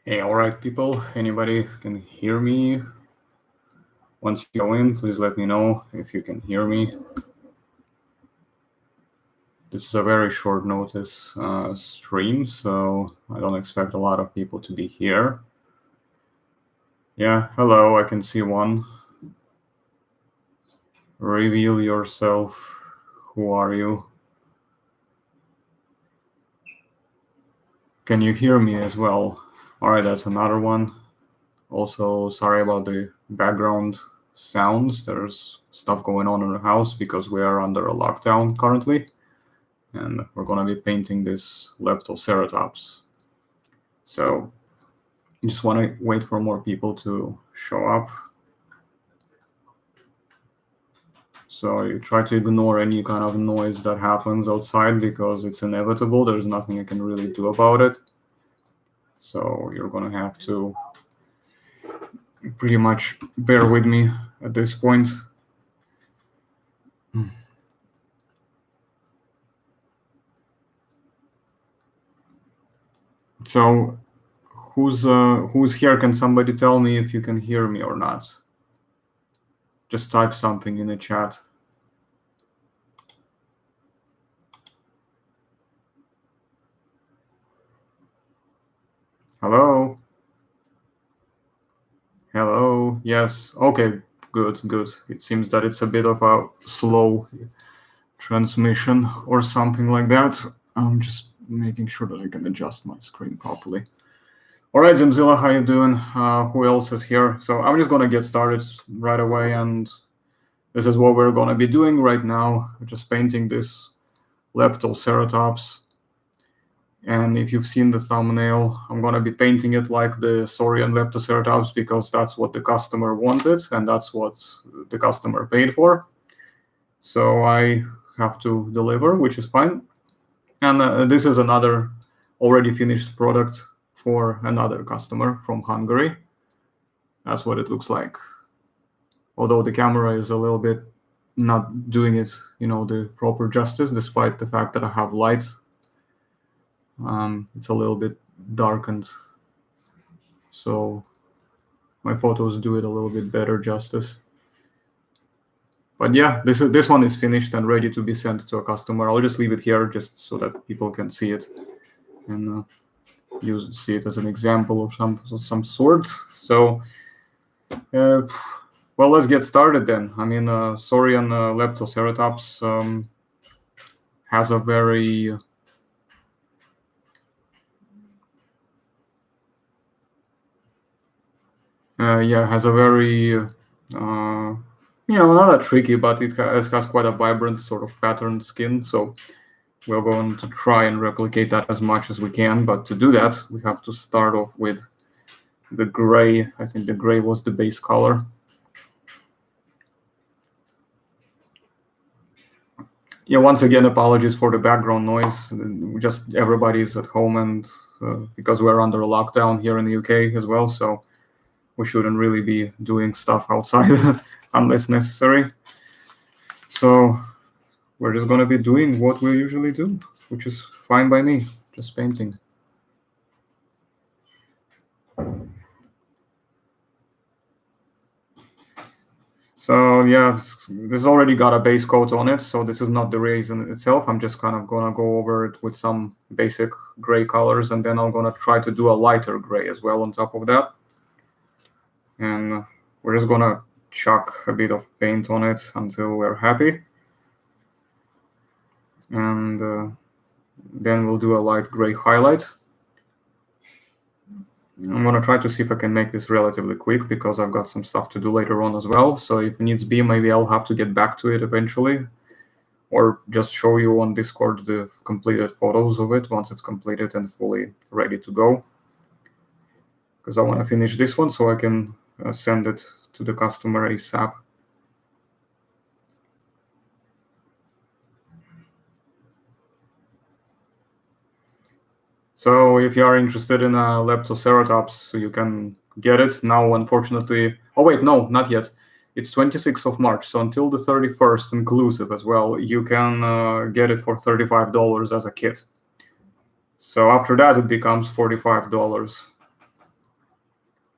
Hey, all right, people. Anybody can hear me? Once you go in, please let me know if you can hear me. This is a very short notice stream, so I don't expect a lot of people to be here. Yeah, hello, I can see one. Reveal yourself. Who are you? Can you hear me as well? All right, that's another one. Also, sorry about the background sounds. There's stuff going on in the house because we are under a lockdown currently. And we're going to be painting this Leptoceratops. So I just want to wait for more people to show up. So you try to ignore any kind of noise that happens outside because it's inevitable. There's nothing I can really do about it. So you're going to have to pretty much bear with me at this point. So who's here? Can somebody tell me if you can hear me or not? Just type something in the chat. Hello? Hello? Yes. Okay, good. It seems that it's a bit of a slow transmission or something like that. I'm just making sure that I can adjust my screen properly. All right, Zimzilla, how you doing? Who else is here? So I'm just gonna get started right away, and this is what we're gonna be doing right now. We're just painting this Leptoceratops. And if you've seen the thumbnail, I'm going to be painting it like the Saurian Leptoceratops because that's what the customer wanted and that's what the customer paid for. So I have to deliver, which is fine. And this is another already finished product for another customer from Hungary. That's what it looks like. Although the camera is a little bit not doing it, the proper justice, despite the fact that I have light. It's a little bit darkened, so my photos do it a little bit better justice. But yeah, this one is finished and ready to be sent to a customer. I'll just leave it here just so that people can see it and see it as an example of some sort. So, well, let's get started then. I mean, Saurian Leptoceratops has a very not that tricky, but it has quite a vibrant sort of patterned skin. So we're going to try and replicate that as much as we can. But to do that, we have to start off with the gray. I think the gray was the base color. Yeah, once again, apologies for the background noise. Just everybody's at home, and because we're under a lockdown here in the UK as well, so we shouldn't really be doing stuff outside unless necessary. So we're just going to be doing what we usually do, which is fine by me, just painting. So yeah, this already got a base coat on it, so this is not the resin itself. I'm just kind of going to go over it with some basic gray colors, and then I'm going to try to do a lighter gray as well on top of that. And we're just going to chuck a bit of paint on it until we're happy. And then we'll do a light gray highlight. I'm going to try to see if I can make this relatively quick because I've got some stuff to do later on as well. So if needs be, maybe I'll have to get back to it eventually, or just show you on Discord the completed photos of it once it's completed and fully ready to go. Because I want to finish this one so I can send it to the customer ASAP. So if you are interested in Leptoceratops, you can get it now. Unfortunately, oh wait, no, not yet. It's 26th of March, so until the 31st inclusive as well, you can get it for $35 as a kit. So after that, it becomes $45.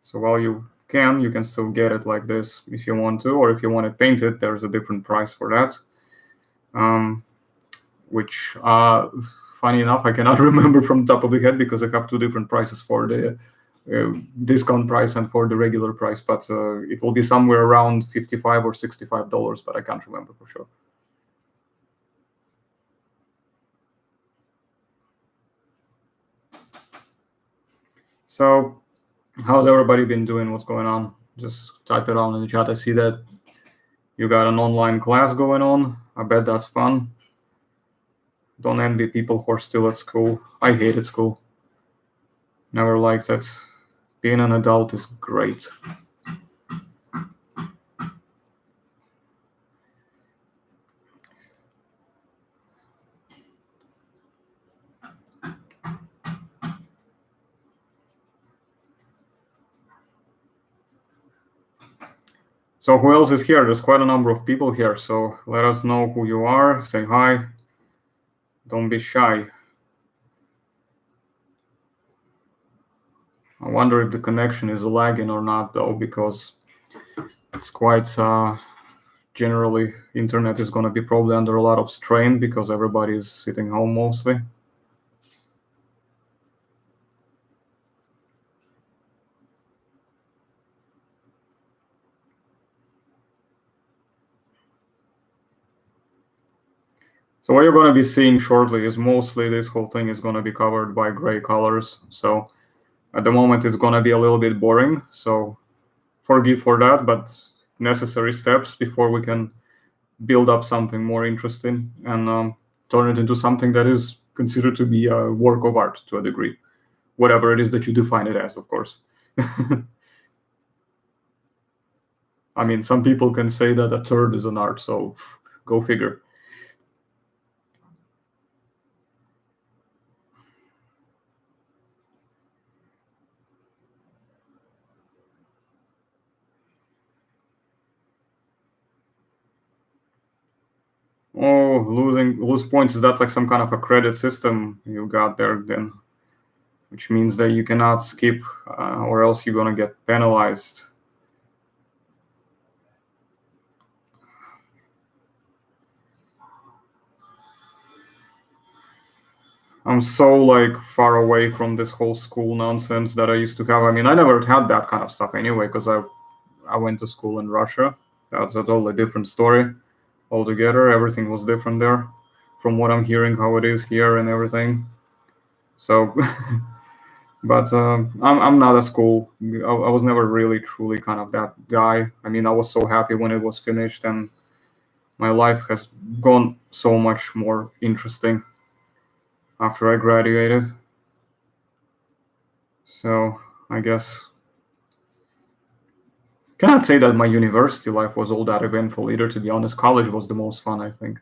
So while you can still get it like this if you want to, or if you want it painted, there's a different price for that. Which, funny enough, I cannot remember from the top of the head because I have two different prices for the discount price and for the regular price, but it will be somewhere around $55 or $65, but I can't remember for sure. So, how's everybody been doing? What's going on? Just type it down in the chat. I see that you got an online class going on. I bet that's fun. Don't envy people who are still at school. I hated school. Never liked it. Being an adult is great. So who else is here? There's quite a number of people here, so let us know who you are. Say hi. Don't be shy. I wonder if the connection is lagging or not, though, because it's quite generally internet is going to be probably under a lot of strain because everybody is sitting home mostly. So what you're going to be seeing shortly is mostly this whole thing is going to be covered by gray colors. So at the moment it's going to be a little bit boring. So forgive for that, but necessary steps before we can build up something more interesting and turn it into something that is considered to be a work of art to a degree, whatever it is that you define it as, of course. I mean, some people can say that a turd is an art, so go figure. Oh, lose points, is that like some kind of a credit system you got there then? Which means that you cannot skip or else you're gonna get penalized. I'm so like far away from this whole school nonsense that I used to have. I mean, I never had that kind of stuff anyway because I went to school in Russia. That's a totally different story altogether. Everything was different there from what I'm hearing how it is here and everything. So, but I'm not a school. I was never really truly kind of that guy. I mean, I was so happy when it was finished, and my life has gone so much more interesting after I graduated. So I guess cannot say that my university life was all that eventful either, to be honest. College was the most fun, I think.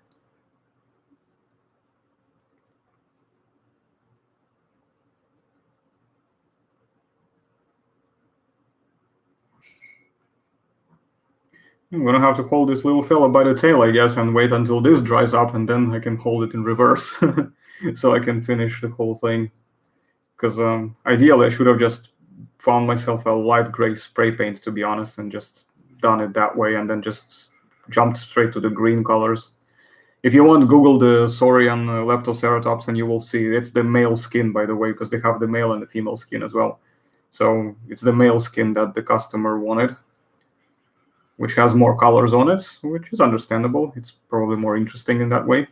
I'm gonna have to hold this little fella by the tail, I guess, and wait until this dries up, and then I can hold it in reverse, so I can finish the whole thing. Because ideally, I should have just found myself a light gray spray paint, to be honest, and just done it that way, and then just jumped straight to the green colors. If you want, Google the saurian Leptoceratops, and you will see it's the male skin, by the way, because they have the male and the female skin as well. So it's the male skin that the customer wanted, which has more colors on it, which is understandable. It's probably more interesting in that way.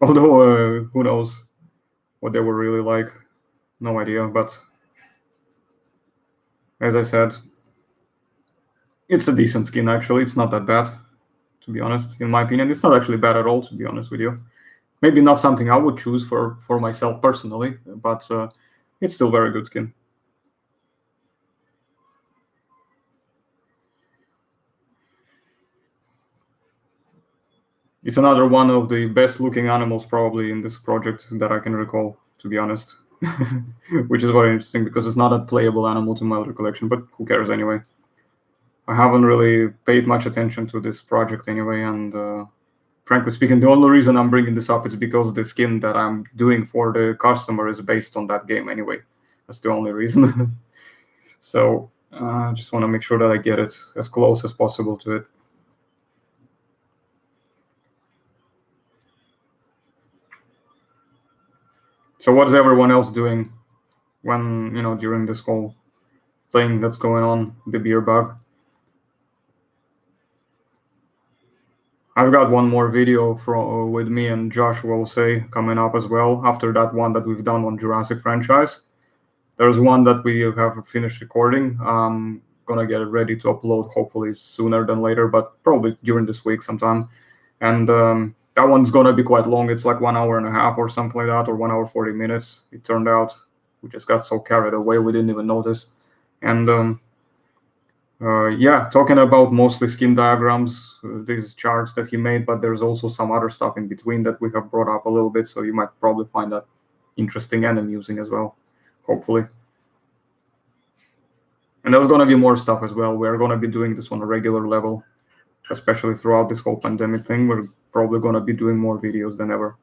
Although, who knows what they were really like. No idea, but as I said, it's a decent skin, actually. It's not that bad, to be honest. In my opinion, it's not actually bad at all, to be honest with you. Maybe not something I would choose for myself personally, but it's still very good skin. It's another one of the best looking animals probably in this project that I can recall, to be honest. Which is very interesting because it's not a playable animal to my recollection, but who cares anyway. I haven't really paid much attention to this project anyway, and frankly speaking, the only reason I'm bringing this up is because the skin that I'm doing for the customer is based on that game anyway. That's the only reason. So I just want to make sure that I get it as close as possible to it. So what's everyone else doing when, during this whole thing that's going on, the beer bug? I've got one more video with me and Josh will say coming up as well after that one that we've done on Jurassic franchise. There's one that we have finished recording. Gonna get it ready to upload hopefully sooner than later, but probably during this week sometime. And that one's gonna be quite long. It's like 1 hour and a half or something like that, or 1 hour 40 minutes. It turned out we just got so carried away we didn't even notice. And yeah, talking about mostly skin diagrams, these charts that he made, but there's also some other stuff in between that we have brought up a little bit. So you might probably find that interesting and amusing as well, hopefully. And there's going to be more stuff as well. We're going to be doing this on a regular level, especially throughout this whole pandemic thing. We're probably going to be doing more videos than ever.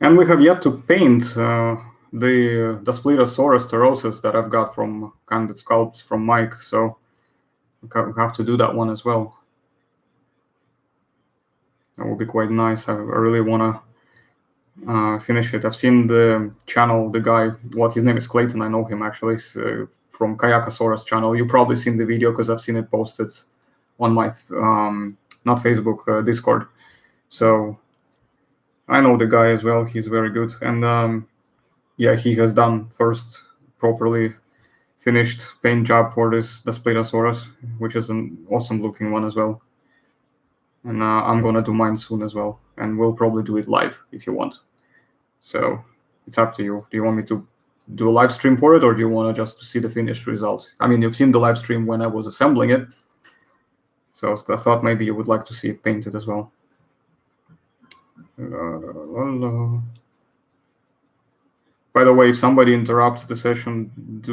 And we have yet to paint the Splitosaurus terrosus that I've got from Candid Sculpts from Mike. So we have to do that one as well. That will be quite nice. I really want to finish it. I've seen the channel, the guy, his name is Clayton. I know him actually from Kayakasaurus channel. You've probably seen the video because I've seen it posted on my, not Facebook, Discord. So I know the guy as well. He's very good. And yeah, he has done first properly finished paint job for the Splitosaurus, which is an awesome looking one as well. And I'm gonna do mine soon as well, and we'll probably do it live if you want. So it's up to you. Do you want me to do a live stream for it, or do you want to just see the finished result? I mean, you've seen the live stream when I was assembling it, so I thought maybe you would like to see it painted as well. By the way, if somebody interrupts the session,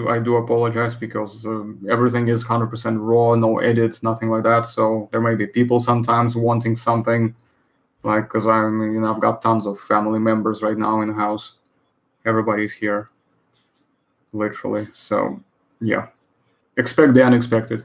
I do apologize because everything is 100% raw, no edits, nothing like that. So there may be people sometimes wanting something, like because I've got tons of family members right now in the house. Everybody's here, literally. So yeah, expect the unexpected.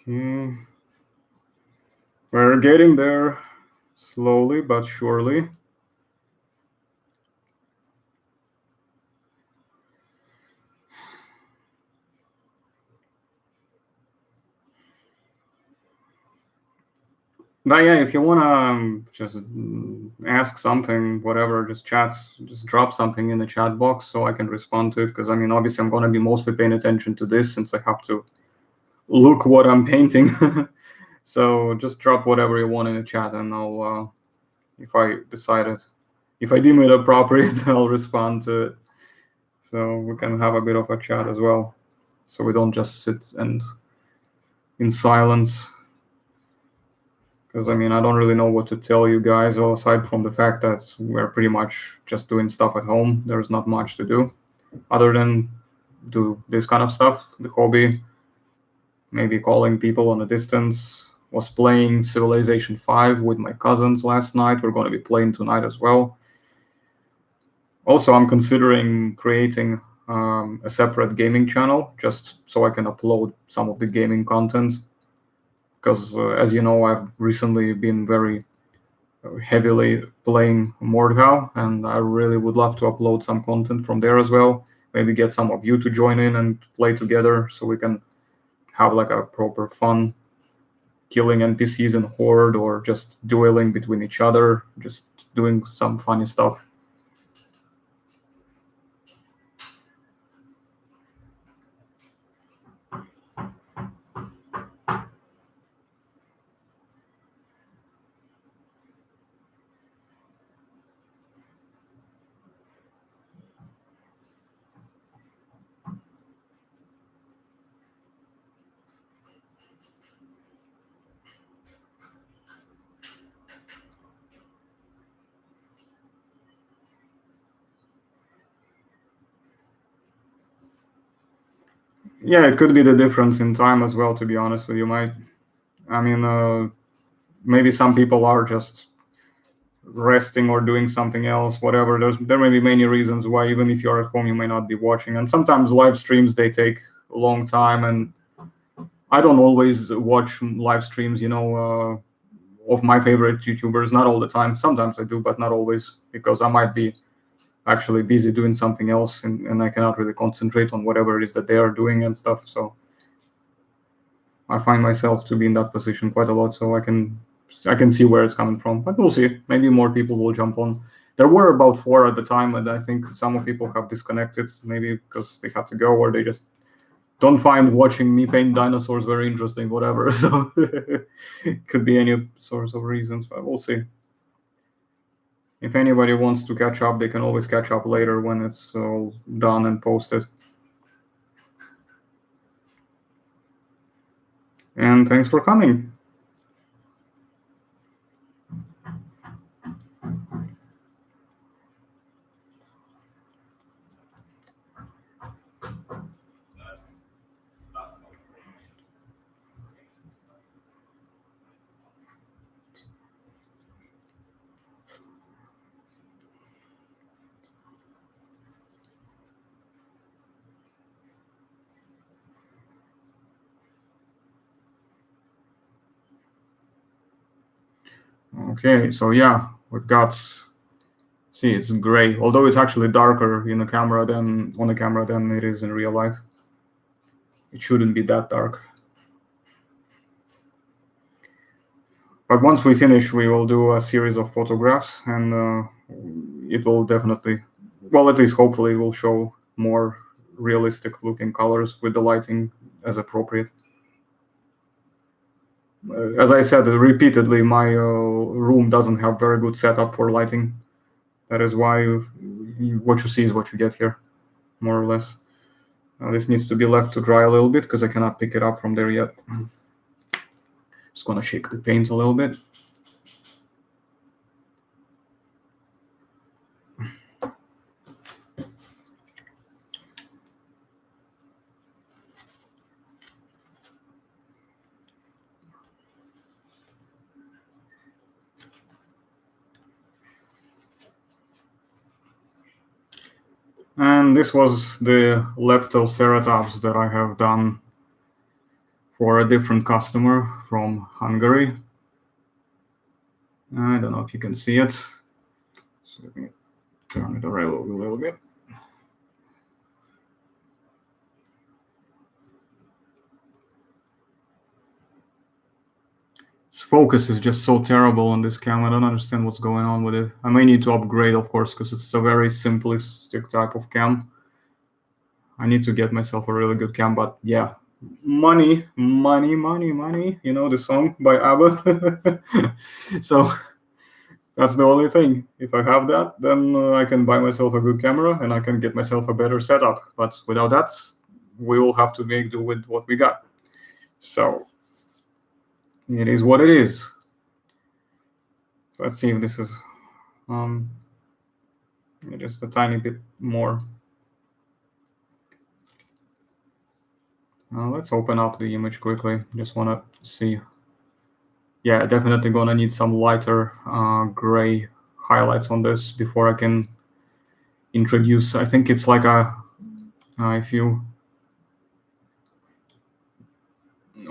Okay. We're getting there slowly but surely. But yeah, if you wanna just ask something, whatever, just chat, just drop something in the chat box so I can respond to it. Because obviously I'm gonna be mostly paying attention to this since I have to look what I'm painting. So just drop whatever you want in the chat, and I'll, if I deem it appropriate, I'll respond to it. So we can have a bit of a chat as well, so we don't just sit and in silence. Because I don't really know what to tell you guys, aside from the fact that we're pretty much just doing stuff at home. There's not much to do other than do this kind of stuff, the hobby, maybe calling people on a distance. Was playing Civilization 5 with my cousins last night. We're going to be playing tonight as well. Also, I'm considering creating a separate gaming channel just so I can upload some of the gaming content. Because as you know, I've recently been very heavily playing Mordhau, and I really would love to upload some content from there as well. Maybe get some of you to join in and play together so we can have like a proper fun killing NPCs in Horde, or just dueling between each other, just doing some funny stuff. Yeah, it could be the difference in time as well, to be honest with you, Mike. I mean, maybe some people are just resting or doing something else, whatever. There may be many reasons why, even if you're at home, you may not be watching. And sometimes live streams, they take a long time, and I don't always watch live streams, of my favorite YouTubers. Not all the time. Sometimes I do, but not always, because I might be actually busy doing something else, and I cannot really concentrate on whatever it is that they are doing and stuff. So I find myself to be in that position quite a lot, so I can see where it's coming from. But we'll see. Maybe more people will jump on. There were about 4 at the time, and I think some people have disconnected, maybe because they had to go, or they just don't find watching me paint dinosaurs very interesting, whatever. So it could be any sorts of reasons, but we'll see. If anybody wants to catch up, they can always catch up later when it's all done and posted. And thanks for coming. Okay, so yeah, we've got, see, it's gray, although it's actually darker in the camera than on the camera than it is in real life. It shouldn't be that dark. But once we finish, we will do a series of photographs, and it will definitely, well, at least hopefully, will show more realistic looking colors with the lighting as appropriate. As I said repeatedly, my room doesn't have very good setup for lighting. That is why what you see is what you get here, more or less. This needs to be left to dry a little bit because I cannot pick it up from there yet. Just gonna shake the paint a little bit. And this was the Leptoceratops that I have done for a different customer from Hungary. I don't know if you can see it. So let me turn it around a little bit. This focus is just so terrible on this cam. I don't understand what's going on with it. I may need to upgrade, of course, because it's a very simplistic type of cam. I need to get myself a really good cam, but yeah, money, money, money, money. You know the song by ABBA. So that's the only thing. If I have that, then I can buy myself a good camera and I can get myself a better setup. But without that, we will have to make do with what we got. So it is what it is. Let's see if this is just a tiny bit more. Let's open up the image quickly. Just want to see. Yeah, definitely gonna need some lighter gray highlights on this before I can introduce. I think it's like a if you.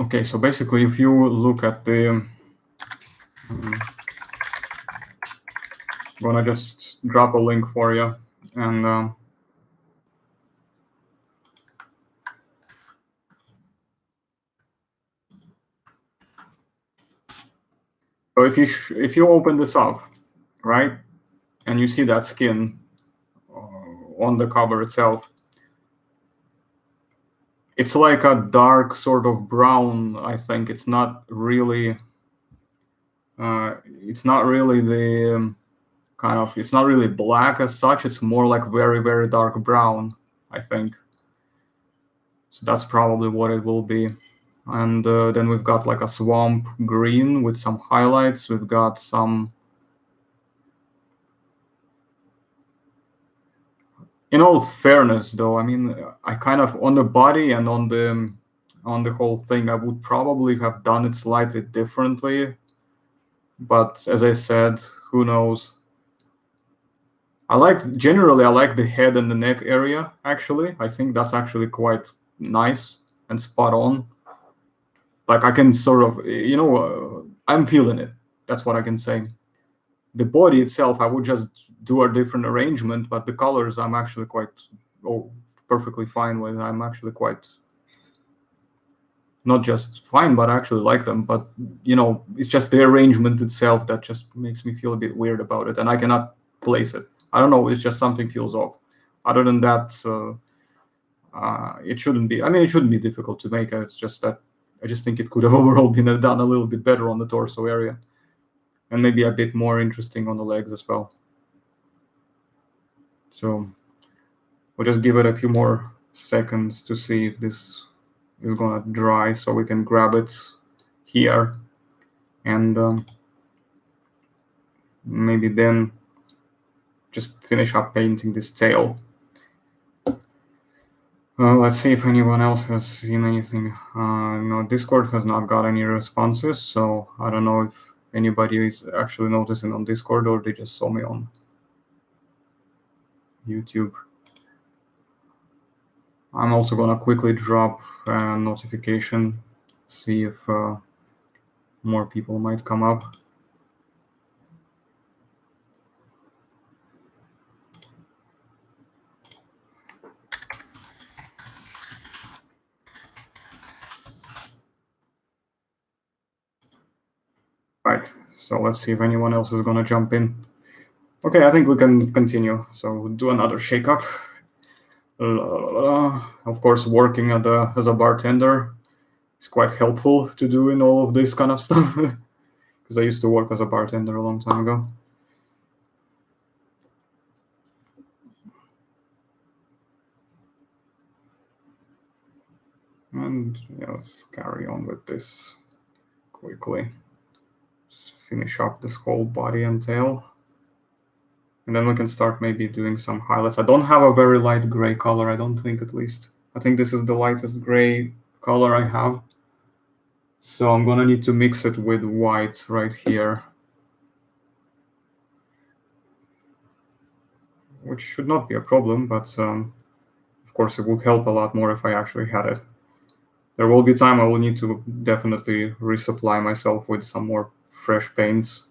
Okay, so basically, if you look at the, I'm gonna just drop a link for you, and so if you open this up, right, and you see that skin on the cover itself, it's like a dark sort of brown. I think it's not really. It's not really the kind of. It's not really black as such. It's more like very very dark brown, I think. So that's probably what it will be. And then we've got like a swamp green with some highlights. We've got some, In all fairness, though, I mean, I kind of on the body and on the whole thing, I would probably have done it slightly differently. But as I said, who knows? Generally I like the head and the neck area. Actually, I think that's actually quite nice and spot on. Like I can sort of, I'm feeling it. That's what I can say. The body itself, I would just do a different arrangement, but the colors, I'm actually quite perfectly fine with. I'm actually quite not just fine, but I actually like them. But it's just the arrangement itself that just makes me feel a bit weird about it, and I cannot place it. I don't know. It's just something feels off. Other than that, it shouldn't be. I mean, it shouldn't be difficult to make. It's just that I just think it could have overall been done a little bit better on the torso area, and maybe a bit more interesting on the legs as well. So we'll just give it a few more seconds to see if this is gonna dry, so we can grab it here, and maybe then just finish up painting this tail. Let's see if anyone else has seen anything. No, Discord has not got any responses, so I don't know if anybody is actually noticing on Discord or they just saw me on YouTube. I'm also gonna quickly drop a notification, see if more people might come up. Right, so let's see if anyone else is gonna jump in. Okay, I think we can continue. So we'll do another shake-up. Of course, working as a bartender is quite helpful to do in all of this kind of stuff, because I used to work as a bartender a long time ago. And yeah, let's carry on with this quickly. Just finish up this whole body and tail. And then we can start maybe doing some highlights. I don't have a very light gray color, I don't think, at least. I think this is the lightest gray color I have. So I'm gonna need to mix it with white right here, which should not be a problem, but of course it would help a lot more if I actually had it. There will be time I will need to definitely resupply myself with some more fresh paints.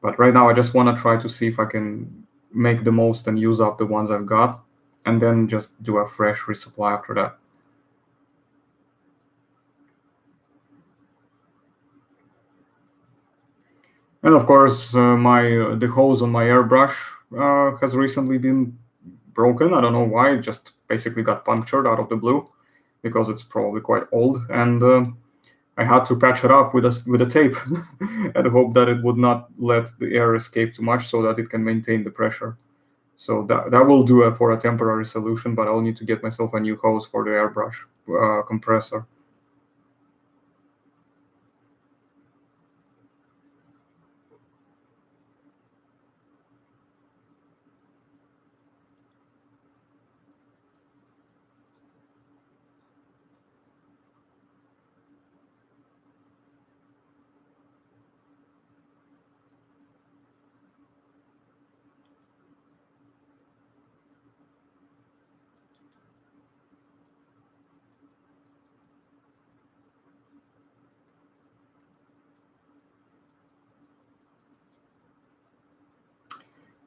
But right now I just want to try to see if I can make the most and use up the ones I've got, and then just do a fresh resupply after that. And of course, the hose on my airbrush has recently been broken. I don't know why. It just basically got punctured out of the blue, because it's probably quite old, and I had to patch it up with a tape and hope that it would not let the air escape too much, so that it can maintain the pressure. So that will do it for a temporary solution, but I'll need to get myself a new hose for the airbrush compressor.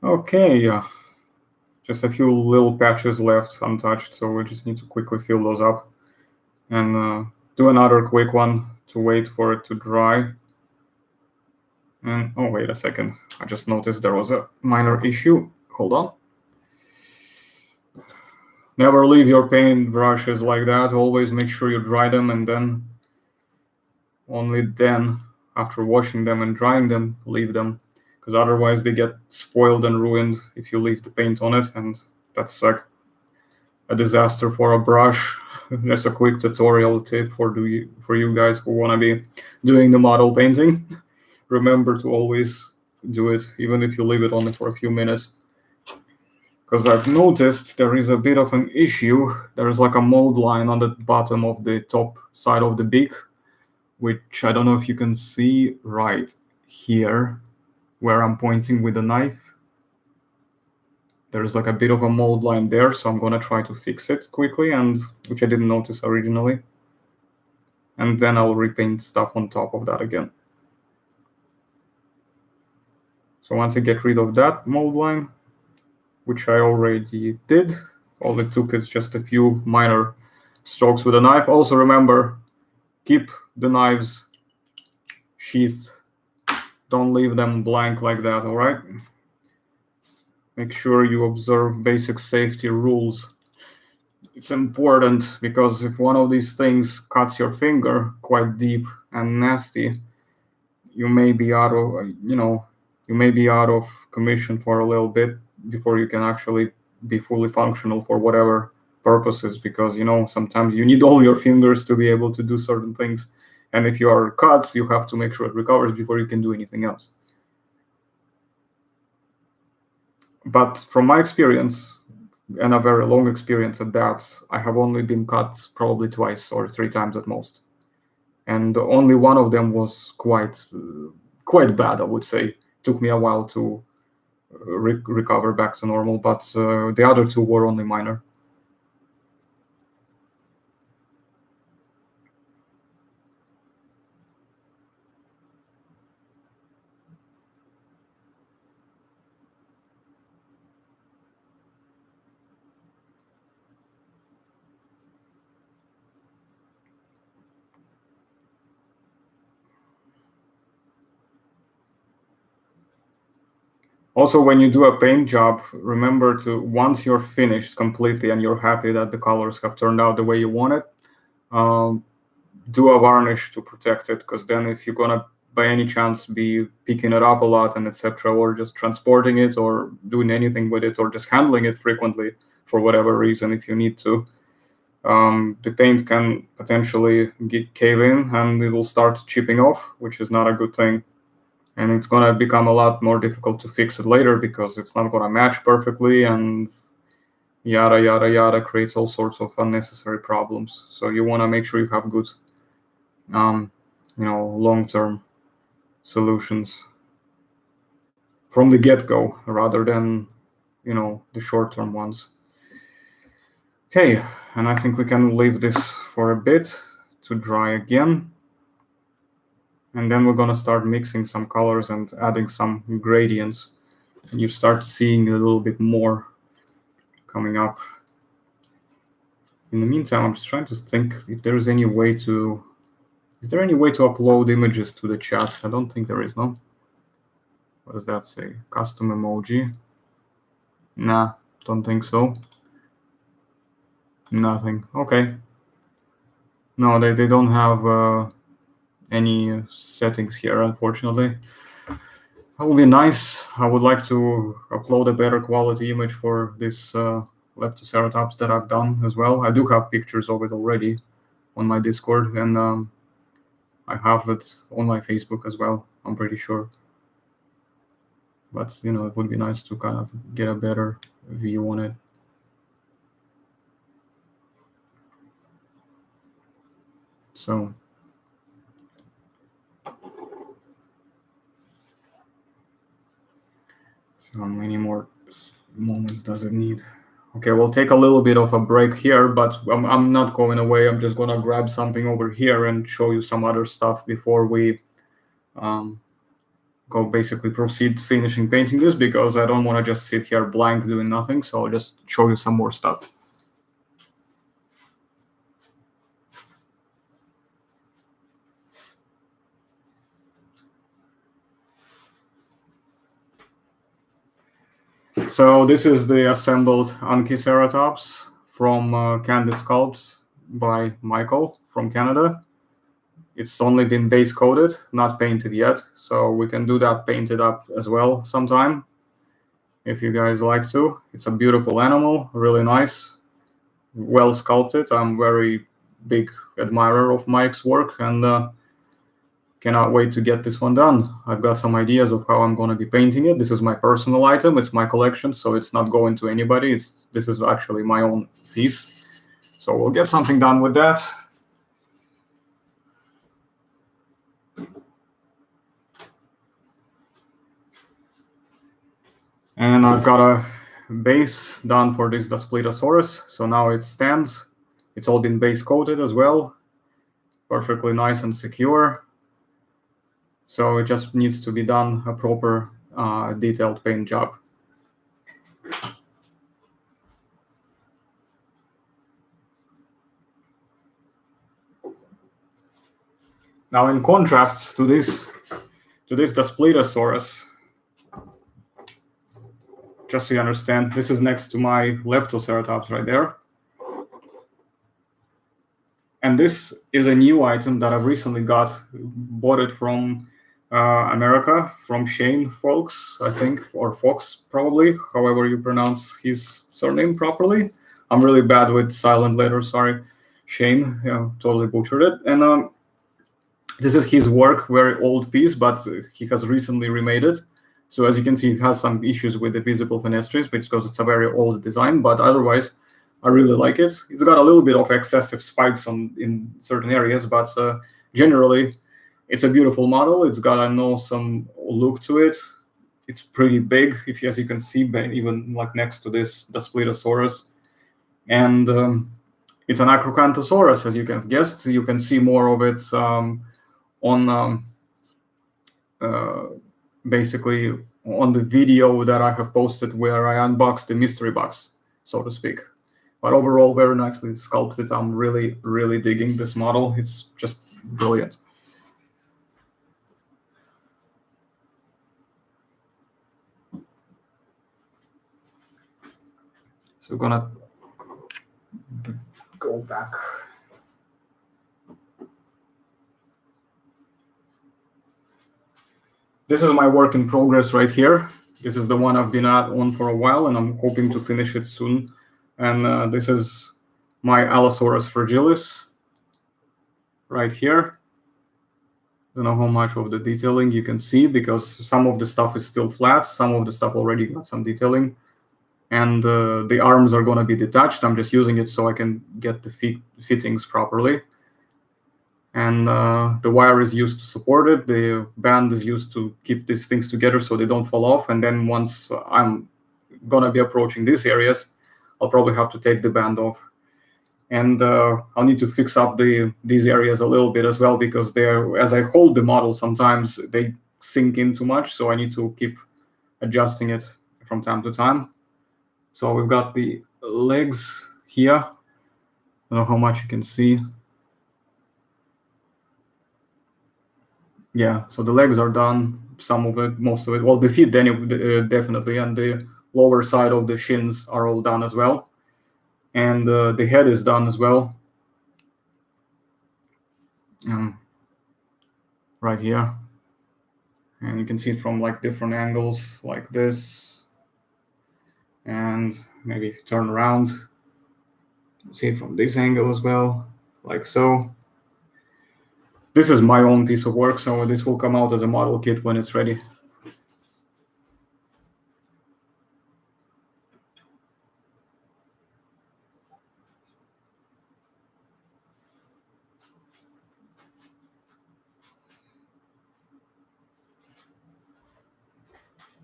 Okay, just a few little patches left untouched, so we just need to quickly fill those up and do another quick one to wait for it to dry. And oh, wait a second, I just noticed there was a minor issue. Hold on. Never leave your paint brushes like that. Always make sure you dry them, and then only then, after washing them and drying them, leave them, because otherwise they get spoiled and ruined if you leave the paint on it, and that's like a disaster for a brush. There's a quick tutorial tip for you guys who want to be doing the model painting. Remember to always do it, even if you leave it only for a few minutes. because I've noticed there is a bit of an issue. There is like a mold line on the bottom of the top side of the beak, which I don't know if you can see right here where I'm pointing with the knife. There's like a bit of a mold line there, so I'm gonna try to fix it quickly, and which I didn't notice originally. And then I'll repaint stuff on top of that again. So once I get rid of that mold line, which I already did, all it took is just a few minor strokes with a knife. Also remember, keep the knives sheathed. Don't leave them blank like that, all right? Make sure you observe basic safety rules. It's important because if one of these things cuts your finger quite deep and nasty, you may be out of, you may be out of commission for a little bit before you can actually be fully functional for whatever purposes, because sometimes you need all your fingers to be able to do certain things, and if you are cut, you have to make sure it recovers before you can do anything else. But from my experience, and a very long experience at that, I have only been cut probably twice or 3 times at most, and only one of them was quite bad, I would say. Took me a while to recover back to normal, but the other 2 were only minor. Also, when you do a paint job, remember to, once you're finished completely and you're happy that the colors have turned out the way you want it, do a varnish to protect it, because then if you're gonna by any chance be picking it up a lot and etc., or just transporting it or doing anything with it or just handling it frequently for whatever reason, if you need to, the paint can potentially cave in and it will start chipping off, which is not a good thing. And it's going to become a lot more difficult to fix it later because it's not going to match perfectly, and yada, yada, yada, creates all sorts of unnecessary problems. So you want to make sure you have good, long-term solutions from the get-go rather than, the short-term ones. Okay, and I think we can leave this for a bit to dry again. And then we're going to start mixing some colors and adding some gradients. And you start seeing a little bit more coming up. In the meantime, I'm just trying to think if there's any way to... Is there any way to upload images to the chat? I don't think there is, no? What does that say? Custom emoji? Nah, don't think so. Nothing. Okay. No, they don't have... any settings here, unfortunately. That would be nice. I would like to upload a better quality image for this Leptoceratops that I've done as well. I do have pictures of it already on my Discord, and I have it on my Facebook as well, I'm pretty sure. But, it would be nice to kind of get a better view on it. So... how many more moments does it need? Okay, we'll take a little bit of a break here, but I'm not going away. I'm just gonna grab something over here and show you some other stuff before we go basically proceed finishing painting this, because I don't want to just sit here blank doing nothing. So I'll just show you some more stuff. So this is the assembled Anchiceratops from Candid Sculpts by Michael from Canada. It's only been base coated, not painted yet, so we can do that painted up as well sometime if you guys like to. It's a beautiful animal, really nice, well sculpted. I'm very big admirer of Mike's work, and Cannot wait to get this one done. I've got some ideas of how I'm going to be painting it. This is my personal item. It's my collection, so it's not going to anybody. This is actually my own piece. So we'll get something done with that. And I've got a base done for this Leptoceratops. So now it stands. It's all been base coated as well. Perfectly nice and secure. So it just needs to be done a proper detailed paint job. Now, in contrast to this Leptoceratops, just so you understand, this is next to my Leptoceratops right there. And this is a new item that I've recently bought it from America, from Shane Folks, I think, or Fox, probably, however you pronounce his surname properly. I'm really bad with silent letters, sorry. Shane, totally butchered it. And this is his work, very old piece, but he has recently remade it. So as you can see, it has some issues with the visible fenestries because it's a very old design, but otherwise, I really like it. It's got a little bit of excessive spikes in certain areas, but generally, it's a beautiful model. It's got an awesome look to it. It's pretty big, as you can see, even like next to this, the Leptoceratops. And it's an Acrocanthosaurus, as you can have guessed. You can see more of it on basically on the video that I have posted where I unboxed the mystery box, so to speak. But overall, very nicely sculpted. I'm really, really digging this model. It's just brilliant. So I'm gonna go back. This is my work in progress right here. This is the one I've been on for a while, and I'm hoping to finish it soon. And this is my Allosaurus fragilis right here. Don't know how much of the detailing you can see because some of the stuff is still flat. Some of the stuff already got some detailing. And the arms are going to be detached. I'm just using it so I can get the fittings properly. And the wire is used to support it. The band is used to keep these things together so they don't fall off. And then once I'm going to be approaching these areas, I'll probably have to take the band off. And I'll need to fix up these areas a little bit as well because as I hold the model, sometimes they sink in too much. So I need to keep adjusting it from time to time. So we've got the legs here. I don't know how much you can see. Yeah, so the legs are done, some of it, most of it. Well, the feet definitely, and the lower side of the shins are all done as well. And the head is done as well. Right here. And you can see it from like different angles, like this. And maybe turn around. See it from this angle as well, like so. This is my own piece of work, so this will come out as a model kit when it's ready.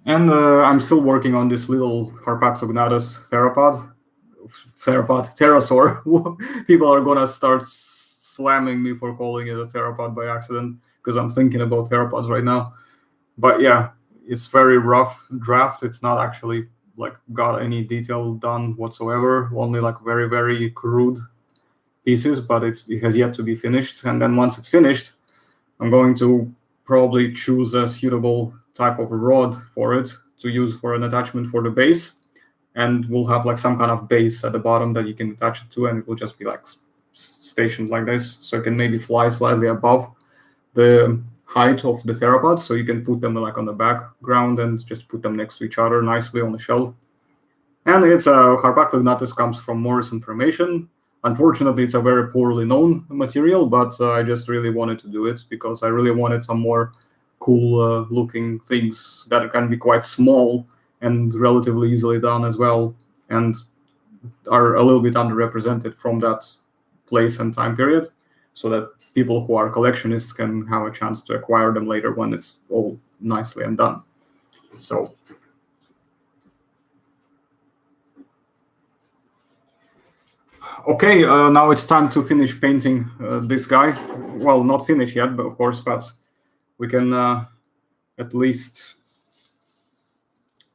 And I'm still working on this little Harpactognathus pterosaur. People are gonna start slamming me for calling it a theropod by accident because I'm thinking about theropods right now. But yeah, it's very rough draft. It's not actually like got any detail done whatsoever. Only like very, very crude pieces, but it has yet to be finished. And then once it's finished, I'm going to probably choose a suitable type of rod for it to use for an attachment for the base. And we'll have like some kind of base at the bottom that you can attach it to, and it will just be like stationed like this. So it can maybe fly slightly above the height of the theropods. So you can put them like on the background and just put them next to each other nicely on the shelf. And it's a Harpactognathus comes from Morrison Formation. Unfortunately, it's a very poorly known material, but I just really wanted to do it because I really wanted some more cool looking things that can be quite small and relatively easily done as well, and are a little bit underrepresented from that place and time period, so that people who are collectionists can have a chance to acquire them later when it's all nicely and done. So okay, now it's time to finish painting this guy. Well, not finished yet, but of course, but we can at least.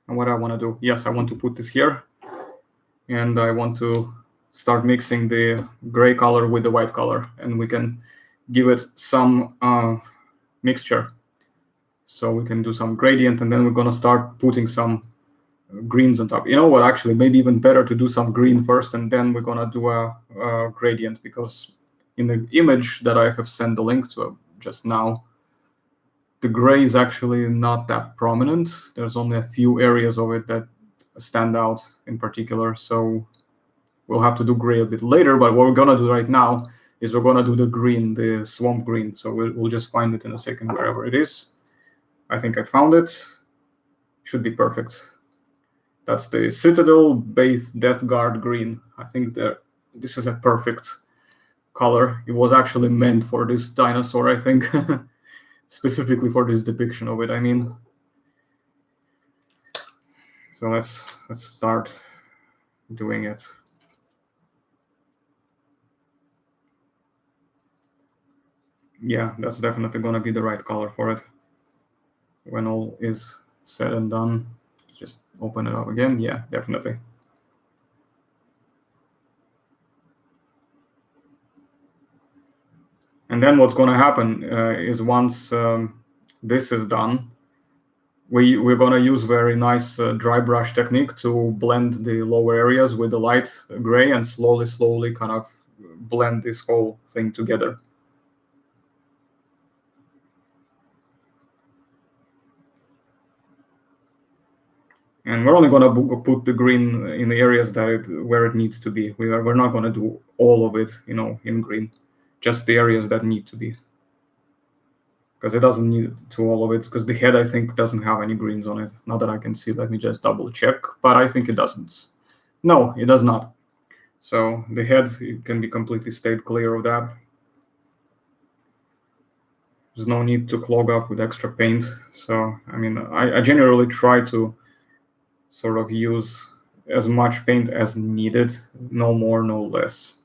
What I want to do? Yes, I want to put this here, and I want to start mixing the gray color with the white color, and we can give it some mixture. So we can do some gradient, and then we're gonna start putting some greens on top. You know what? Actually, maybe even better to do some green first, and then we're gonna do a gradient, because in the image that I have sent the link to just now, the gray is actually not that prominent. There's only a few areas of it that stand out in particular. So we'll have to do gray a bit later, but what we're gonna do right now is we're gonna do the green, the swamp green. So we'll just find it in a second wherever it is. I think I found it. Should be perfect. That's the Citadel Base Death Guard green. I think that this is a perfect color. It was actually meant for this dinosaur, I think. Specifically for this depiction of it, I mean. So let's start doing it. Yeah, that's definitely gonna be the right color for it. When all is said and done, just open it up again. Yeah, definitely. And then what's gonna happen is once this is done, we're gonna use very nice dry brush technique to blend the lower areas with the light gray and slowly kind of blend this whole thing together. And we're only going to put the green in the areas where it needs to be. We're not going to do all of it, in green, just the areas that need to be. Because it doesn't need to all of it, because the head, I think, doesn't have any greens on it. Not that I can see. Let me just double check, but I think it doesn't. No, it does not. So the head, it can be completely stayed clear of that. There's no need to clog up with extra paint. So, I mean, I generally try to sort of use as much paint as needed, no more, no less.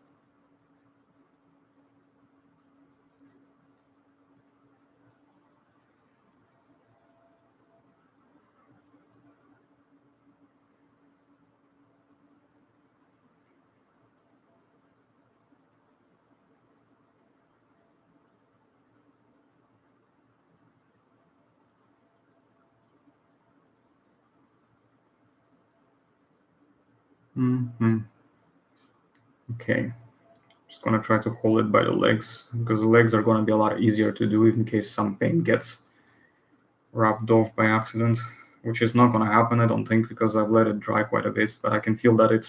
Okay, just gonna try to hold it by the legs, because the legs are gonna be a lot easier to do in case some paint gets rubbed off by accident, which is not gonna happen, I don't think, because I've let it dry quite a bit, but I can feel that it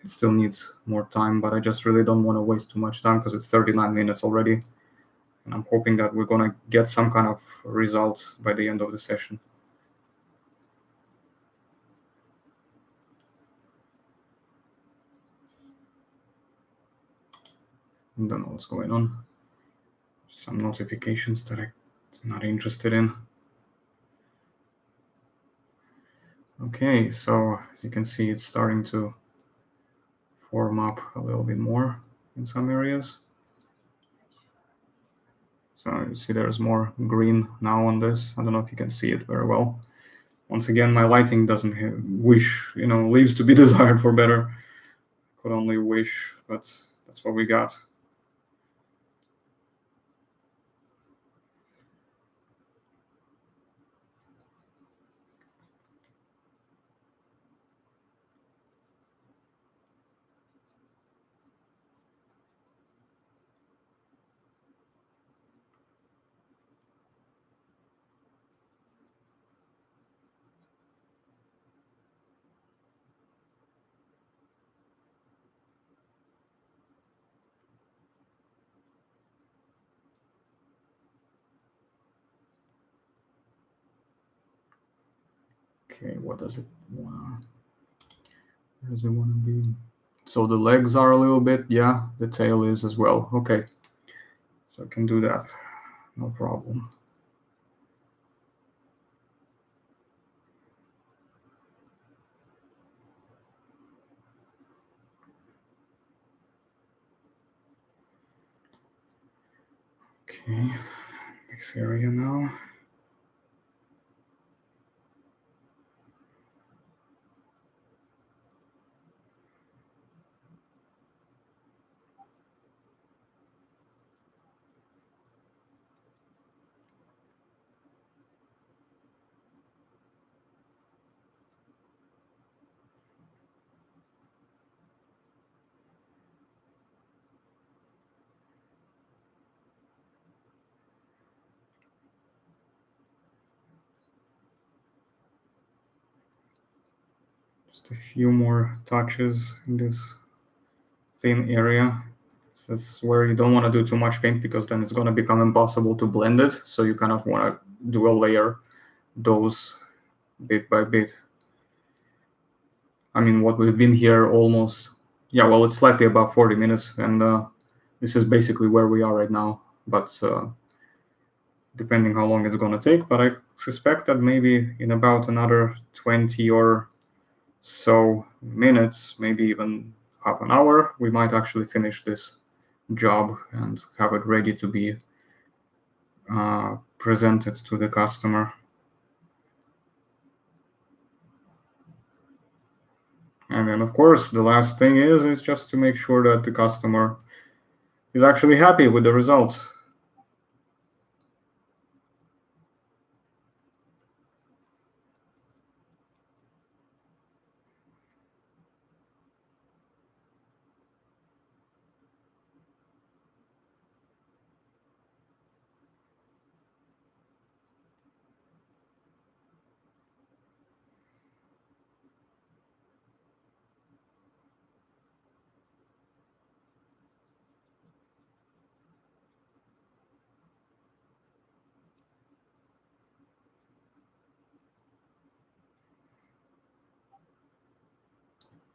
still needs more time, but I just really don't want to waste too much time because it's 39 minutes already, and I'm hoping that we're gonna get some kind of result by the end of the session. I don't know what's going on. Some notifications that I'm not interested in. Okay, so as you can see, it's starting to form up a little bit more in some areas. So you see there's more green now on this. I don't know if you can see it very well. Once again, my lighting doesn't leaves to be desired for better. Could only wish, but that's what we got. Okay, what does it want? Where does it want to be? So the legs are a little bit, yeah, the tail is as well. Okay, so I can do that, no problem. Okay, this area now. Just a few more touches in this thin area. That's where you don't want to do too much paint because then it's going to become impossible to blend it. So you kind of want to do a layer dose bit by bit. I mean, what we've been here almost, yeah, well, it's slightly above 40 minutes, and this is basically where we are right now. But depending how long it's going to take, but I suspect that maybe in about another 20 or so minutes, maybe even half an hour, we might actually finish this job and have it ready to be presented to the customer. And then, of course, the last thing is just to make sure that the customer is actually happy with the result.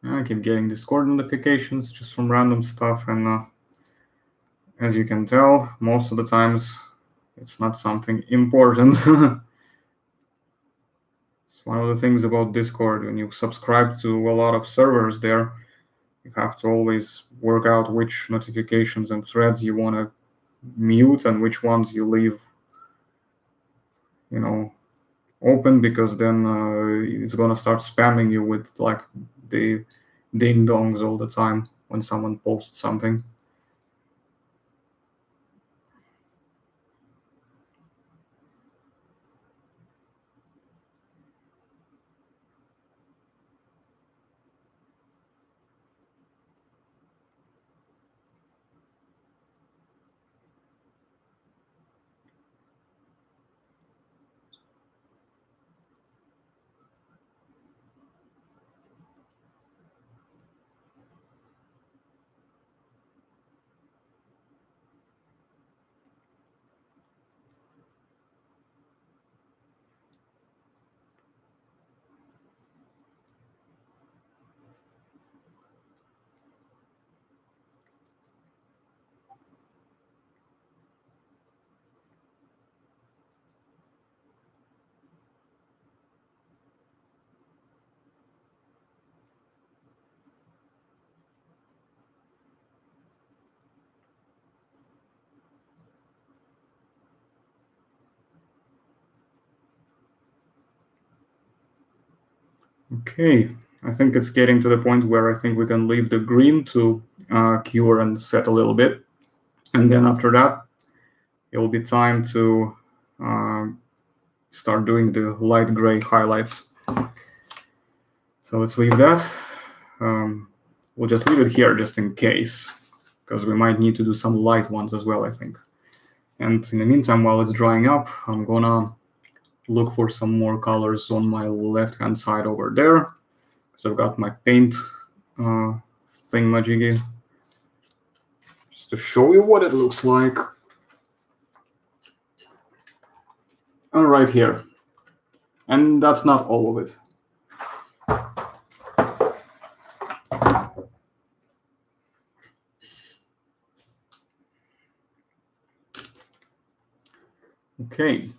I keep getting Discord notifications just from random stuff, and as you can tell, most of the times it's not something important. It's one of the things about Discord. When you subscribe to a lot of servers there, you have to always work out which notifications and threads you want to mute and which ones you leave, open, because then it's going to start spamming you with like the ding dongs all the time when someone posts something. Okay, I think it's getting to the point where I think we can leave the green to cure and set a little bit. And then after that, it'll be time to start doing the light gray highlights. So let's leave that. We'll just leave it here just in case, because we might need to do some light ones as well, I think. And in the meantime, while it's drying up, I'm gonna look for some more colors on my left-hand side over there. So I've got my paint thingamajiggy, just to show you what it looks like. Right here. And that's not all of it. Okay.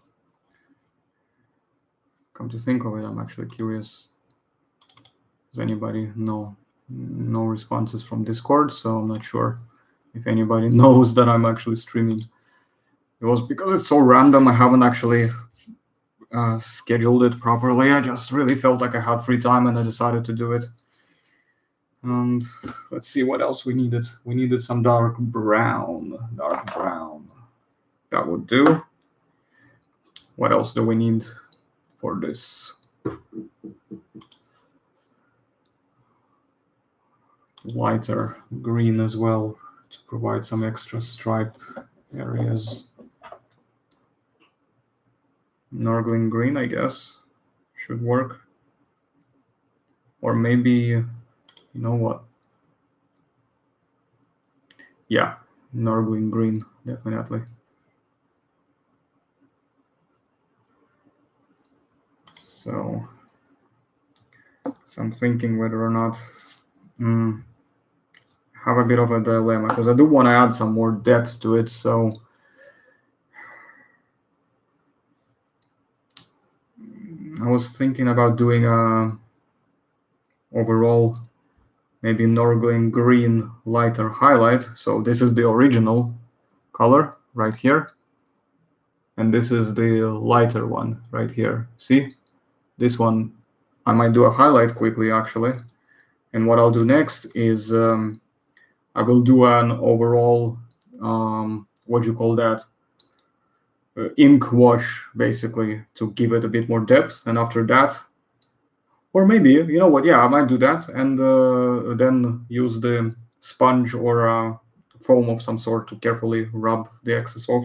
Come to think of it, I'm actually curious. Does anybody know? No responses from Discord, so I'm not sure if anybody knows that I'm actually streaming. It was because it's so random. I haven't actually scheduled it properly. I just really felt like I had free time and I decided to do it. And let's see what else we needed. We needed some dark brown. Dark brown. That would do. What else do we need for this? Lighter green as well to provide some extra stripe areas. Nargling green, I guess, should work. Or maybe, you know what? Yeah, Nargling green, definitely. So I'm thinking whether or not have a bit of a dilemma, because I do want to add some more depth to it. So I was thinking about doing a overall maybe Norgling green lighter highlight. So this is the original color right here. And this is the lighter one right here. See? This one, I might do a highlight quickly actually. And what I'll do next is I will do an overall, what do you call that? Ink wash, basically, to give it a bit more depth. And after that, or maybe, you know what, yeah, I might do that. And then use the sponge or foam of some sort to carefully rub the excess off.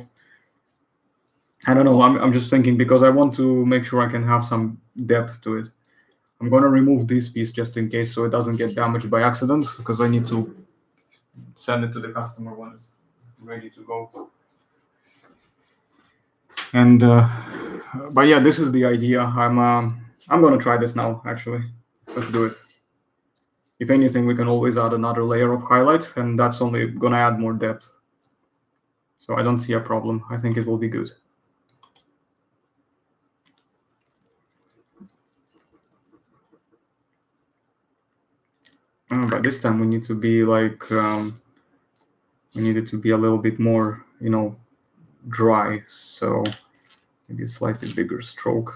I don't know, I'm just thinking because I want to make sure I can have some depth to it. I'm going to remove this piece just in case so it doesn't get damaged by accident, because I need to send it to the customer when it's ready to go. And but yeah, this is the idea. I'm going to try this now, actually. Let's do it. If anything, we can always add another layer of highlight, and that's only going to add more depth. So I don't see a problem. I think it will be good. But this time we need to be like, we need it to be a little bit more, you know, dry. So maybe a slightly bigger stroke.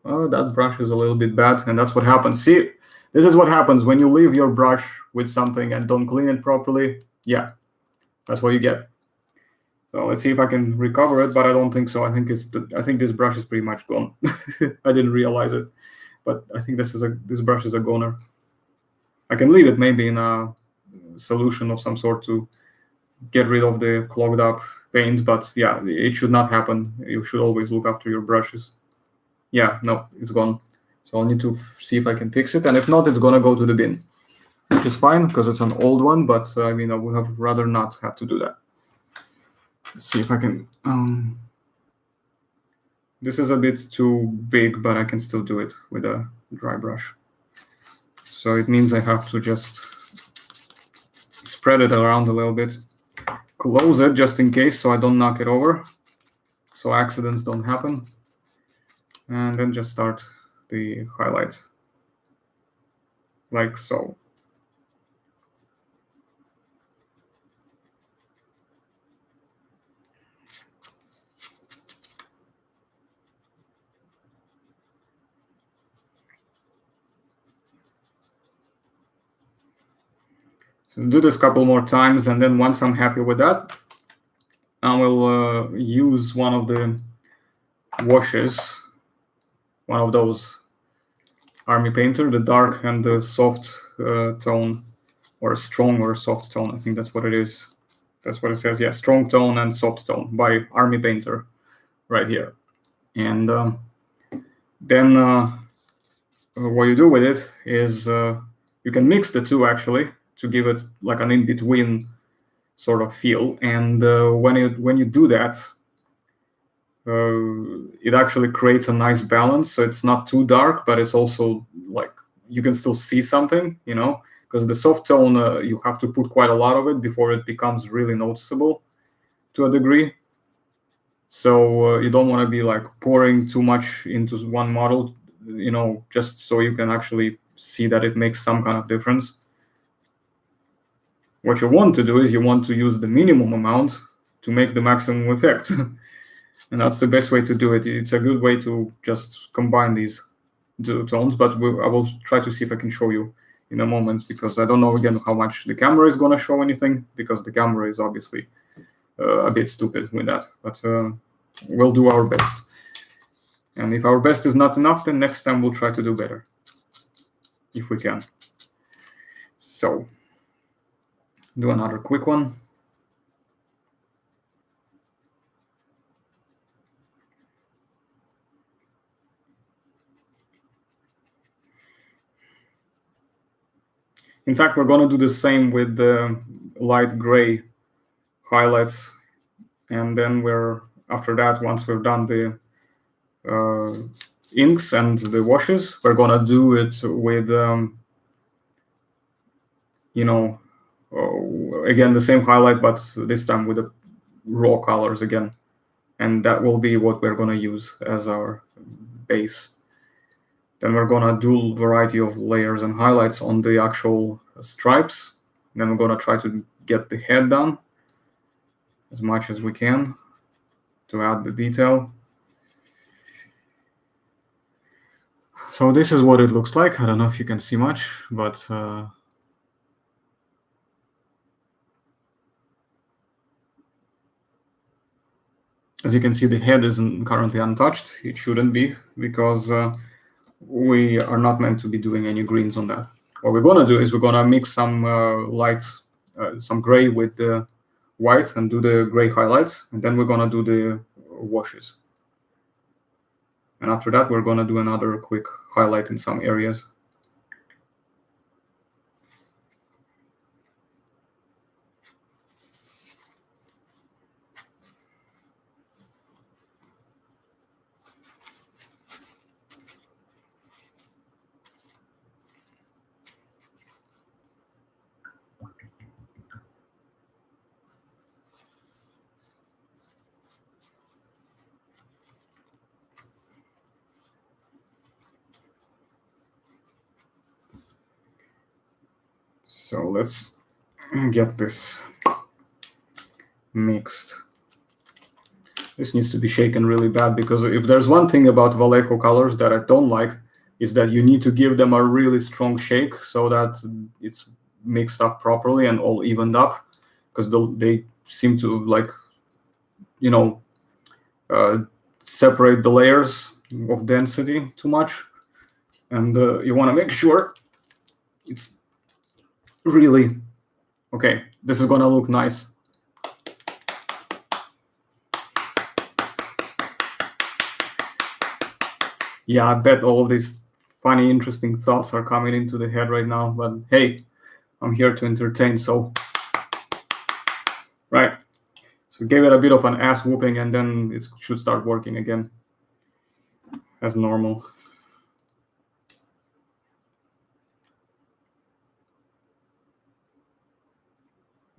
Oh, that brush is a little bit bad, and that's what happens. See, this is what happens when you leave your brush with something and don't clean it properly. Yeah, that's what you get. So let's see if I can recover it, but I don't think so. I think I think this brush is pretty much gone. I didn't realize it, but I think this brush is a goner. I can leave it maybe in a solution of some sort to get rid of the clogged up paint, but yeah, it should not happen. You should always look after your brushes. Yeah, no, it's gone. So I'll need to see if I can fix it, and if not, it's gonna go to the bin, which is fine because it's an old one, but I mean, I would have rather not had to do that. Let's see if I can. This is a bit too big, but I can still do it with a dry brush. So it means I have to just spread it around a little bit, close it just in case so I don't knock it over, so accidents don't happen, and then just start the highlight like so. So do this a couple more times, and then once I'm happy with that, I will use one of the washes, one of those Army Painter, the dark and the soft tone, or strong or soft tone. I think that's what it is. That's what it says. Yeah, strong tone and soft tone by Army Painter, right here. And then what you do with it is you can mix the two actually to give it like an in-between sort of feel. And when you do that, it actually creates a nice balance. So it's not too dark, but it's also like you can still see something, you know, because the soft tone, you have to put quite a lot of it before it becomes really noticeable to a degree. So you don't want to be like pouring too much into one model, just so you can actually see that it makes some kind of difference. What you want to do is you want to use the minimum amount to make the maximum effect. And that's the best way to do it. It's a good way to just combine these two tones, but I will try to see if I can show you in a moment, because I don't know again how much the camera is going to show anything, because the camera is obviously a bit stupid with that, but we'll do our best. And if our best is not enough, then next time we'll try to do better, if we can. So, do another quick one. In fact, we're going to do the same with the light gray highlights, and then after that, once we're done the inks and the washes, we're going to do it with again the same highlight, but this time with the raw colors again, and that will be what we're going to use as our base. Then we're going to do a variety of layers and highlights on the actual stripes. Then we're going to try to get the head done as much as we can to add the detail. So this is what it looks like. I don't know if you can see much, but as you can see, the head is currently untouched. It shouldn't be, because we are not meant to be doing any greens on that. What we're going to do is we're going to mix some light, some gray with the white and do the gray highlights, and then we're going to do the washes. And after that, we're going to do another quick highlight in some areas. So let's get this mixed. This needs to be shaken really bad, because if there's one thing about Vallejo colors that I don't like, is that you need to give them a really strong shake so that it's mixed up properly and all evened up, because they seem to like, separate the layers of density too much. And you want to make sure it's really okay. This is going to look nice. Yeah, I bet all of these funny, interesting thoughts are coming into the head right now, but hey, I'm here to entertain, so right. So give it a bit of an ass whooping, and then it should start working again as normal.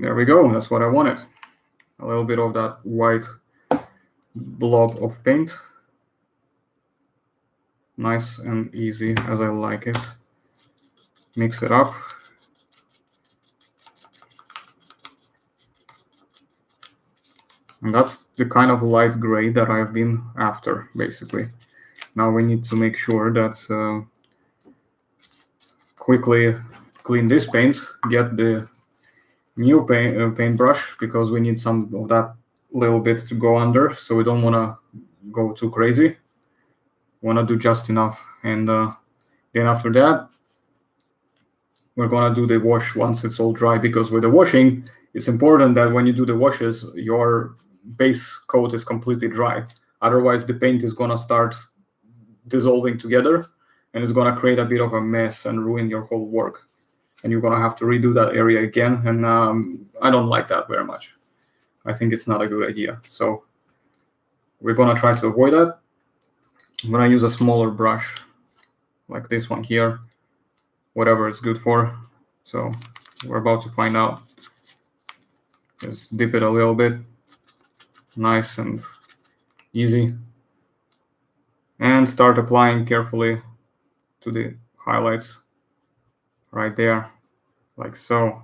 There we go. That's what I wanted. A little bit of that white blob of paint. Nice and easy, as I like it. Mix it up. And that's the kind of light gray that I've been after, basically. Now we need to make sure that quickly clean this paint, get the new paintbrush, because we need some of that little bit to go under, so we don't want to go too crazy. Want to do just enough. And then after that, we're going to do the wash once it's all dry, because with the washing, it's important that when you do the washes, your base coat is completely dry. Otherwise, the paint is going to start dissolving together, and it's going to create a bit of a mess and ruin your whole work. And you're going to have to redo that area again. And I don't like that very much. I think it's not a good idea. So we're going to try to avoid that. I'm going to use a smaller brush like this one here, whatever it's good for. So we're about to find out. Just dip it a little bit. Nice and Easy. And start applying carefully to the highlights right there, like so.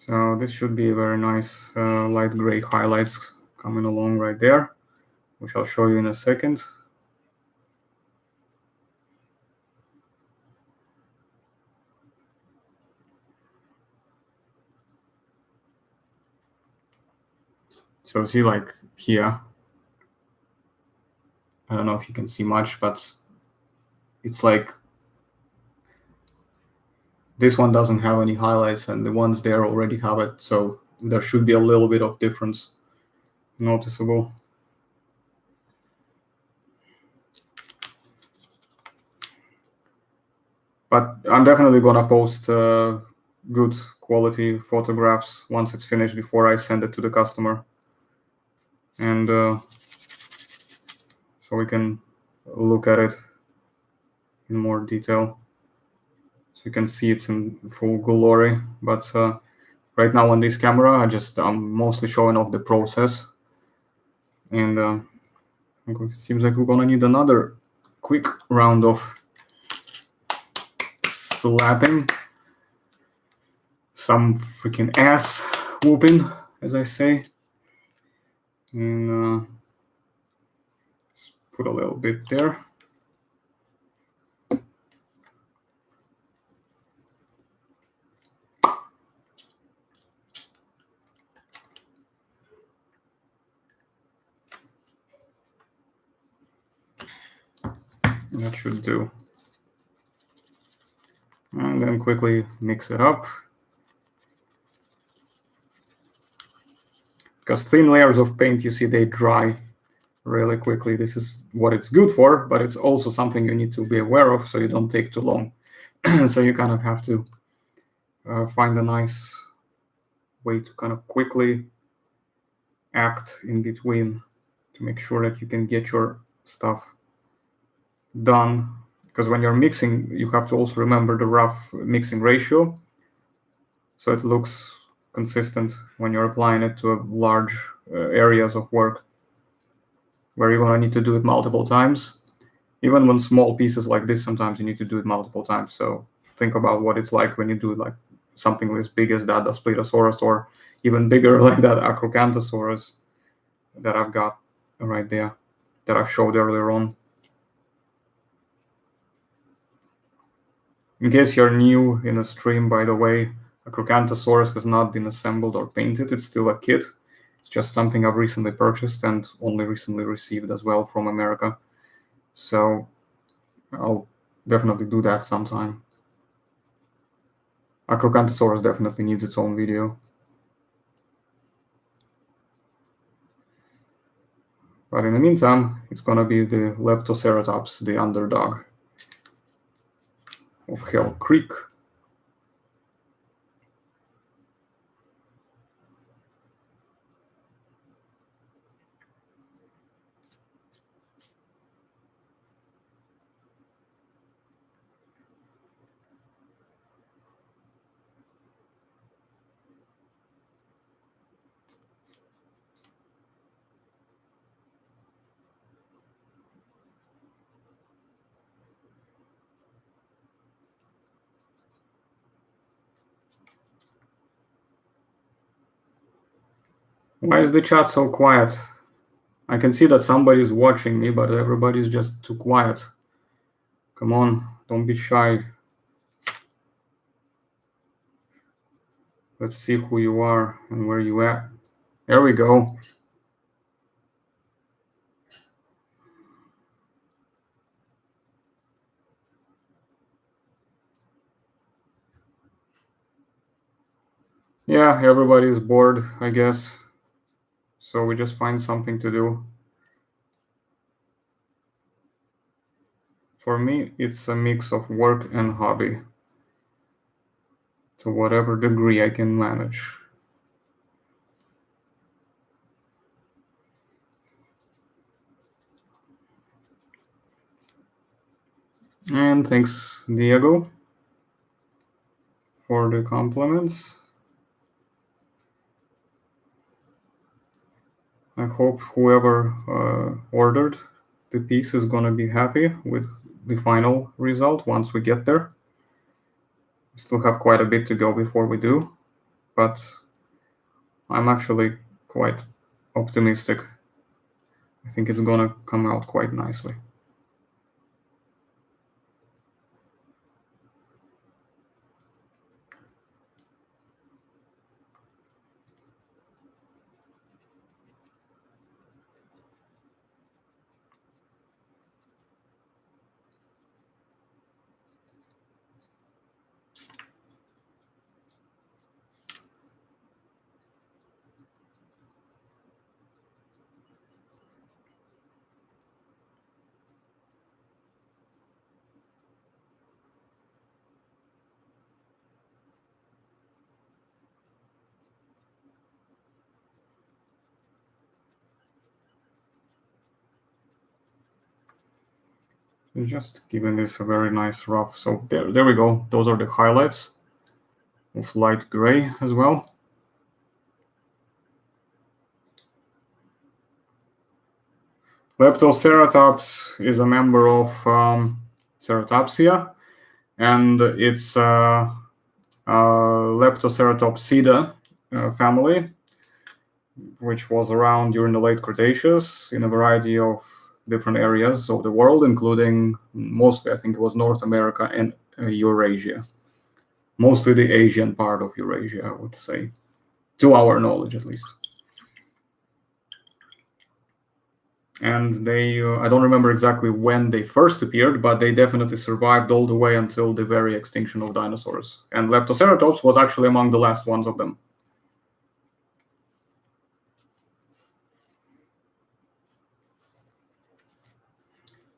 So this should be a very nice light gray highlights coming along right there, which I'll show you in a second. So see, like here, I don't know if you can see much, but it's like this one doesn't have any highlights and the ones there already have it. So there should be a little bit of difference noticeable. But I'm definitely gonna post good quality photographs once it's finished before I send it to the customer. And so we can look at it in more detail. So you can see it's in full glory. But right now on this camera, I'm mostly showing off the process. And it seems like we're gonna need another quick round of slapping. Some freaking ass whooping, as I say. And let's put a little bit there. That should do. And then quickly mix it up. Because thin layers of paint, you see, they dry really quickly. This is what it's good for, but it's also something you need to be aware of so you don't take too long. So you kind of have to find a nice way to kind of quickly act in between to make sure that you can get your stuff done. Because when you're mixing, you have to also remember the rough mixing ratio so it looks consistent when you're applying it to large areas of work where you're going to need to do it multiple times. Even when small pieces like this, sometimes you need to do it multiple times. So think about what it's like when you do like something as big as that, the Splitosaurus, or even bigger like that Acrocanthosaurus that I've got right there that I've showed earlier on. In case you're new in the stream, by the way, Acrocanthosaurus has not been assembled or painted. It's still a kit. It's just something I've recently purchased and only recently received as well from America. So I'll definitely do that sometime. Acrocanthosaurus definitely needs its own video. But in the meantime, it's going to be the Leptoceratops, the underdog of Hell Creek. Why is the chat so quiet? I can see that somebody's watching me, but everybody's just too quiet. Come on, don't be shy. Let's see who you are and where you at. There we go. Yeah, everybody's bored, I guess. So we just find something to do. For me, it's a mix of work and hobby, to whatever degree I can manage. And thanks, Diego, for the compliments. I hope whoever ordered the piece is gonna be happy with the final result once we get there. We still have quite a bit to go before we do, but I'm actually quite optimistic. I think it's gonna come out quite nicely. Just giving this a very nice rough. So there we go. Those are the highlights of light gray as well. Leptoceratops is a member of Ceratopsia, and it's Leptoceratopsida family, which was around during the late Cretaceous in a variety of different areas of the world, including mostly, I think it was North America and Eurasia. Mostly the Asian part of Eurasia, I would say, to our knowledge at least. And they, I don't remember exactly when they first appeared, but they definitely survived all the way until the very extinction of dinosaurs. And Leptoceratops was actually among the last ones of them.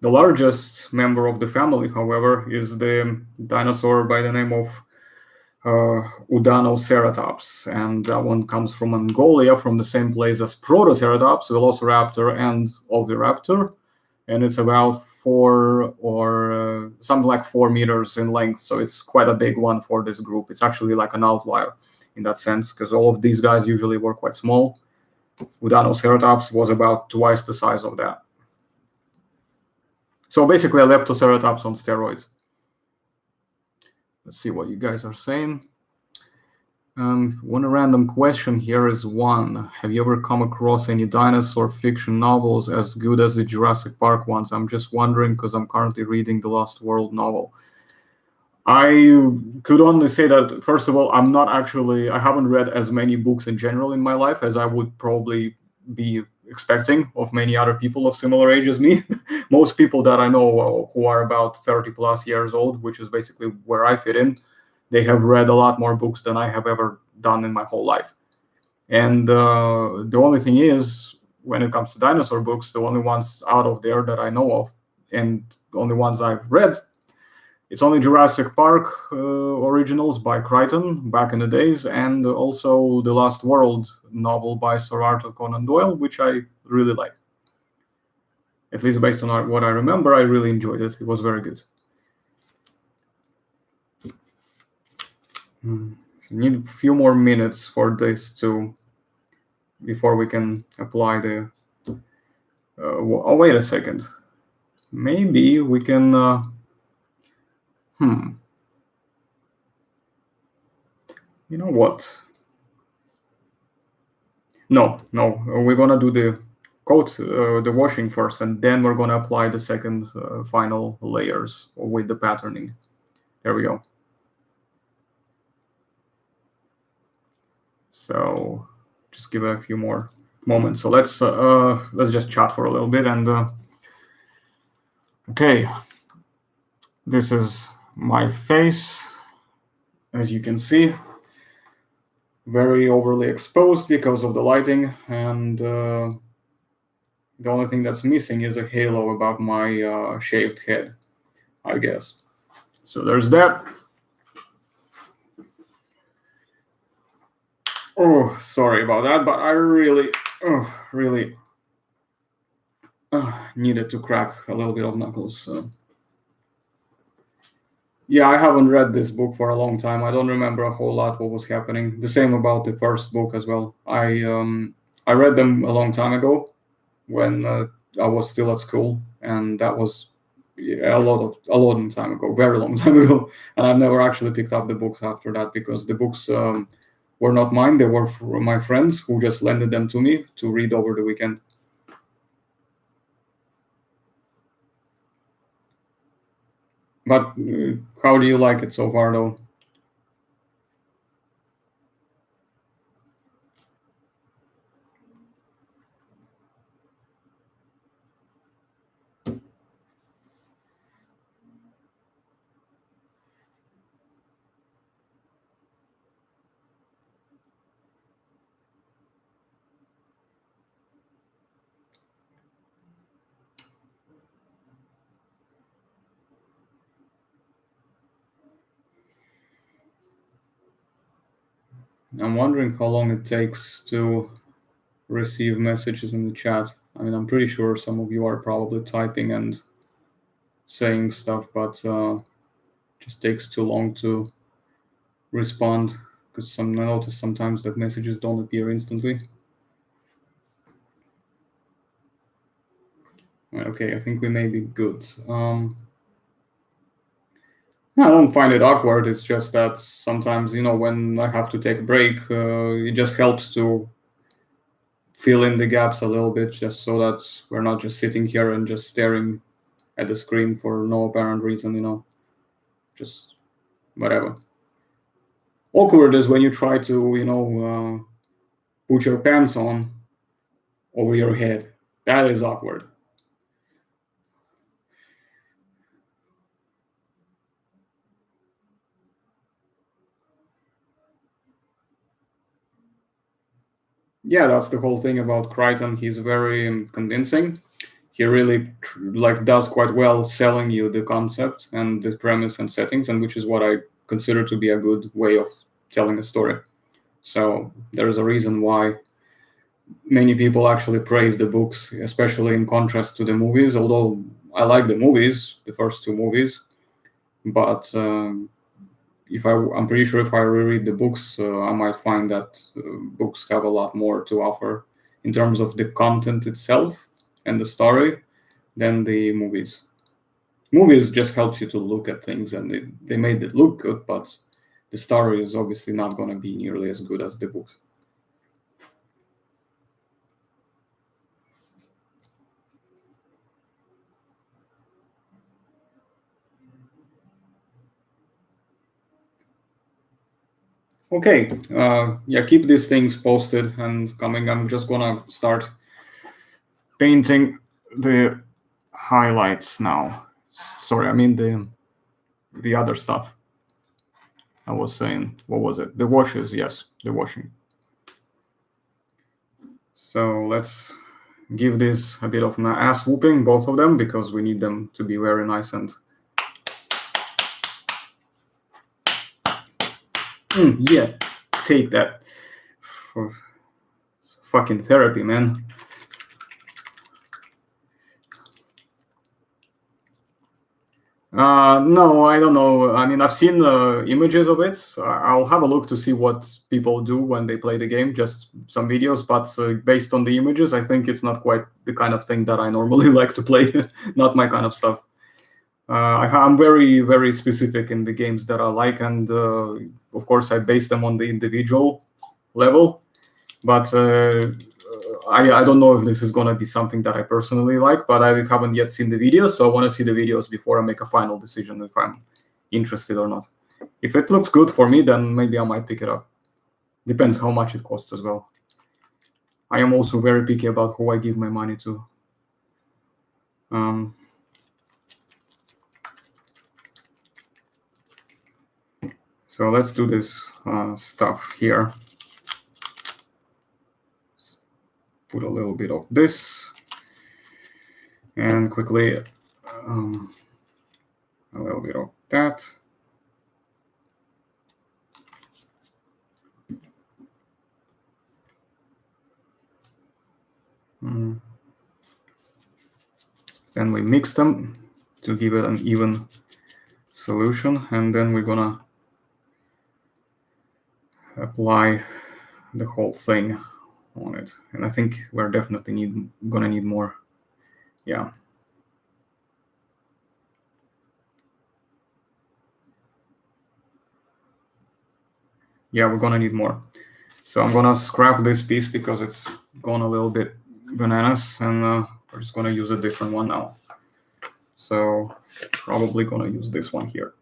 The largest member of the family, however, is the dinosaur by the name of Dinoceratops, and that one comes from Mongolia, from the same place as Protoceratops, Velociraptor, and Oviraptor, and it's about 4 or something like 4 meters in length, so it's quite a big one for this group. It's actually like an outlier in that sense, because all of these guys usually were quite small. Dinoceratops was about twice the size of that. So basically a Leptoceratops on steroids. Let's see what you guys are saying. One random question here is one. Have you ever come across any dinosaur fiction novels as good as the Jurassic Park ones? I'm just wondering because I'm currently reading the Lost World novel. I could only say that, first of all, I haven't read as many books in general in my life as I would probably be expecting of many other people of similar age as me. Most people that I know who are about 30 plus years old, which is basically where I fit in, they have read a lot more books than I have ever done in my whole life. And the only thing is, when it comes to dinosaur books, the only ones out of there that I know of, and the only ones I've read, it's only Jurassic Park originals by Crichton back in the days, and also the Lost World novel by Sir Arthur Conan Doyle, which I really like. At least based on what I remember, I really enjoyed it. It was very good. So need a few more minutes for this before we can apply the. Oh, wait a second. Maybe we can. You know what? No, we're gonna do the coat the washing first, and then we're going to apply the second final layers with the patterning. There we go. So just give it a few more moments. So let's just chat for a little bit. And okay, this is my face, as you can see, very overly exposed because of the lighting, and the only thing that's missing is a halo above my shaved head, I guess. So there's that. Oh, sorry about that, but I really needed to crack a little bit of knuckles. So. Yeah, I haven't read this book for a long time. I don't remember a whole lot what was happening. The same about the first book as well. I read them a long time ago when I was still at school, and that was a long time ago, very long time ago. And I've never actually picked up the books after that because the books were not mine. They were for my friends who just lended them to me to read over the weekend. But how do you like it so far, though? I'm wondering how long it takes to receive messages in the chat. I mean, I'm pretty sure some of you are probably typing and saying stuff, but just takes too long to respond because I notice sometimes that messages don't appear instantly. Okay, I think we may be good. I don't find it awkward. It's just that sometimes, when I have to take a break, it just helps to fill in the gaps a little bit, just so that we're not just sitting here and just staring at the screen for no apparent reason, just whatever. Awkward is when you try to, put your pants on over your head. That is awkward. Yeah, that's the whole thing about Crichton. He's very convincing. He really does quite well selling you the concept and the premise and settings, and which is what I consider to be a good way of telling a story. So there is a reason why many people actually praise the books, especially in contrast to the movies. Although I like the movies, the first two movies, but I'm pretty sure if I reread the books, I might find that books have a lot more to offer in terms of the content itself and the story than the movies. Movies just helps you to look at things, and they made it look good, but the story is obviously not going to be nearly as good as the books. Okay, yeah, keep these things posted and coming. I'm just gonna start painting the highlights now. Sorry, I mean the other stuff. I was saying, what was it? The washes, yes, the washing. So let's give this a bit of an ass whooping, both of them, because we need them to be very nice and yeah, take that for fucking therapy, man. No, I don't know. I mean, I've seen images of it. I'll have a look to see what people do when they play the game, just some videos. But based on the images, I think it's not quite the kind of thing that I normally like to play. Not my kind of stuff. I'm very, very specific in the games that I like. And of course, I base them on the individual level. But I don't know if this is gonna be something that I personally like, but I haven't yet seen the videos, so I want to see the videos before I make a final decision if I'm interested or not. If it looks good for me, then maybe I might pick it up. Depends how much it costs as well. I am also very picky about who I give my money to. So let's do this stuff here. Put a little bit of this, and quickly a little bit of that. Then we mix them to give it an even solution, and then we're gonna apply the whole thing on it. And I think we're definitely gonna need more. Yeah. Yeah, we're gonna need more. So I'm gonna scrap this piece because it's gone a little bit bananas, and we're just gonna use a different one now. So probably gonna use this one here.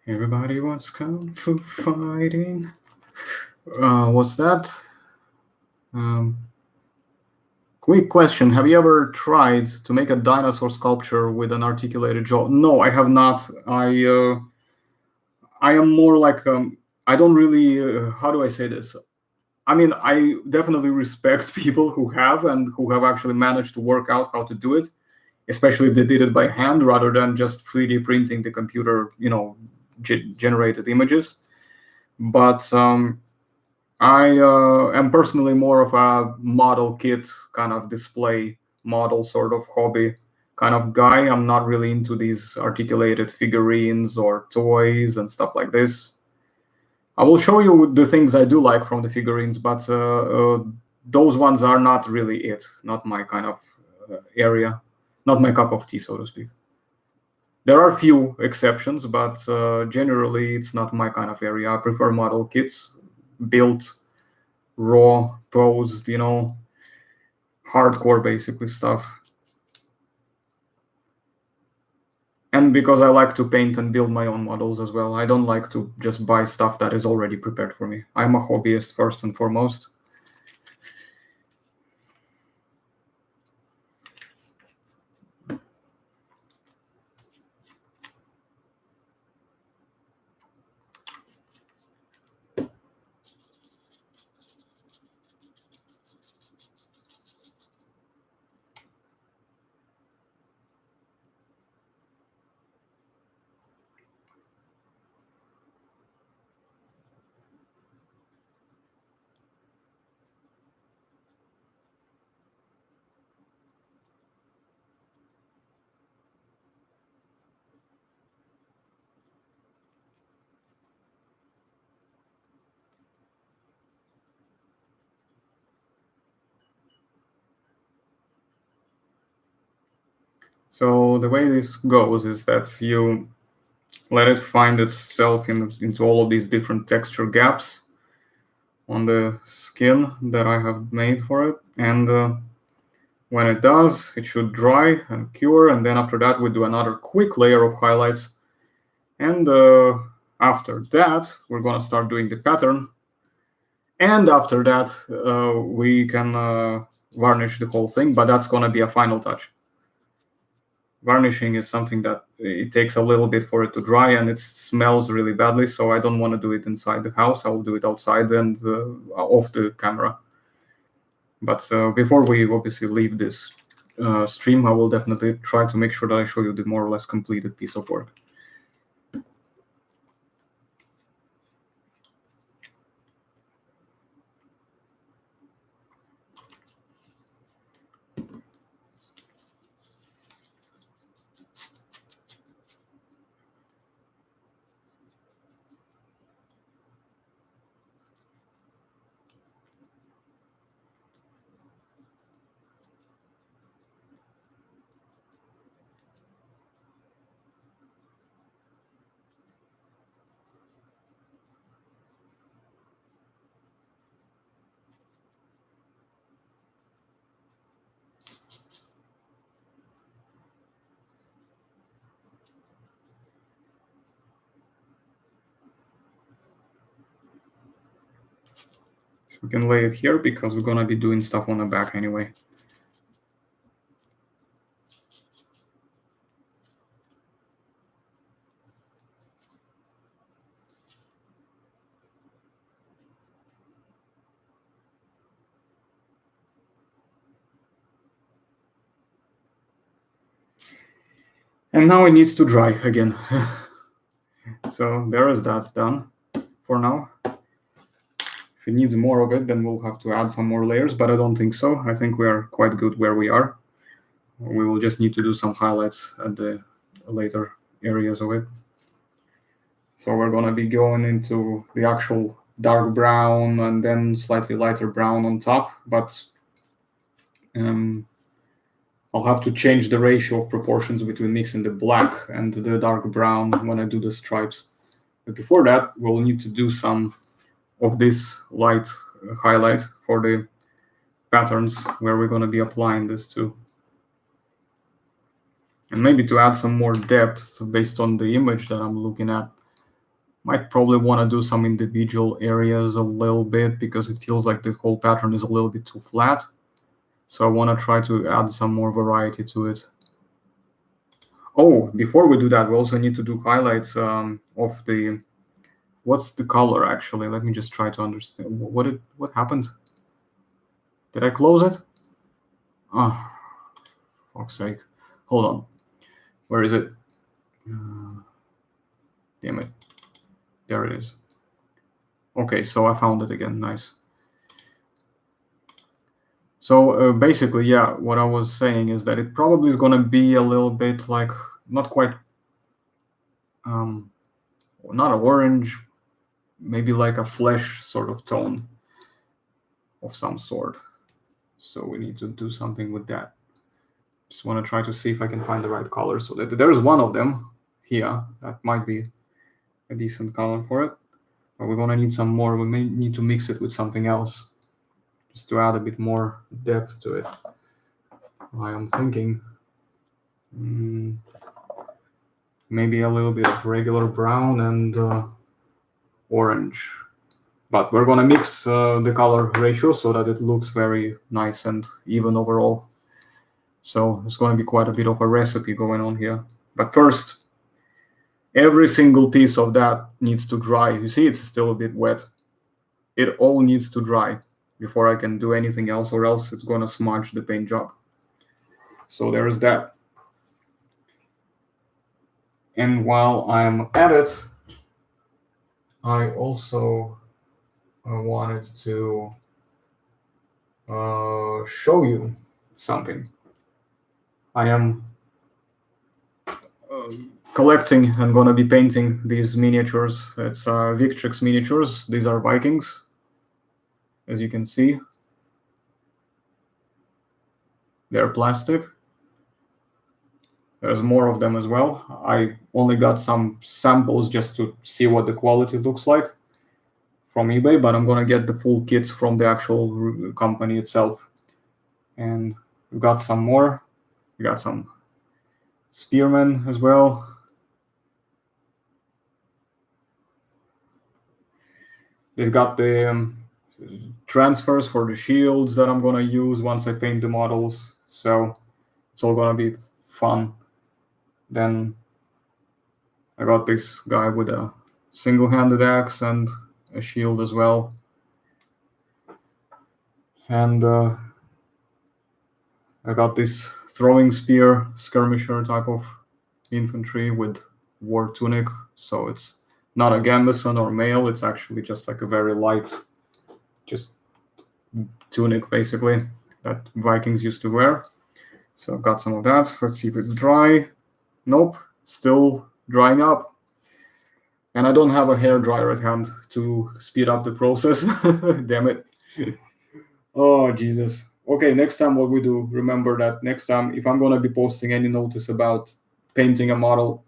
Everybody wants kung fu fighting. What's that? Quick question. Have you ever tried to make a dinosaur sculpture with an articulated jaw? No, I have not. I am more like, I don't really, how do I say this? I mean, I definitely respect people who have and who have actually managed to work out how to do it, especially if they did it by hand rather than just 3D printing the computer, generated images. But I am personally more of a model kit kind of display model sort of hobby kind of guy. I'm not really into these articulated figurines or toys and stuff like this. I will show you the things I do like from the figurines, but those ones are not really it. Not my kind of area. Not my cup of tea, so to speak. There are few exceptions, but generally it's not my kind of area. I prefer model kits, built, raw, posed, hardcore basically stuff. And because I like to paint and build my own models as well, I don't like to just buy stuff that is already prepared for me. I'm a hobbyist first and foremost. So the way this goes is that you let it find itself into all of these different texture gaps on the skin that I have made for it. And when it does, it should dry and cure. And then after that, we do another quick layer of highlights. And after that, we're going to start doing the pattern. And after that, we can varnish the whole thing, but that's going to be a final touch. Varnishing is something that it takes a little bit for it to dry, and it smells really badly, so I don't want to do it inside the house. I will do it outside and off the camera. But before we obviously leave this stream, I will definitely try to make sure that I show you the more or less completed piece of work. So we can lay it here because we're gonna be doing stuff on the back anyway. And now it needs to dry again. So there is that done for now. If it needs more of it, then we'll have to add some more layers, but I don't think so. I think we are quite good where we are. We will just need to do some highlights at the later areas of it. So we're gonna be going into the actual dark brown and then slightly lighter brown on top, but I'll have to change the ratio of proportions between mixing the black and the dark brown when I do the stripes. But before that, we'll need to do some of this light highlight for the patterns where we're going to be applying this to. And maybe to add some more depth based on the image that I'm looking at, might probably want to do some individual areas a little bit because it feels like the whole pattern is a little bit too flat. So I want to try to add some more variety to it. Oh, before we do that, we also need to do highlights of the, what's the color actually? Let me just try to understand. What happened? Did I close it? Oh, for fuck's sake. Hold on. Where is it? Damn it. There it is. Okay, so I found it again. Nice. So basically, yeah, what I was saying is that it probably is going to be a little bit like, not quite, not an orange, maybe like a flesh sort of tone of some sort. So we need to do something with that. Just want to try to see if I can find the right color. So that there's one of them here. That might be a decent color for it. But we're going to need some more. We may need to mix it with something else just to add a bit more depth to it. I am thinking maybe a little bit of regular brown and orange. But we're going to mix the color ratio so that it looks very nice and even overall. So it's going to be quite a bit of a recipe going on here. But first, every single piece of that needs to dry. You see, it's still a bit wet. It all needs to dry before I can do anything else, or else it's going to smudge the paint job. So there's that. And while I'm at it, I also wanted to show you something. I am collecting and going to be painting these miniatures. It's Victrix miniatures. These are Vikings, as you can see. They're plastic. There's more of them as well. I only got some samples just to see what the quality looks like from eBay, but I'm going to get the full kits from the actual company itself. And we've got some more. We got some spearmen as well. They've got the transfers for the shields that I'm going to use once I paint the models. So it's all going to be fun. Then I got this guy with a single-handed axe and a shield as well. And I got this throwing spear skirmisher type of infantry with war tunic. So it's not a gambeson or mail. It's actually just like a very light, just tunic basically that Vikings used to wear. So I've got some of that. Let's see if it's dry. Nope, still drying up. And I don't have a hair dryer at hand to speed up the process. Damn it. Oh, Jesus. Okay, next time what we do, remember that next time, if I'm going to be posting any notice about painting a model,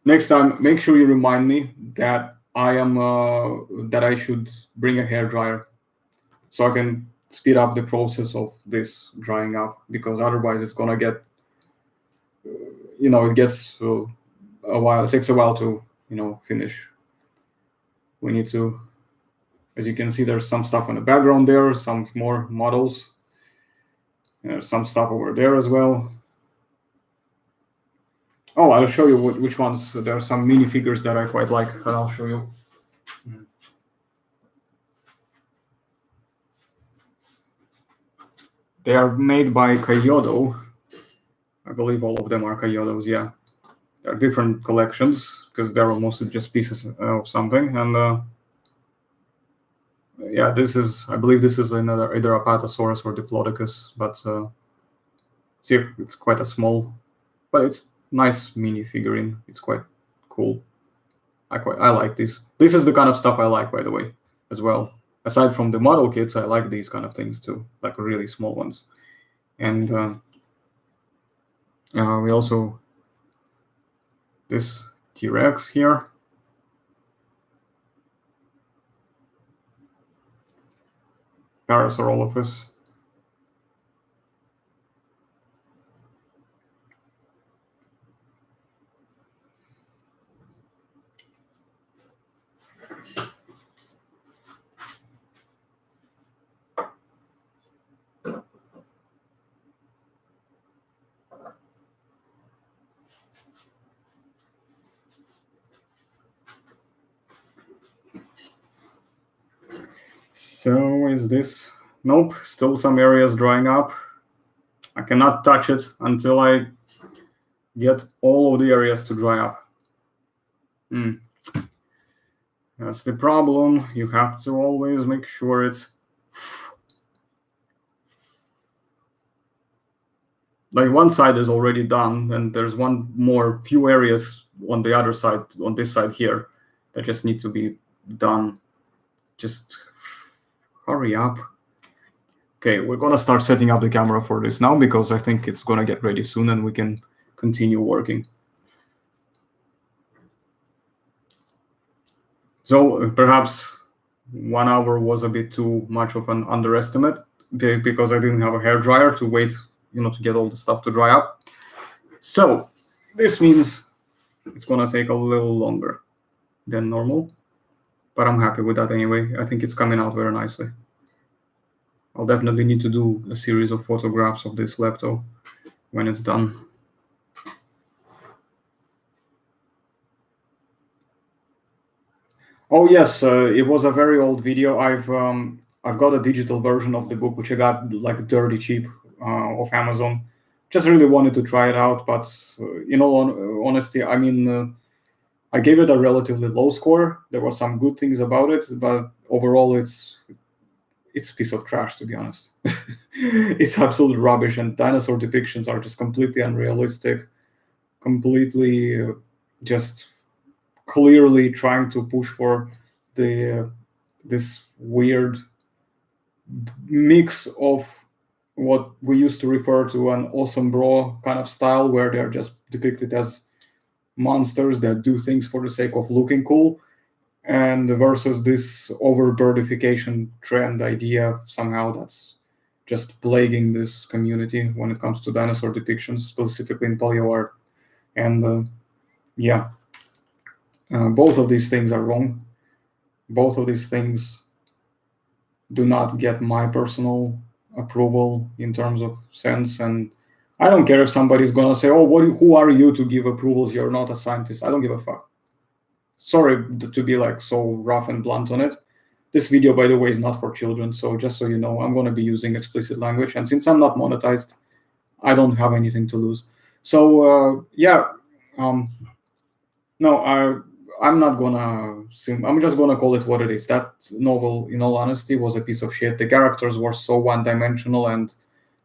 next time, make sure you remind me that I should bring a hair dryer so I can speed up the process of this drying up, because otherwise it's going to get, it gets a while. It takes a while to, finish. we need to, as you can see, there's some stuff in the background there, some more models. There's some stuff over there as well. Oh, I'll show you which ones. There are some minifigures that I quite like, and I'll show you. They are made by Kyoto. I believe all of them are Kyotos, yeah. There are different collections because they're mostly just pieces of something. And yeah, I believe this is either a Apatosaurus or Diplodocus, but see if it's quite a small, but it's nice mini figurine. It's quite cool. I like this. This is the kind of stuff I like, by the way, as well. Aside from the model kits, I like these kind of things too, like really small ones. And we also this T-Rex here. Parasaurolophus. So is this? Nope, still some areas drying up. I cannot touch it until I get all of the areas to dry up. That's the problem. You have to always make sure it's like one side is already done, and there's few areas on the other side, on this side here, that just need to be done. Just hurry up. Okay, we're gonna start setting up the camera for this now because I think it's gonna get ready soon and we can continue working. So perhaps 1 hour was a bit too much of an underestimate because I didn't have a hair dryer to wait, to get all the stuff to dry up. So this means it's gonna take a little longer than normal, but I'm happy with that anyway. I think it's coming out very nicely. I'll definitely need to do a series of photographs of this Lepto when it's done. Oh yes, it was a very old video. I've got a digital version of the book, which I got like dirty cheap off Amazon. Just really wanted to try it out, but in all honesty, I mean, I gave it a relatively low score. There were some good things about it, but overall, it's a piece of trash, to be honest. It's absolute rubbish, and dinosaur depictions are just completely unrealistic, completely just clearly trying to push for this weird mix of what we used to refer to an awesome bro kind of style, where they're just depicted as monsters that do things for the sake of looking cool, and versus this over-birdification trend idea somehow that's just plaguing this community when it comes to dinosaur depictions, specifically in paleo art. And both of these things are wrong. Both of these things do not get my personal approval in terms of sense. And I don't care if somebody's gonna say, "Oh, who are you to give approvals? You're not a scientist." I don't give a fuck. Sorry to be like so rough and blunt on it. This video, by the way, is not for children. So just so you know, I'm going to be using explicit language. And since I'm not monetized, I don't have anything to lose. So no, I'm not gonna. I'm just gonna call it what it is. That novel, in all honesty, was a piece of shit. The characters were so one-dimensional and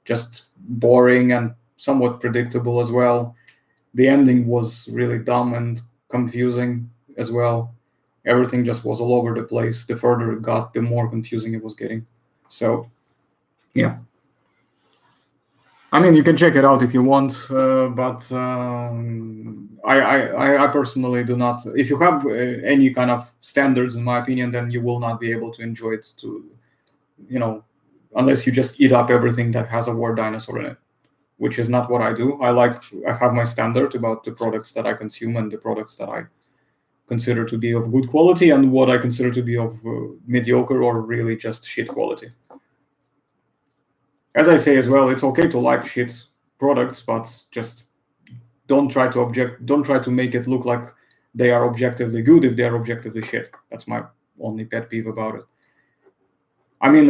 just boring and somewhat predictable as well. The ending was really dumb and confusing as well. Everything just was all over the place. The further it got, the more confusing it was getting. So, yeah. I mean, you can check it out if you want, but I personally do not. If you have any kind of standards, in my opinion, then you will not be able to enjoy it. Unless you just eat up everything that has a war dinosaur in it, which is not what I do. I have my standard about the products that I consume and the products that I consider to be of good quality and what I consider to be of mediocre or really just shit quality. As I say as well, it's okay to like shit products, but just don't try to make it look like they are objectively good if they are objectively shit. That's my only pet peeve about it. I mean,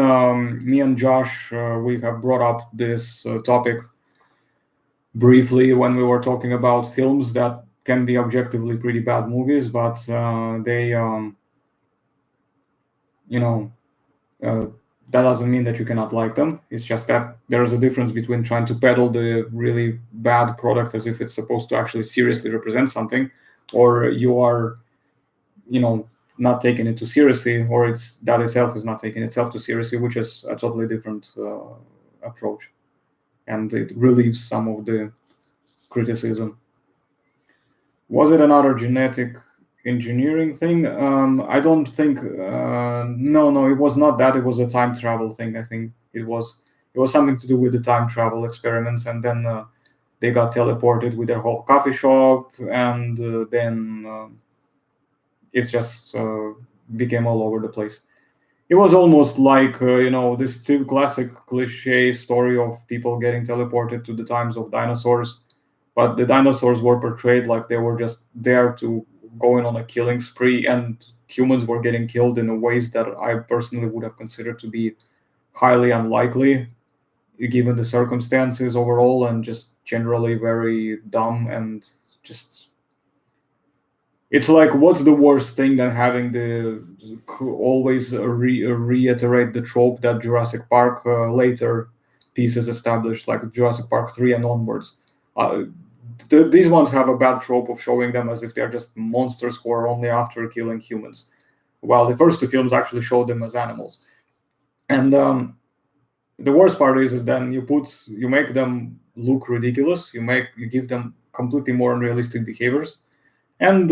me and Josh, we have brought up this topic briefly when we were talking about films that can be objectively pretty bad movies, but they, you know, uh, that doesn't mean that you cannot like them. It's just that there's a difference between trying to peddle the really bad product as if it's supposed to actually seriously represent something, or you are, not taking it too seriously, or it's that itself is not taking itself too seriously, which is a totally different approach, and it relieves some of the criticism. Was it another genetic engineering thing? I don't think. No, it was not that. It was a time travel thing. I think it was something to do with the time travel experiments, and then they got teleported with their whole coffee shop, and then it's just became all over the place. It was almost like this classic cliche story of people getting teleported to the times of dinosaurs, but the dinosaurs were portrayed like they were just there to going on a killing spree, and humans were getting killed in ways that I personally would have considered to be highly unlikely given the circumstances overall, and just generally very dumb. And just it's like, what's the worst thing than having the always reiterate the trope that Jurassic Park later pieces established, like Jurassic Park 3 and onwards. uh, these ones have a bad trope of showing them as if they're just monsters who are only after killing humans, while the first two films actually showed them as animals. And the worst part is then you make them look ridiculous. You give them completely more unrealistic behaviors, and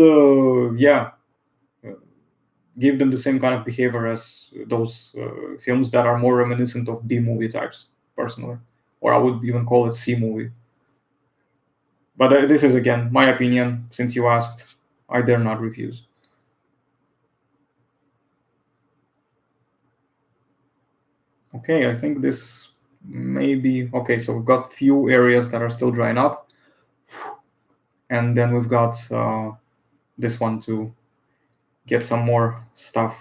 give them the same kind of behavior as those films that are more reminiscent of B movie types, personally, or I would even call it C movie. But this is again my opinion. Since you asked, I dare not refuse. Okay, I think this may be okay. So we've got few areas that are still drying up, and then we've got this one to get some more stuff,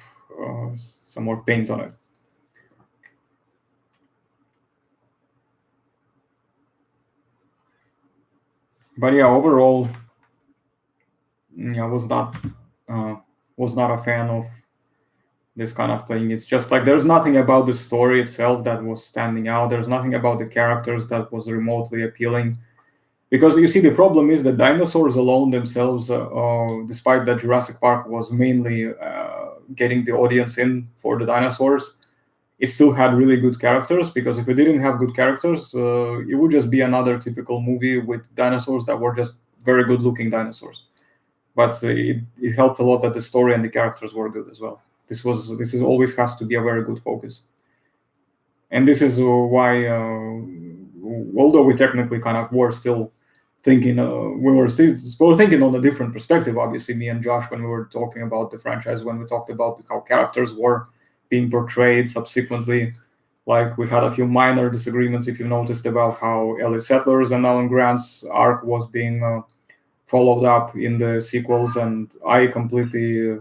some more paint on it. But yeah, overall, I was not a fan of this kind of thing. It's just like there's nothing about the story itself that was standing out. There's nothing about the characters that was remotely appealing. Because you see, the problem is that dinosaurs alone themselves, despite that Jurassic Park was mainly getting the audience in for the dinosaurs, it still had really good characters. Because if it didn't have good characters, it would just be another typical movie with dinosaurs that were just very good looking dinosaurs. But it helped a lot that the story and the characters were good as well. This is always has to be a very good focus. And this is why, although we technically kind of were still thinking, we were thinking on a different perspective, obviously, me and Josh, when we were talking about the franchise, when we talked about how characters were being portrayed subsequently. Like, we had a few minor disagreements, if you noticed, about how Ellie Sattler's and Alan Grant's arc was being followed up in the sequels, and I completely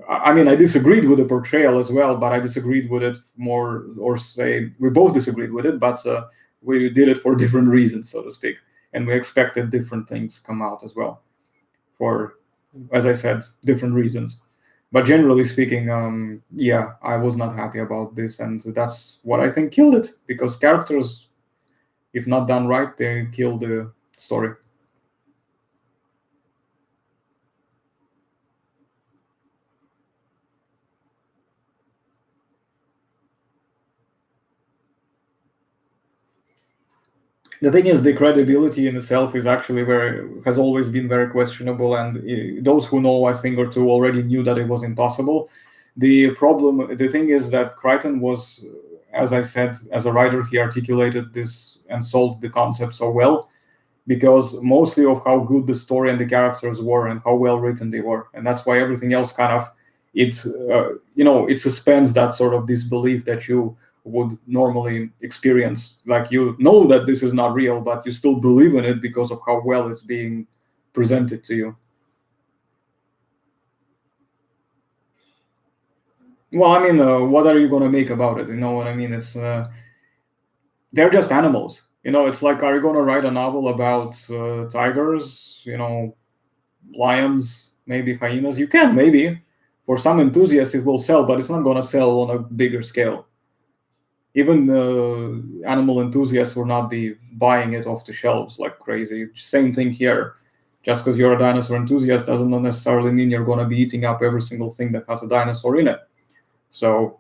I mean, I disagreed with the portrayal as well, but I disagreed with it more, or say we both disagreed with it, but we did it for different reasons, so to speak, and we expected different things come out as well, for, as I said, different reasons. But generally speaking, yeah, I was not happy about this, and that's what I think killed it, because characters, if not done right, they kill the story. The thing is, the credibility in itself is actually has always been very questionable, and those who know a thing or two already knew that it was impossible. The thing is that Crichton was, as I said, as a writer, he articulated this and sold the concept so well. because mostly of how good the story and the characters were and how well written they were, and that's why everything else kind of it it suspends that sort of disbelief that you would normally experience. Like, you know that this is not real, but you still believe in it because of how well it's being presented to you. Well, I mean, what are you going to make about it? You know what I mean? It's they're just animals. It's like, are you going to write a novel about tigers? Lions, maybe hyenas? You can, maybe. For some enthusiasts, it will sell, but it's not going to sell on a bigger scale. Even animal enthusiasts will not be buying it off the shelves like crazy. Same thing here. Just because you're a dinosaur enthusiast doesn't necessarily mean you're going to be eating up every single thing that has a dinosaur in it. So,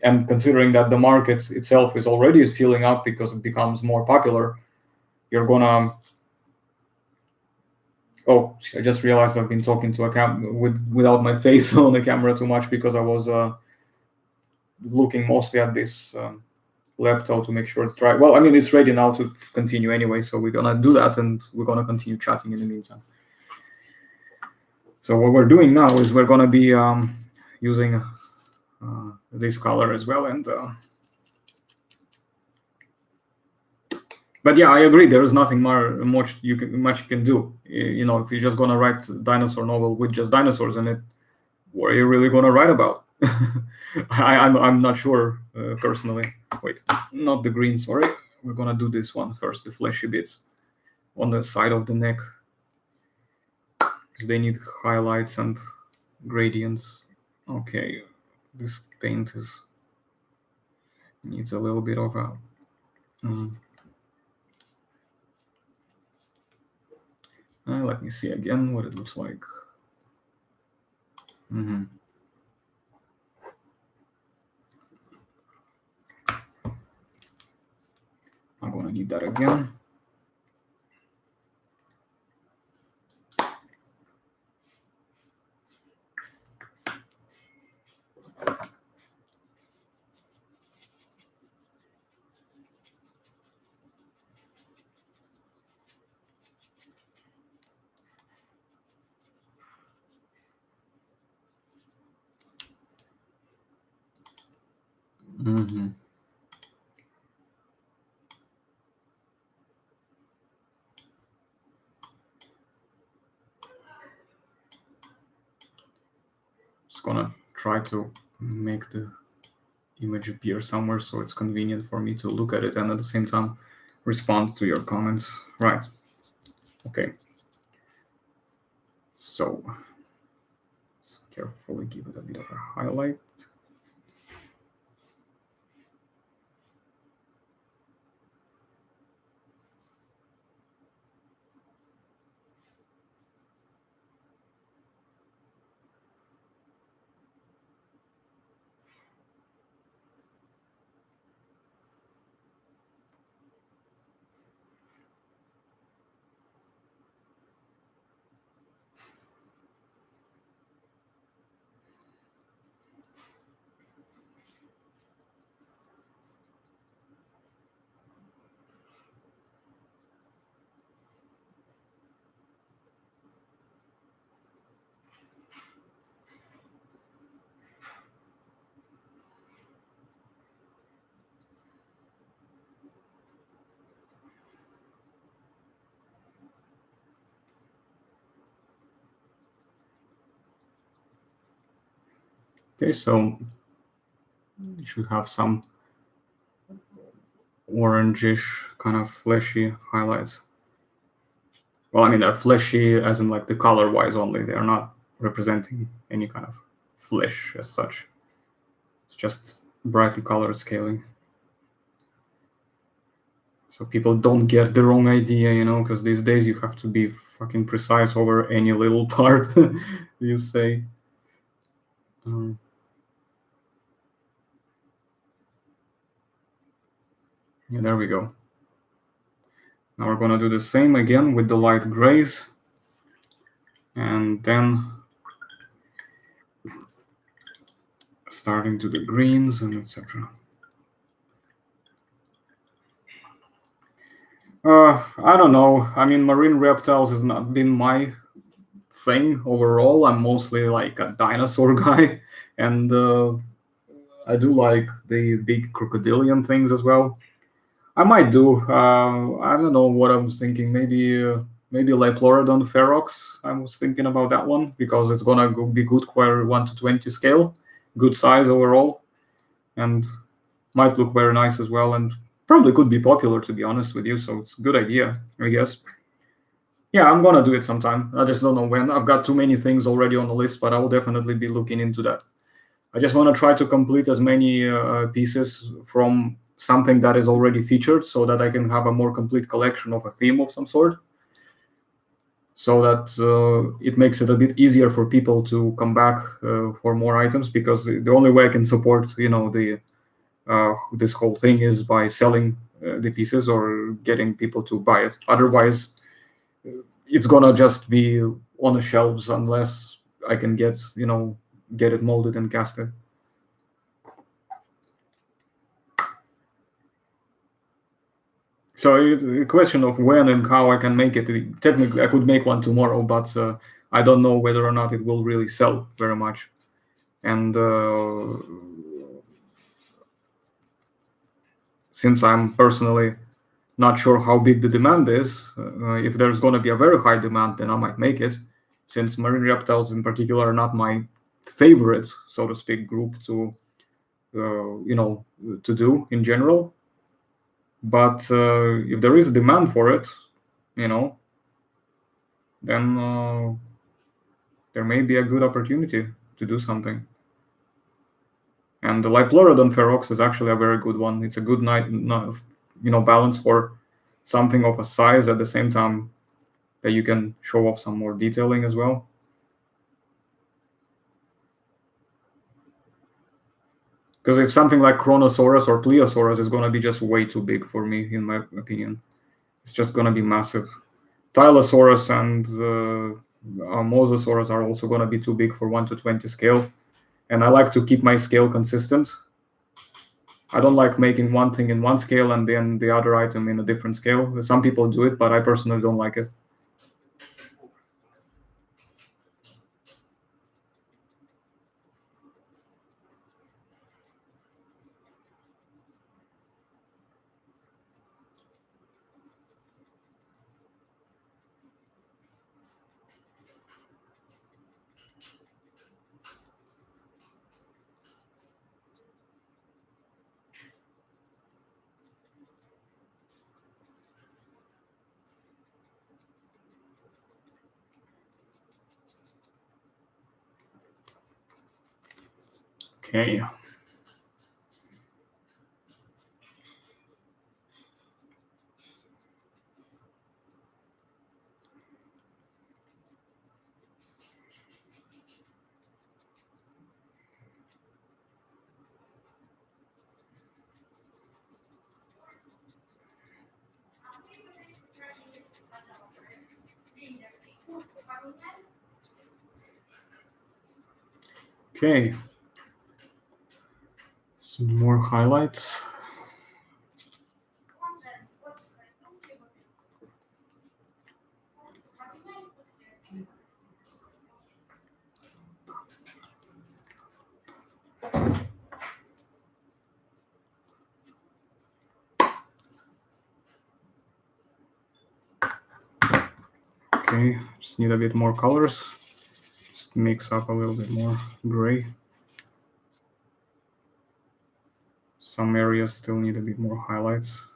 and considering that the market itself is already filling up because it becomes more popular, you're gonna. Oh, I just realized I've been talking to a without my face on the camera too much because I was looking mostly at this Lepto to make sure it's dry. Well, I mean, it's ready now to continue anyway, so we're gonna do that and we're gonna continue chatting in the meantime. So what we're doing now is we're gonna be using this color as well, and but yeah, I agree. There is nothing much you can do. If you're just gonna write a dinosaur novel with just dinosaurs in it, what are you really gonna write about? I'm not sure personally. Wait, not the green. Sorry, we're gonna do this one first. The fleshy bits on the side of the neck, because they need highlights and gradients. Okay, this paint needs a little bit of a. Let me see again what it looks like. I'm gonna need that again. Just gonna try to make the image appear somewhere so it's convenient for me to look at it and at the same time respond to your comments. Right. Okay. So let's carefully give it a bit of a highlight. Okay, so you should have some orangish kind of fleshy highlights. Well, I mean, they're fleshy as in like the color wise only. They are not representing any kind of flesh as such. It's just brightly colored scaling. So people don't get the wrong idea, because these days you have to be fucking precise over any little part you say. Yeah, there we go. Now we're gonna do the same again with the light grays, and then starting to the greens and etc. I don't know. I mean, marine reptiles has not been my thing overall. I'm mostly like a dinosaur guy, and I do like the big crocodilian things as well. I might do. I don't know what I'm thinking. Maybe Leplorodon ferox. I was thinking about that one because it's gonna be good for 1 to 20 scale, good size overall, and might look very nice as well, and probably could be popular to be honest with you. So it's a good idea, I guess. Yeah, I'm gonna do it sometime. I just don't know when. I've got too many things already on the list, but I will definitely be looking into that. I just want to try to complete as many pieces from something that is already featured so that I can have a more complete collection of a theme of some sort. So that it makes it a bit easier for people to come back for more items because the only way I can support, the this whole thing is by selling the pieces or getting people to buy it. Otherwise, it's gonna just be on the shelves unless I can get it molded and casted. So it's a question of when and how I can make it. Technically, I could make one tomorrow, but I don't know whether or not it will really sell very much. And since I'm personally not sure how big the demand is, if there's going to be a very high demand, then I might make it. Since marine reptiles, in particular, are not my favorite, so to speak, group to do in general. But if there is a demand for it, you know, then there may be a good opportunity to do something. And the Liplorodon ferox is actually a very good one. It's a good balance for something of a size at the same time that you can show off some more detailing as well. Because if something like Chronosaurus or Plesiosaurus is going to be just way too big for me, in my opinion, it's just going to be massive. Tylosaurus and Mosasaurus are also going to be too big for 1 to 20 scale. And I like to keep my scale consistent. I don't like making one thing in one scale and then the other item in a different scale. Some people do it, but I personally don't like it. Okay. Okay. Some more highlights. Okay, just need a bit more colors. Just mix up a little bit more gray. Some areas still need a bit more highlights.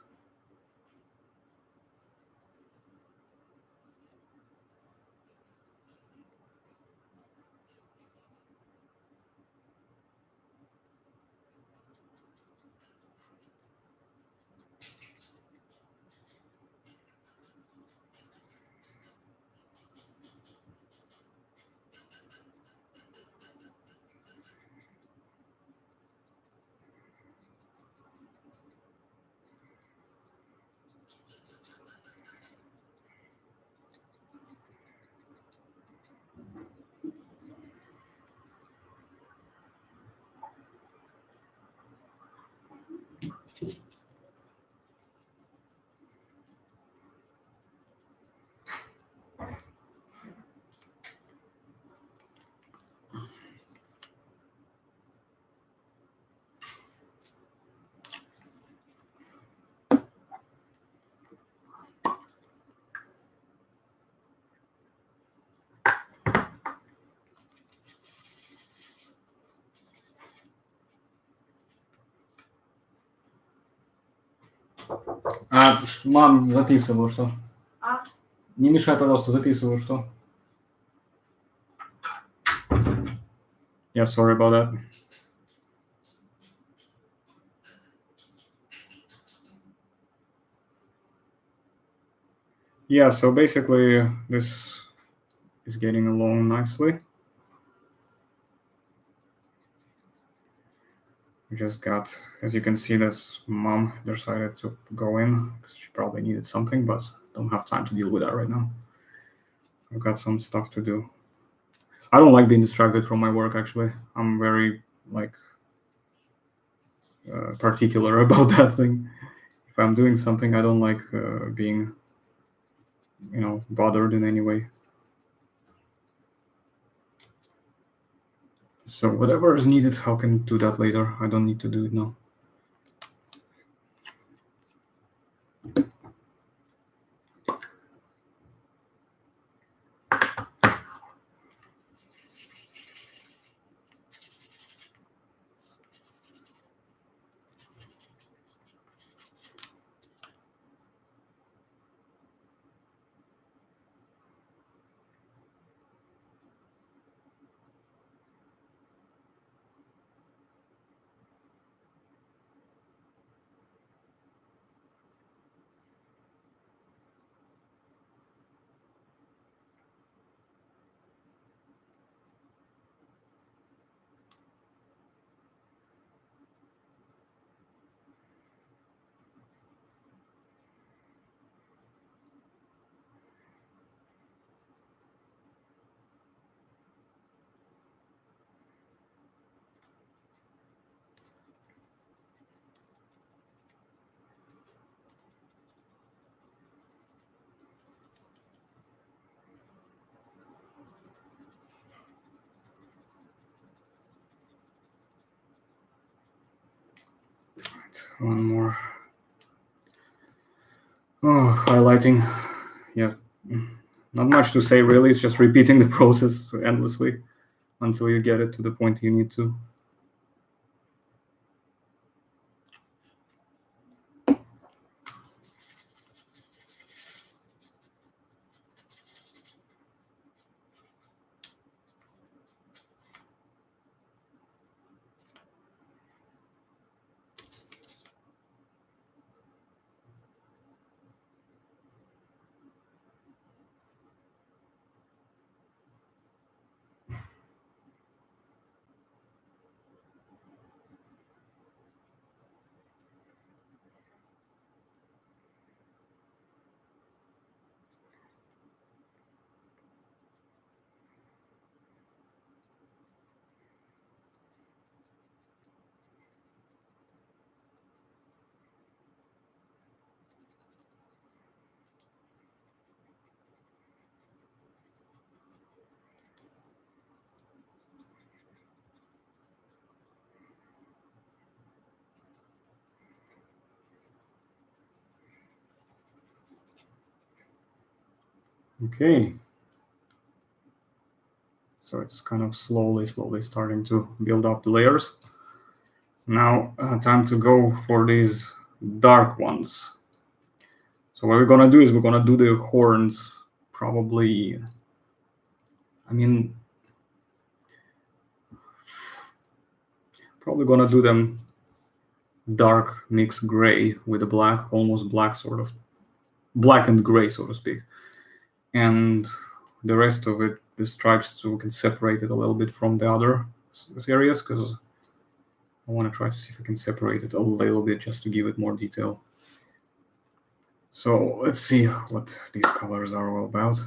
Мам, записываю, что? А? Не мешай, пожалуйста, записываю, что? Yeah, sorry about that. Yeah, so basically this is getting along nicely. We just got, as you can see, this mom decided to go in because she probably needed something, but don't have time to deal with that right now. I've got some stuff to do. I don't like being distracted from my work, actually. I'm very, particular about that thing. If I'm doing something, I don't like being, bothered in any way. So whatever is needed, I can do that later. I don't need to do it now. One more. Oh, highlighting. Yeah, not much to say really. It's just repeating the process endlessly until you get it to the point you need to. Okay. So it's kind of slowly starting to build up the layers. Now, time to go for these dark ones. So what we're gonna do is we're gonna do the horns probably, probably gonna do them dark mixed gray with a black, almost black, sort of black and gray, so to speak. And the rest of it, the stripes, so we can separate it a little bit from the other areas, because I want to try to see if I can separate it a little bit just to give it more detail. So let's see what these colors are all about.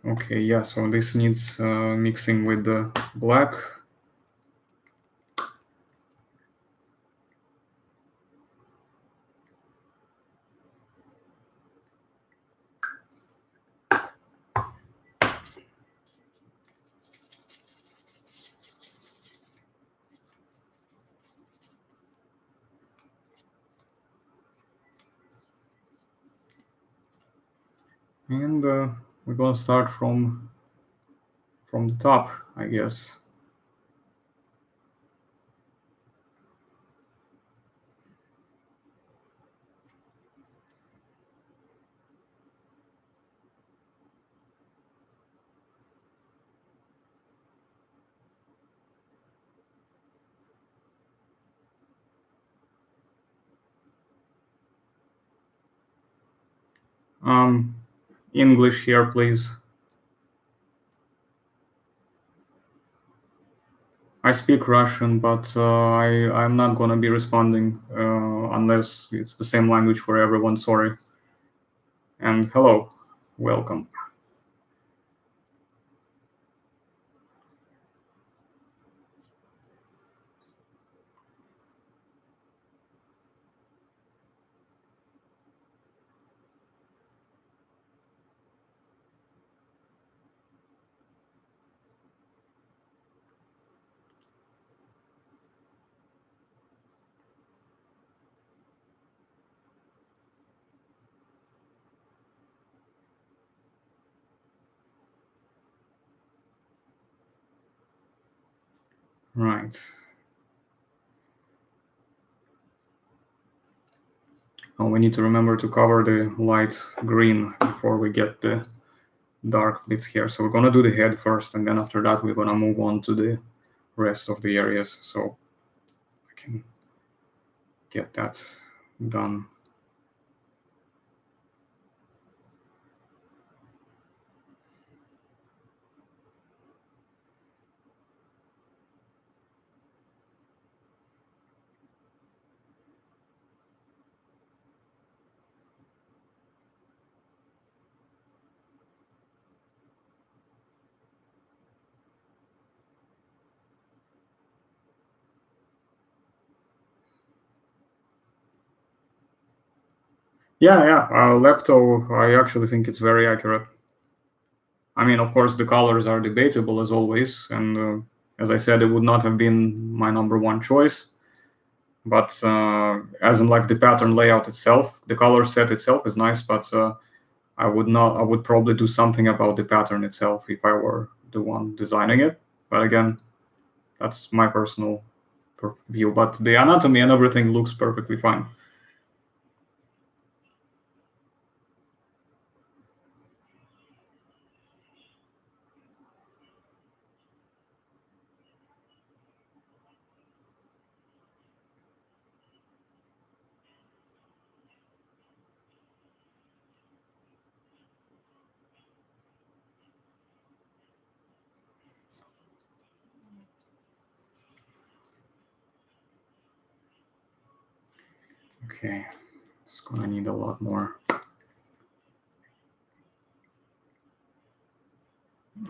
Okay, yeah, so this needs mixing with the black. And we're going to start from from the top, I guess. English here, please. I speak Russian, but I'm not gonna be responding unless it's the same language for everyone. Sorry. And hello, welcome. Right. Oh, we need to remember to cover the light green before we get the dark bits here. So we're gonna do the head first, and then after that we're gonna move on to the rest of the areas. So I can get that done. Yeah. Lepto, I actually think it's very accurate. I mean, of course, the colors are debatable as always, and as I said, it would not have been my number one choice. But as in like the pattern layout itself, the color set itself is nice, but I would not. I would probably do something about the pattern itself if I were the one designing it. But again, that's my personal view. But the anatomy and everything looks perfectly fine. Okay, it's gonna need a lot more.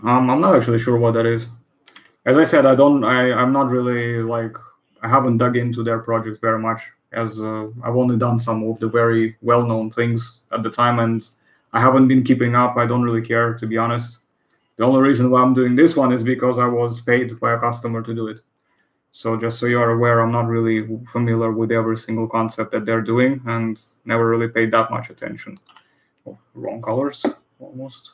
I'm not actually sure what that is. As I said, I'm not really like. I haven't dug into their project very much, as I've only done some of the very well-known things at the time, and I haven't been keeping up. I don't really care, to be honest. The only reason why I'm doing this one is because I was paid by a customer to do it. So just so you're aware, I'm not really familiar with every single concept that they're doing, and never really paid that much attention. Oh, wrong colors, almost.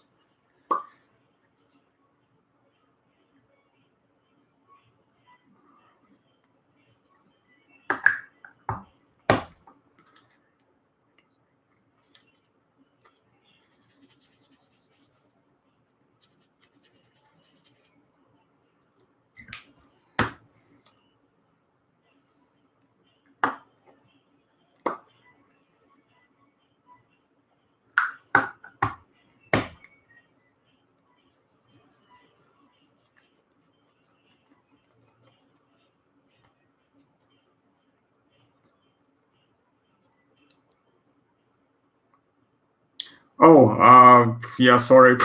Oh, yeah, sorry.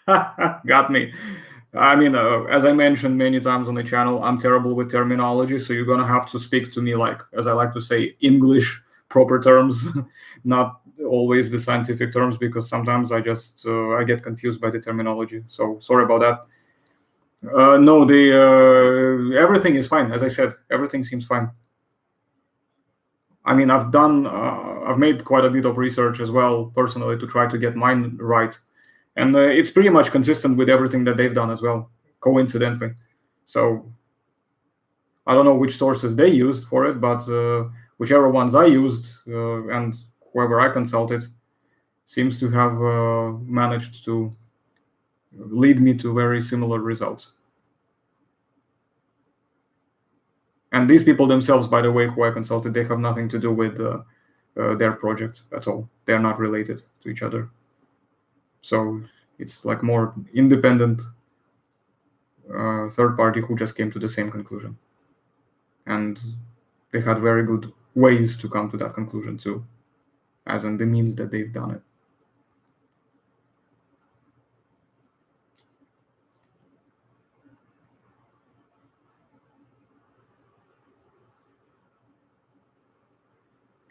Got me. I mean, as I mentioned many times on the channel, I'm terrible with terminology, so you're gonna have to speak to me like, as I like to say, English proper terms, not always the scientific terms, because sometimes I get confused by the terminology. So sorry about that. No, the everything is fine. As I said, everything seems fine. I mean, I've made quite a bit of research as well personally to try to get mine right. And it's pretty much consistent with everything that they've done as well, coincidentally. So I don't know which sources they used for it, but whichever ones I used and whoever I consulted seems to have managed to lead me to very similar results. And these people themselves, by the way, who I consulted, they have nothing to do with their project at all. They're not related to each other. So it's like more independent third party who just came to the same conclusion. And they had very good ways to come to that conclusion too, as in the means that they've done it.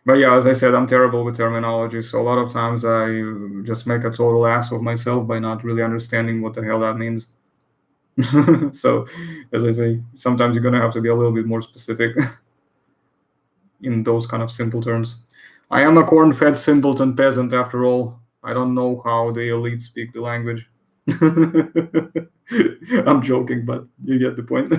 But yeah, as I said, I'm terrible with terminology, so a lot of times I just make a total ass of myself by not really understanding what the hell that means. So, as I say, sometimes you're gonna have to be a little bit more specific in those kind of simple terms. I am a corn-fed simpleton peasant after all. I don't know how the elite speak the language. I'm joking, but you get the point.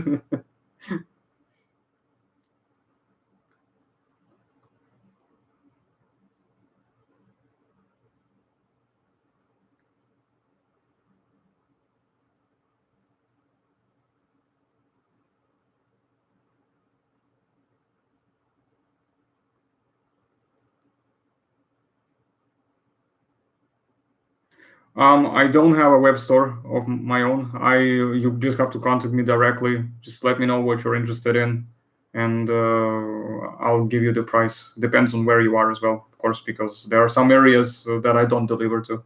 I don't have a web store of my own. You just have to contact me directly. Just let me know what you're interested in, and I'll give you the price. Depends on where you are as well, of course, because there are some areas that I don't deliver to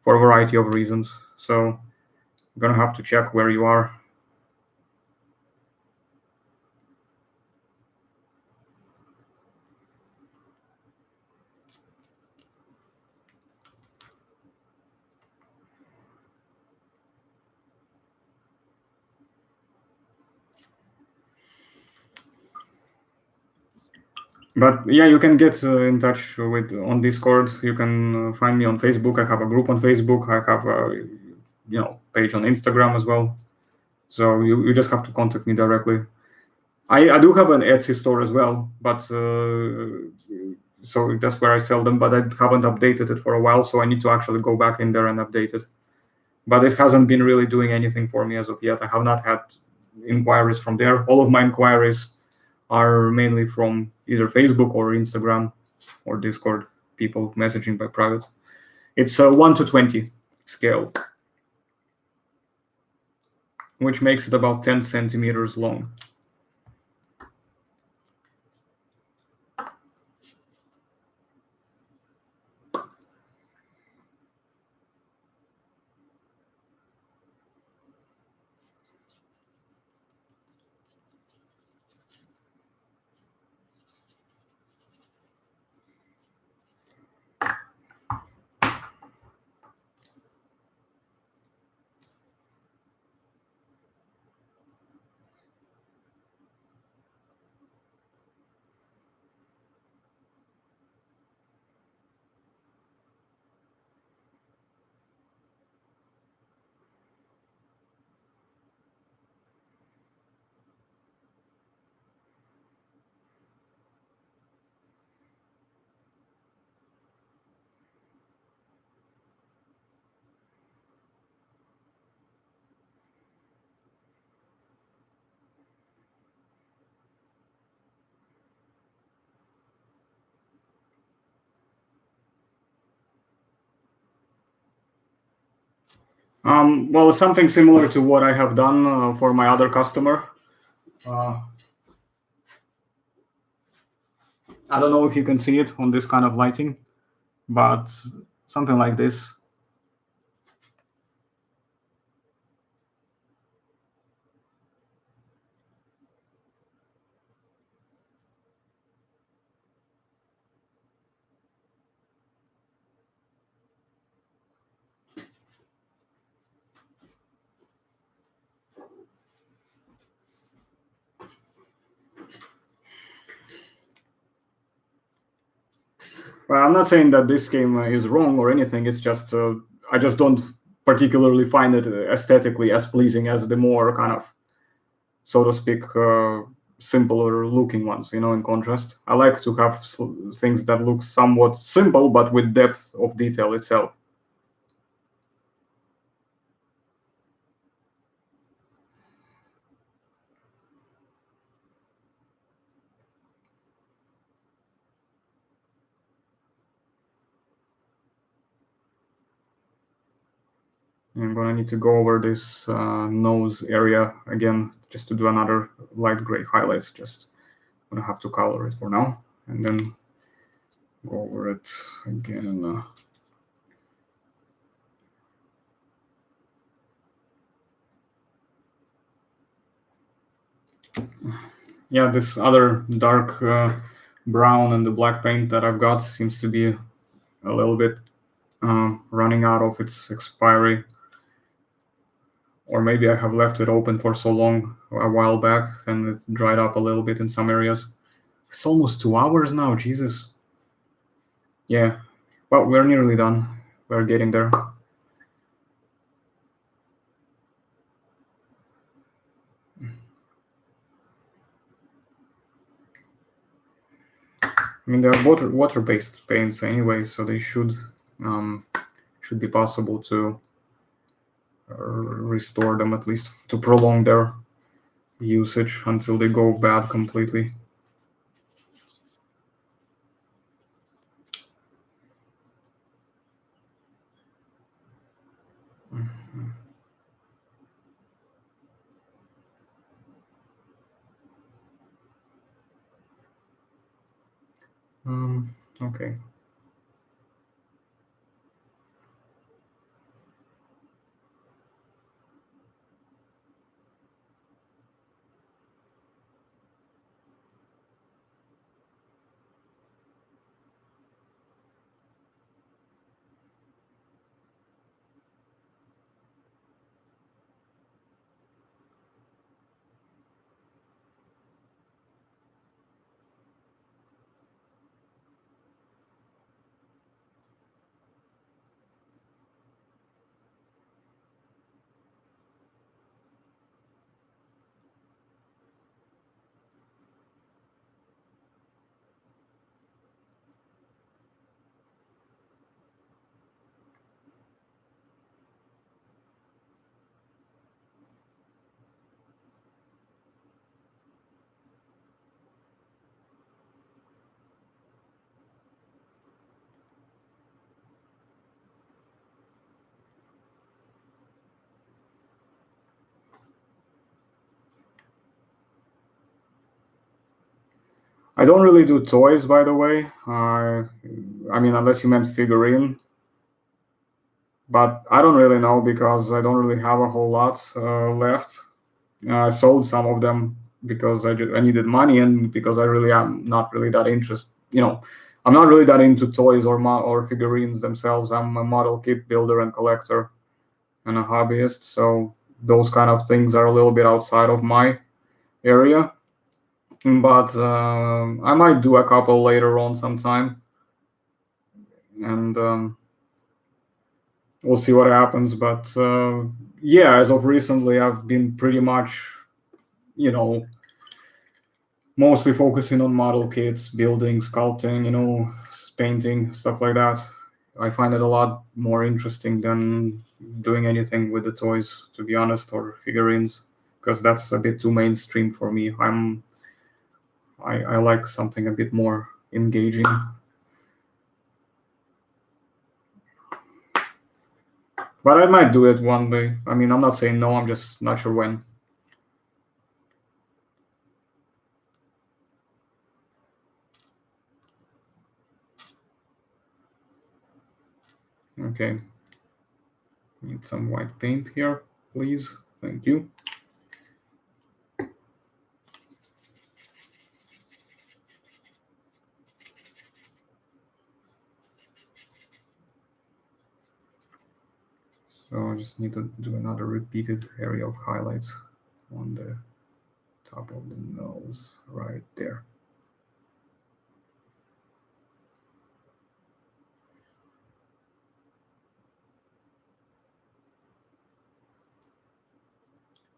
for a variety of reasons. So I'm gonna have to check where you are. But yeah, you can get in touch with on Discord. You can find me on Facebook. I have a group on Facebook. I have a page on Instagram as well. So you just have to contact me directly. I do have an Etsy store as well, but so that's where I sell them. But I haven't updated it for a while, so I need to actually go back in there and update it. But it hasn't been really doing anything for me as of yet. I have not had inquiries from there. All of my inquiries are mainly from either Facebook or Instagram or Discord, people messaging by private. It's a 1 to 20 scale, which makes it about 10 centimeters long. Well, something similar to what I have done for my other customer. Uh, I don't know if you can see it on this kind of lighting, but something like this. Well, I'm not saying that this game is wrong or anything. It's just I just don't particularly find it aesthetically as pleasing as the more kind of, so to speak, simpler looking ones. In contrast, I like to have things that look somewhat simple but with depth of detail itself. I'm gonna need to go over this nose area again just to do another light gray highlight. Just gonna have to color it for now and then go over it again. Yeah, this other dark brown and the black paint that I've got seems to be a little bit running out of its expiry. Or maybe I have left it open for so long a while back and it dried up a little bit in some areas. It's almost 2 hours now, Jesus. Yeah, well, we're nearly done. We're getting there. I mean, they're water-based paints anyway, so they should be possible to restore them, at least to prolong their usage until they go bad completely. Okay. I don't really do toys, by the way. I mean, unless you meant figurine. But I don't really know because I don't really have a whole lot left. I sold some of them because I needed money and because I really am not really that interested. I'm not really that into toys or figurines themselves. I'm a model kit builder and collector and a hobbyist. So those kind of things are a little bit outside of my area. But I might do a couple later on sometime, and we'll see what happens. But yeah, as of recently, I've been pretty much, mostly focusing on model kits, building, sculpting, painting, stuff like that. I find it a lot more interesting than doing anything with the toys, to be honest, or figurines, because that's a bit too mainstream for me. I like something a bit more engaging. But I might do it one day. I mean, I'm not saying no, I'm just not sure when. Okay. Need some white paint here, please. Thank you. So I just need to do another repeated area of highlights on the top of the nose right there.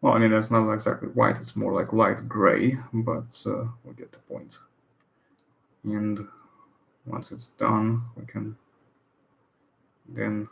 Well, I mean, that's not exactly white, it's more like light gray, but we get the point. And once it's done, we can then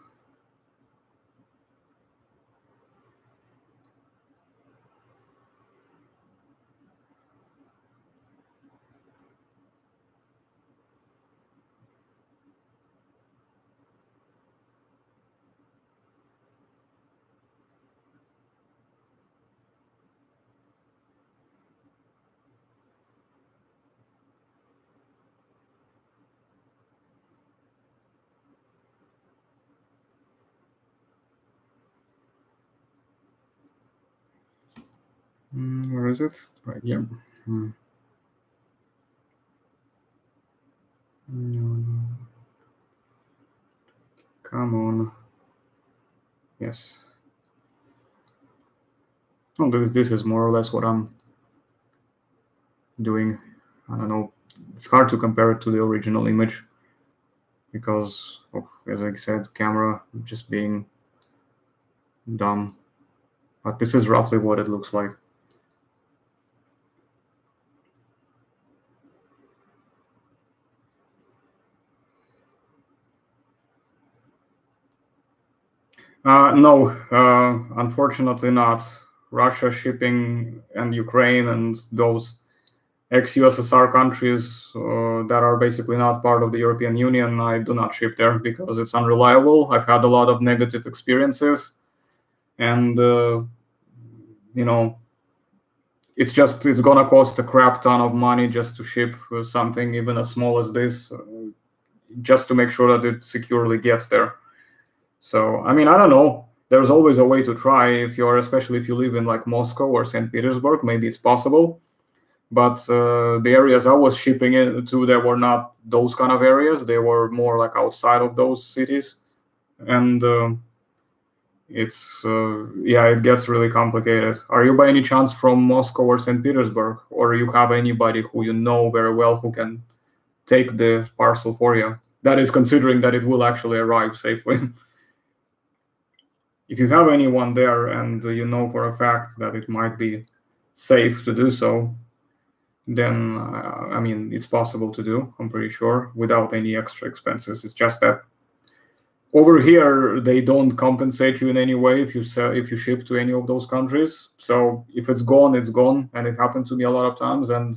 where is it? Right here. Mm. Come on. Yes. Oh, this is more or less what I'm doing. I don't know. It's hard to compare it to the original image because of, as I said, camera just being dumb. But this is roughly what it looks like. No, unfortunately not. Russia shipping and Ukraine and those ex-USSR countries that are basically not part of the European Union, I do not ship there because it's unreliable. I've had a lot of negative experiences, and you know, it's gonna cost a crap ton of money just to ship something even as small as this, just to make sure that it securely gets there. So I mean, I don't know. There's always a way to try if you're, especially if you live in like Moscow or St. Petersburg, maybe it's possible. But the areas I was shipping it to, they were not those kind of areas. They were more like outside of those cities, and yeah, it gets really complicated. Are you by any chance from Moscow or St. Petersburg, or you have anybody who you know very well who can take the parcel for you? That is considering that it will actually arrive safely. If you have anyone there and you know for a fact that it might be safe to do so, then I mean, it's possible to do, I'm pretty sure, without any extra expenses. It's just that over here they don't compensate you in any way if you ship to any of those countries. So if it's gone, it's gone, and it happened to me a lot of times, and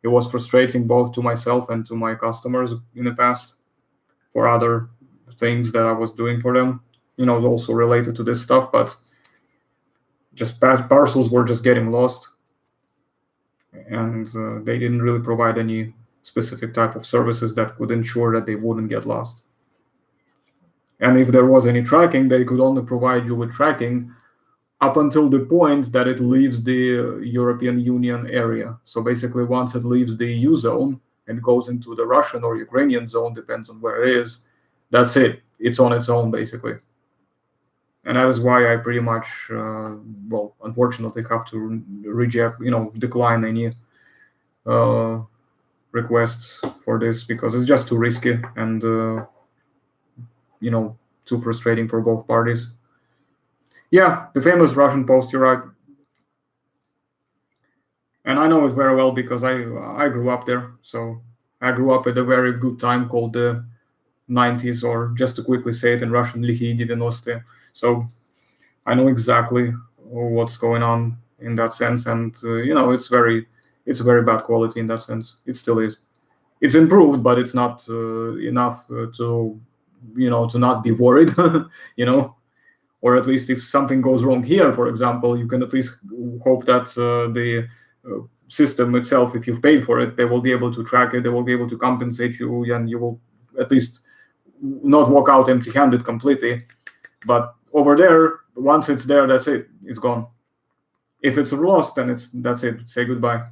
it was frustrating both to myself and to my customers in the past for other things that I was doing for them, also related to this stuff. But just parcels were just getting lost, and they didn't really provide any specific type of services that could ensure that they wouldn't get lost. And if there was any tracking, they could only provide you with tracking up until the point that it leaves the European Union area. So basically, once it leaves the EU zone and goes into the Russian or Ukrainian zone, depends on where it is, that's it. It's on its own, basically. And that is why I pretty much, unfortunately, have to reject, decline any requests for this because it's just too risky and too frustrating for both parties. Yeah, the famous Russian Post, you're right. And I know it very well because I grew up there. So I grew up at a very good time called the 90s, or just to quickly say it in Russian, Lihi 90. So I know exactly what's going on in that sense, and it's very bad quality in that sense. It still is. It's improved, but it's not enough to to not be worried. Or at least if something goes wrong here, for example, you can at least hope that the system itself, if you've paid for it, they will be able to track it, they will be able to compensate you, and you will at least not walk out empty-handed completely. But over there, once it's there, that's it. It's gone. If it's lost, then that's it. Say goodbye.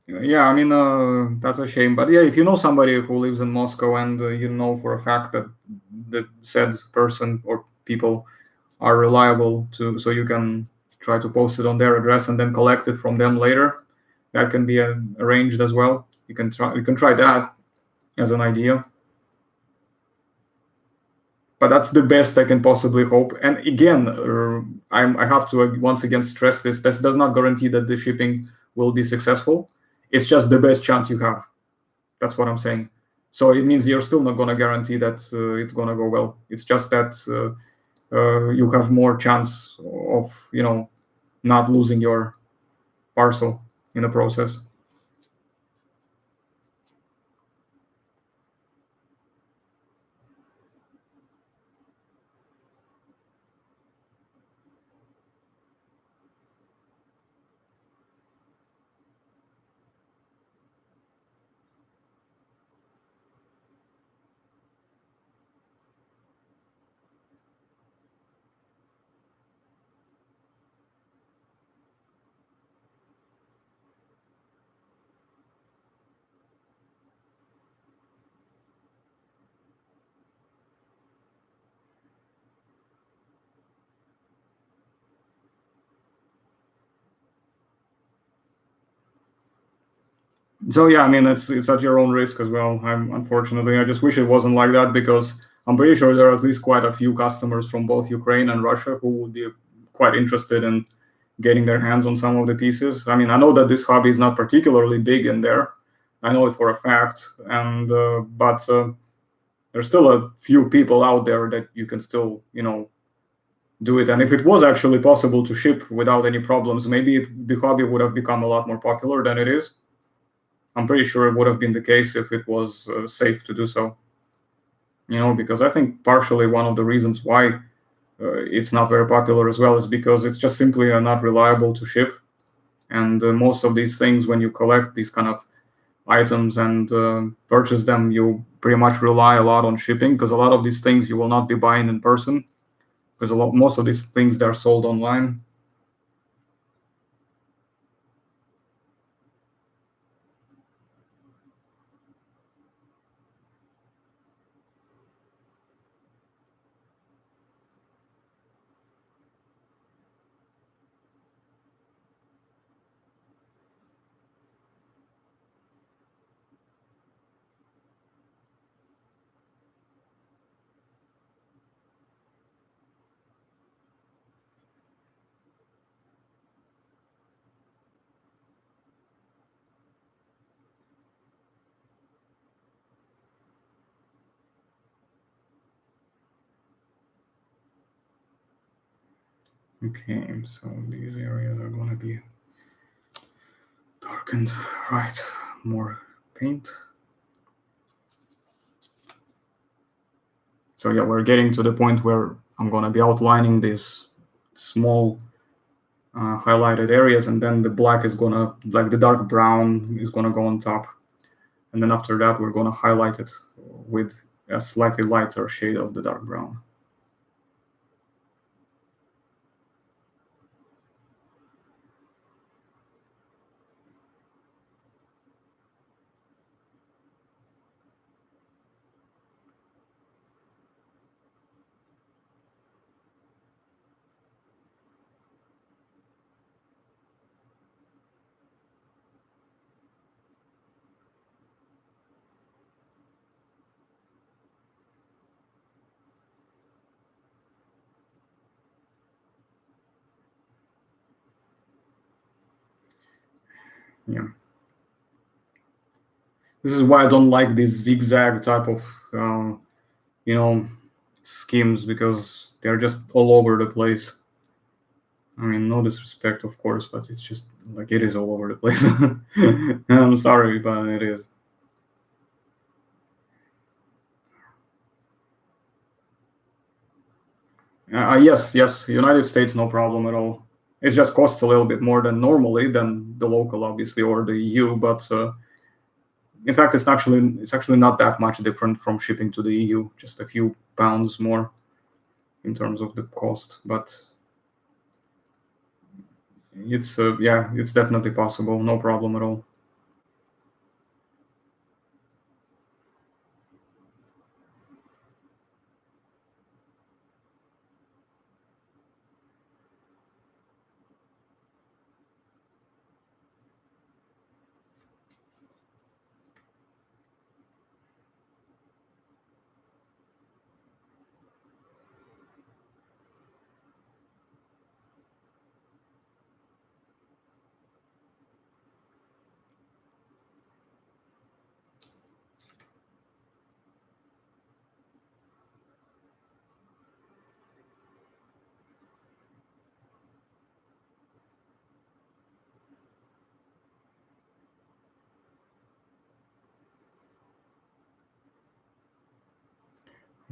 Yeah, I mean, that's a shame. But yeah, if you know somebody who lives in Moscow and you know for a fact that the said person or people are reliable to, so you can try to post it on their address and then collect it from them later. That can be arranged as well. You can try that as an idea. But that's the best I can possibly hope. And again, I have to once again stress this. This does not guarantee that the shipping will be successful. It's just the best chance you have. That's what I'm saying. So it means you're still not going to guarantee that it's going to go well. It's just that you have more chance of not losing your parcel in the process. So yeah, I mean it's at your own risk as well. I just wish it wasn't like that, because I'm pretty sure there are at least quite a few customers from both Ukraine and Russia who would be quite interested in getting their hands on some of the pieces. I mean, I know that this hobby is not particularly big in there. I know it for a fact, and but there's still a few people out there that you can still do it. And if it was actually possible to ship without any problems, maybe the hobby would have become a lot more popular than it is. I'm pretty sure it would have been the case if it was safe to do so. Because I think partially one of the reasons why it's not very popular as well is because it's just simply not reliable to ship. And most of these things, when you collect these kind of items and purchase them, you pretty much rely a lot on shipping, because a lot of these things you will not be buying in person, because most of these things they're sold online. Okay, so these areas are going to be darkened. Right, more paint. So yeah, we're getting to the point where I'm going to be outlining these small highlighted areas, and then the black is going to, like the dark brown is going to go on top. And then after that, we're going to highlight it with a slightly lighter shade of the dark brown. Yeah. This is why I don't like this zigzag type of, you know, schemes, because they're just all over the place. I mean, no disrespect, of course, but it's just like it is all over the place. I'm sorry, but it is. Yes, yes, United States, no problem at all. It just costs a little bit more than normally than the local, obviously, or the EU. But in fact, it's actually not that much different from shipping to the EU. Just a few pounds more in terms of the cost. But it's yeah, it's definitely possible. No problem at all.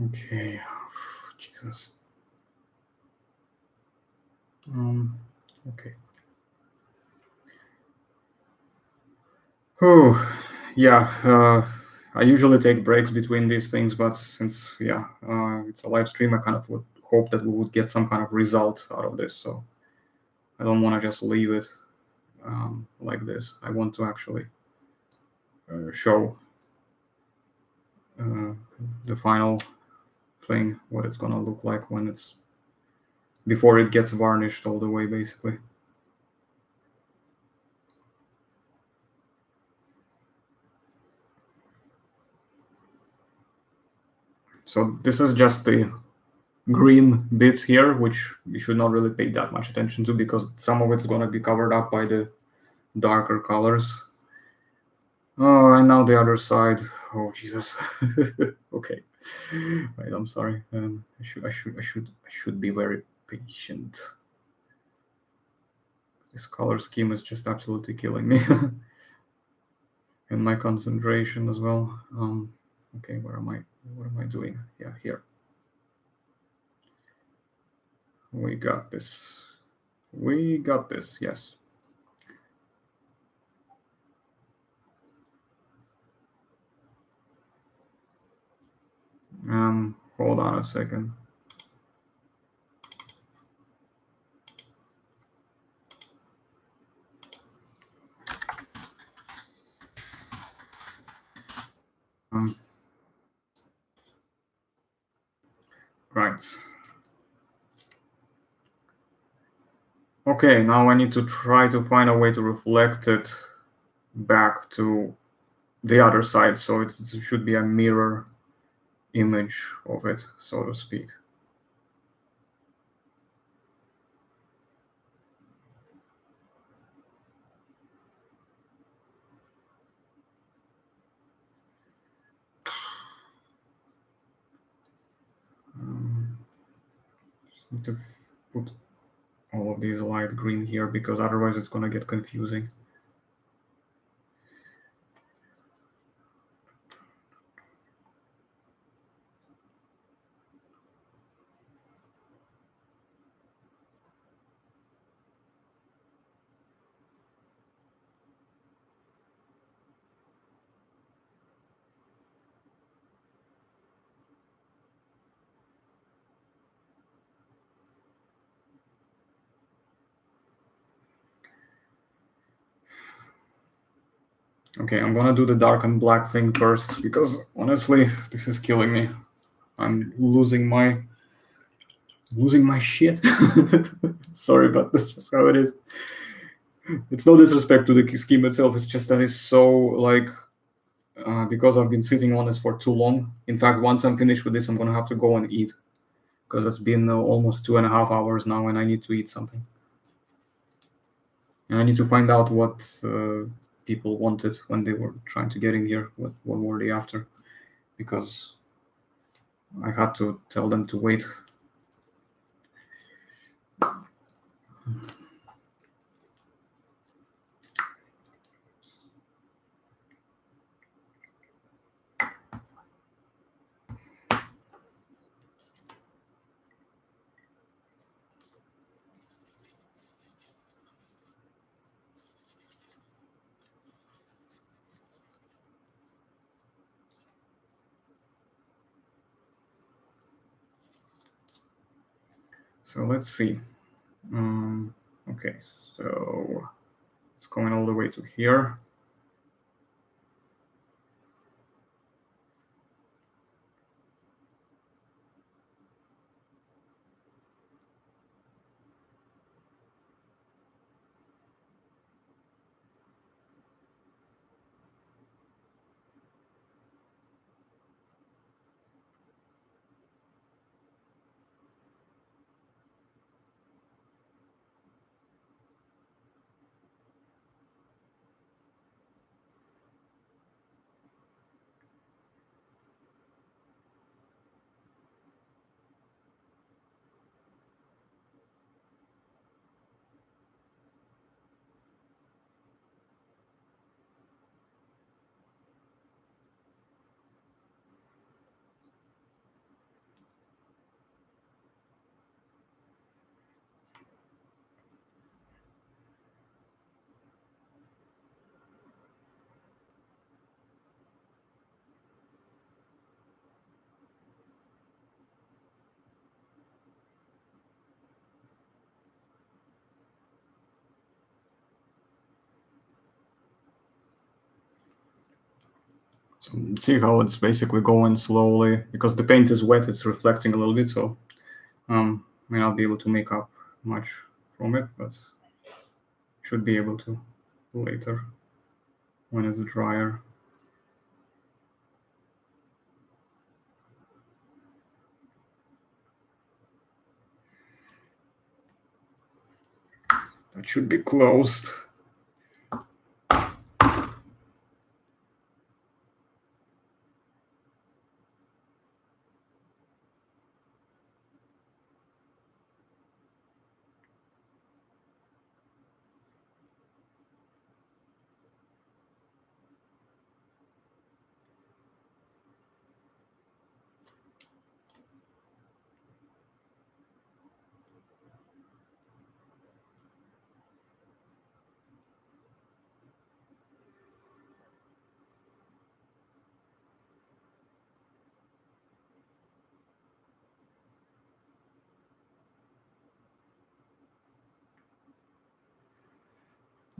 Okay. Jesus. Okay. Oh, yeah. I usually take breaks between these things, but since it's a live stream, I kind of would hope that we would get some kind of result out of this. So I don't want to just leave it like this. I want to actually show uh, the final thing, what it's gonna look like when it's before it gets varnished all the way, basically. So this is just the green bits here, which you should not really pay that much attention to because some of it's gonna be covered up by the darker colors. Oh, and now the other side. Oh Jesus. Okay. Right, I'm sorry. I should be very patient. This color scheme is just absolutely killing me. And my concentration as well. Okay, where am I? What am I doing? Yeah, here. We got this. We got this. Yes. Hold on a second. Um, right. Okay, now I need to try to find a way to reflect it back to the other side, so it should be a mirror image of it, so to speak. Just need to put all of these light green here because otherwise it's gonna get confusing. Okay, I'm gonna do the dark and black thing first because honestly, this is killing me. I'm losing my shit. Sorry, but that's just how it is. It's no disrespect to the scheme itself. It's just that it's so like because I've been sitting on this for too long. In fact, once I'm finished with this, I'm gonna have to go and eat because it's been almost 2.5 hours now, and I need to eat something. And I need to find out what people wanted when they were trying to get in here. What were they after? Because I had to tell them to wait. So let's see. Okay, so it's going all the way to here. So see how it's basically going slowly because the paint is wet. It's reflecting a little bit, so may not be able to make up much from it, but should be able to later when it's drier. That should be closed.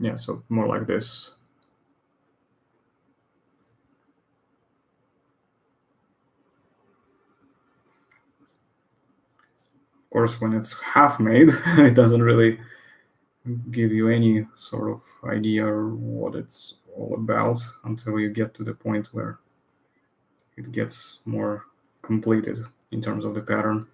Yeah, so more like this. Of course, when it's half made, it doesn't really give you any sort of idea what it's all about until you get to the point where it gets more completed in terms of the pattern.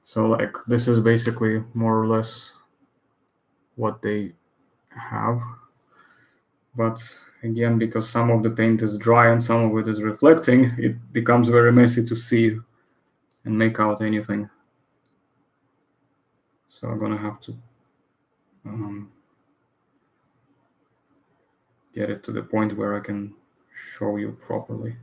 So like this is basically more or less what they have. But again, because some of the paint is dry and some of it is reflecting, it becomes very messy to see and make out anything. So I'm gonna have to get it to the point where I can show you properly.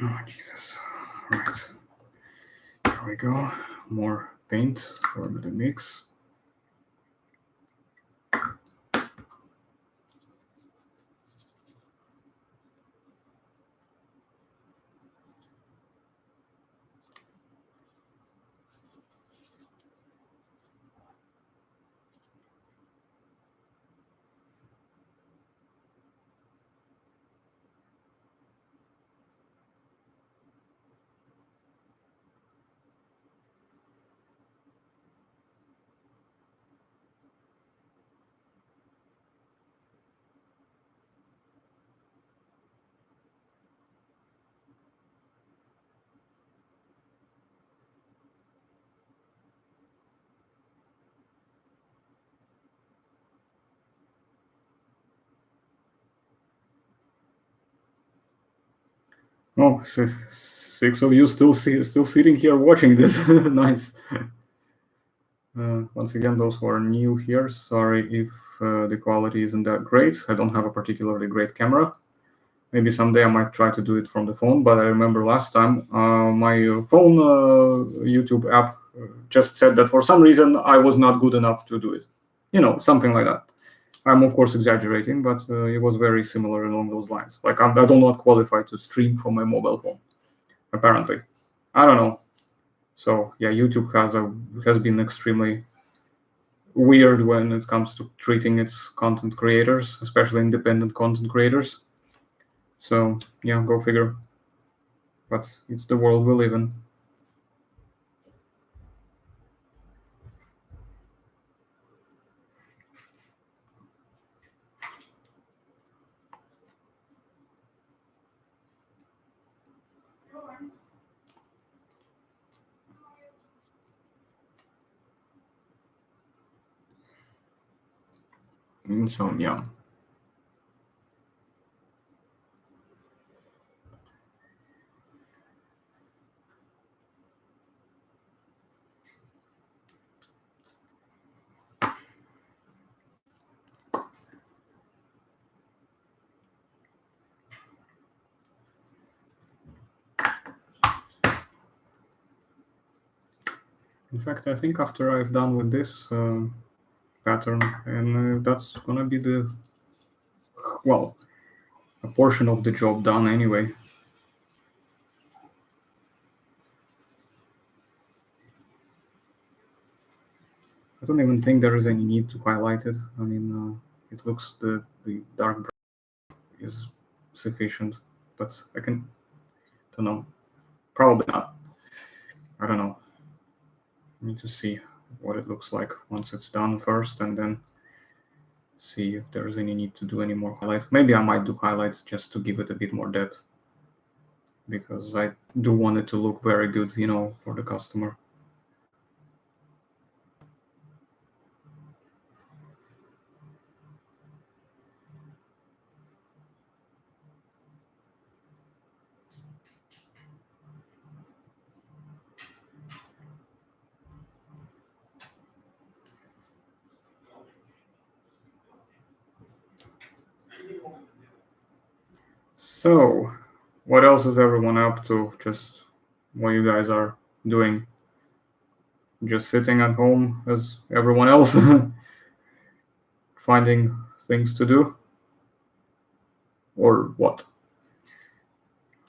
Oh, Jesus. All right. Here we go. More paint for the mix. Oh, six of you still sitting here watching this. Nice. Once again, those who are new here, sorry if the quality isn't that great. I don't have a particularly great camera. Maybe someday I might try to do it from the phone, but I remember last time my phone YouTube app just said that for some reason I was not good enough to do it. Something like that. I'm of course exaggerating, but it was very similar along those lines. Like I do not qualify to stream from my mobile phone, apparently. I don't know. So yeah, YouTube has been extremely weird when it comes to treating its content creators, especially independent content creators. So yeah, go figure. But it's the world we live in. So yeah. In fact, I think after I've done with this pattern, and that's gonna be well, a portion of the job done anyway. I don't even think there is any need to highlight it. I mean, it looks the dark brown is sufficient, but I don't know, probably not. I don't know. I need to see what it looks like once it's done first, and then see if there's any need to do any more highlight. Maybe I might do highlights just to give it a bit more depth, because I do want it to look very good, for the customer. So, what else is everyone up to? Just what you guys are doing? Just sitting at home as everyone else, finding things to do? Or what?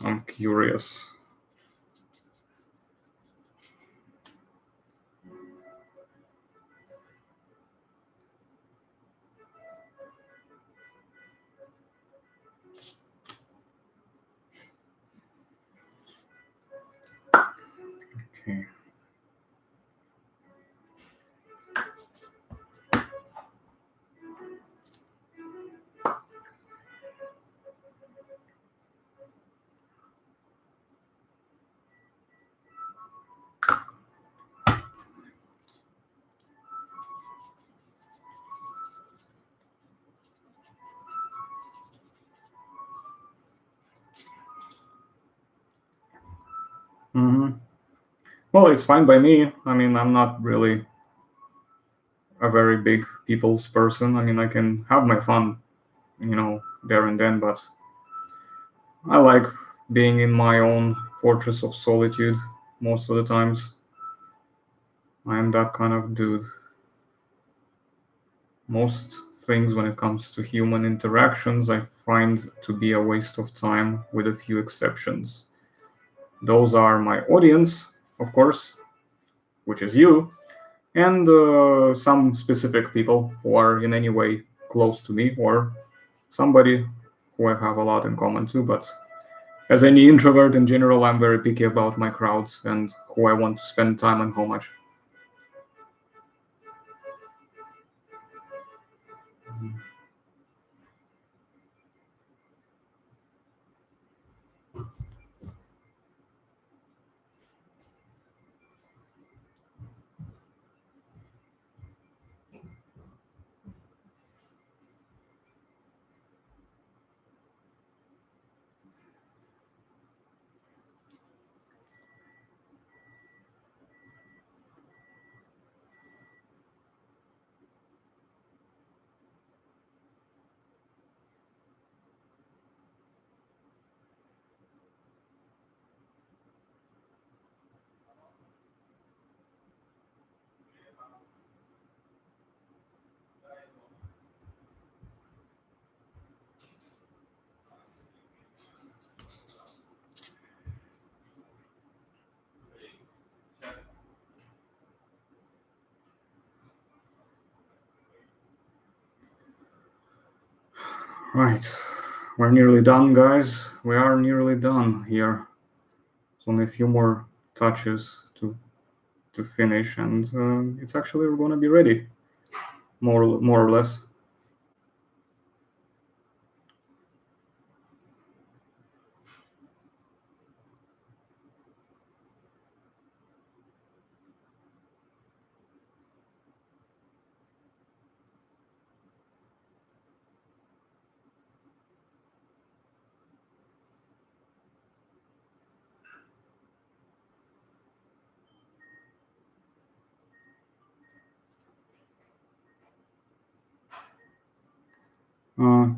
I'm curious. Okay. Mm-hmm. Well, it's fine by me. I mean, I'm not really a very big people's person. I mean, I can have my fun, there and then, but I like being in my own fortress of solitude most of the times. I am that kind of dude. Most things when it comes to human interactions I find to be a waste of time, with a few exceptions. Those are my audience, of course, which is you, and some specific people who are in any way close to me, or somebody who I have a lot in common too. But as any introvert in general, I'm very picky about my crowds and who I want to spend time and how much. Right, we're nearly done, guys. We are nearly done here. It's only a few more touches to finish, and it's actually going to be ready, more or less.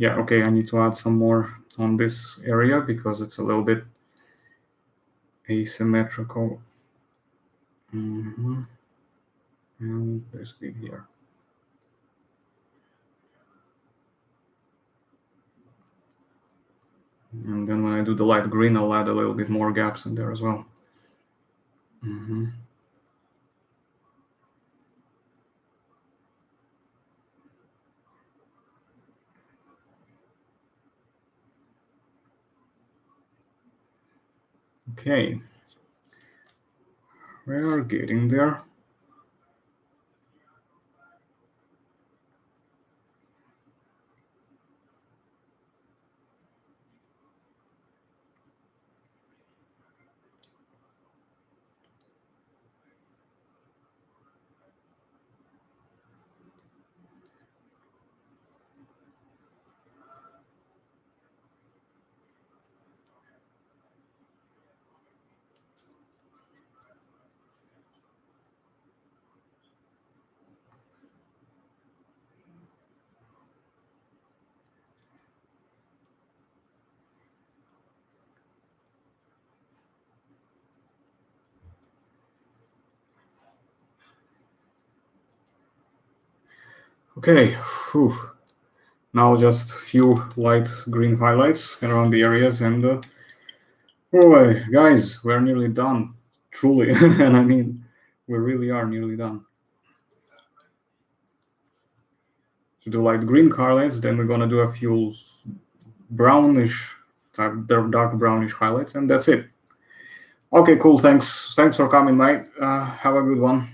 Yeah, okay, I need to add some more on this area because it's a little bit asymmetrical. And this bit here. And then when I do the light green, I'll add a little bit more gaps in there as well. Okay, we are getting there. Okay, whew. Now just a few light green highlights around the areas, and oh, guys, we're nearly done, truly. And I mean, we really are nearly done. To do light green highlights, then we're gonna do a few brownish type, dark brownish highlights, and that's it. Okay, cool. Thanks for coming, mate. Have a good one.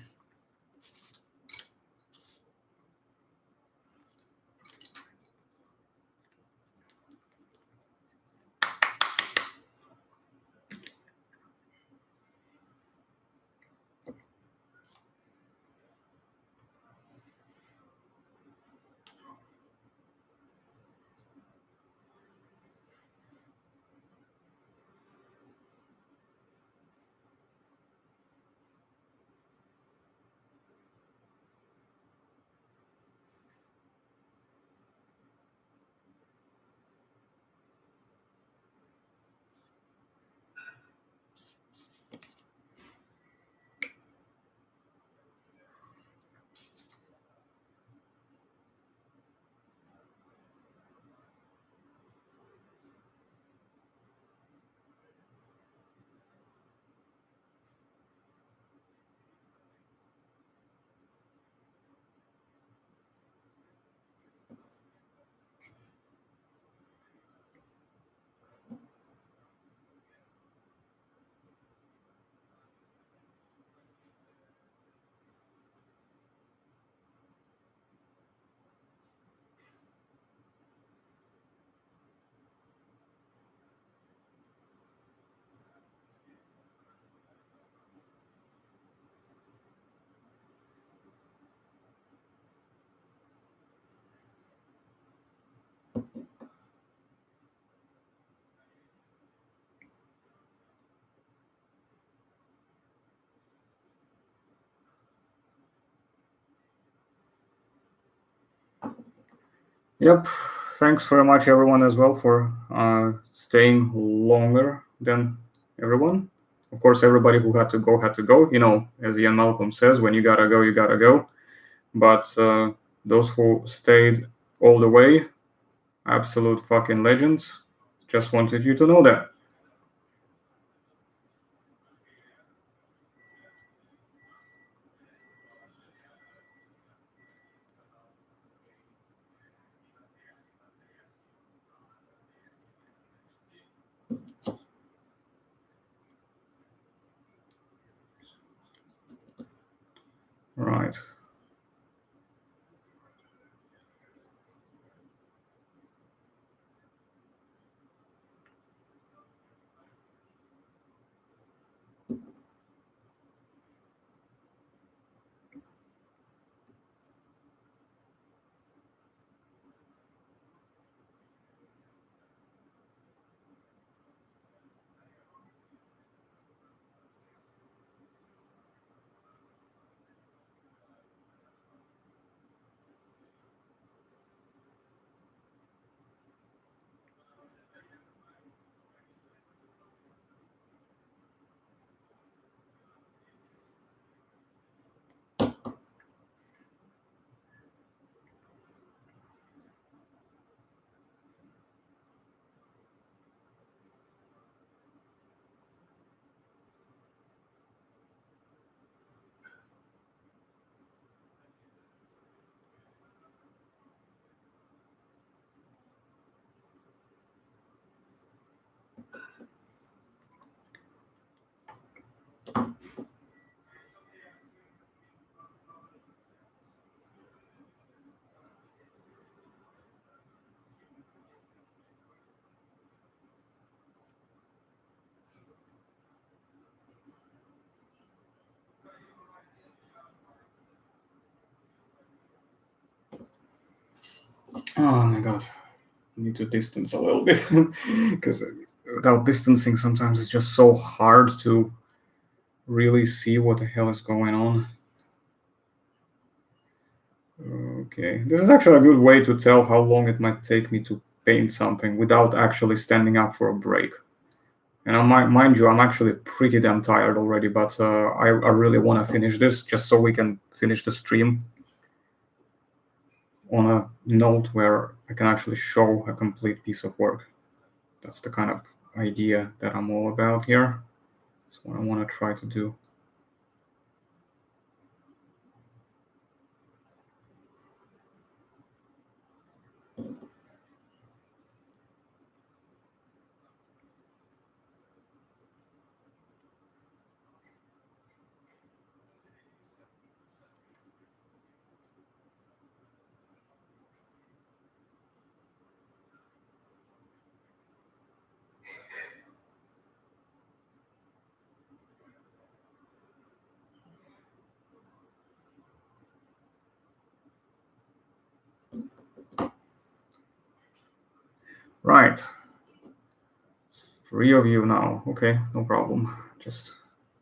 Yep. Thanks very much, everyone, as well, for staying longer than everyone. Of course, everybody who had to go had to go. You know, as Ian Malcolm says, when you gotta go, you gotta go. But those who stayed all the way, absolute fucking legends. Just wanted you to know that. Oh my god. I need to distance a little bit because without distancing, sometimes it's just so hard to really see what the hell is going on. Okay, this is actually a good way to tell how long it might take me to paint something without actually standing up for a break. And mind you, I'm actually pretty damn tired already, but I really want to finish this just so we can finish the stream on a note where I can actually show a complete piece of work. That's the kind of idea that I'm all about here. That's what I want to try to do. Right. 3 of you now. Okay, no problem. Just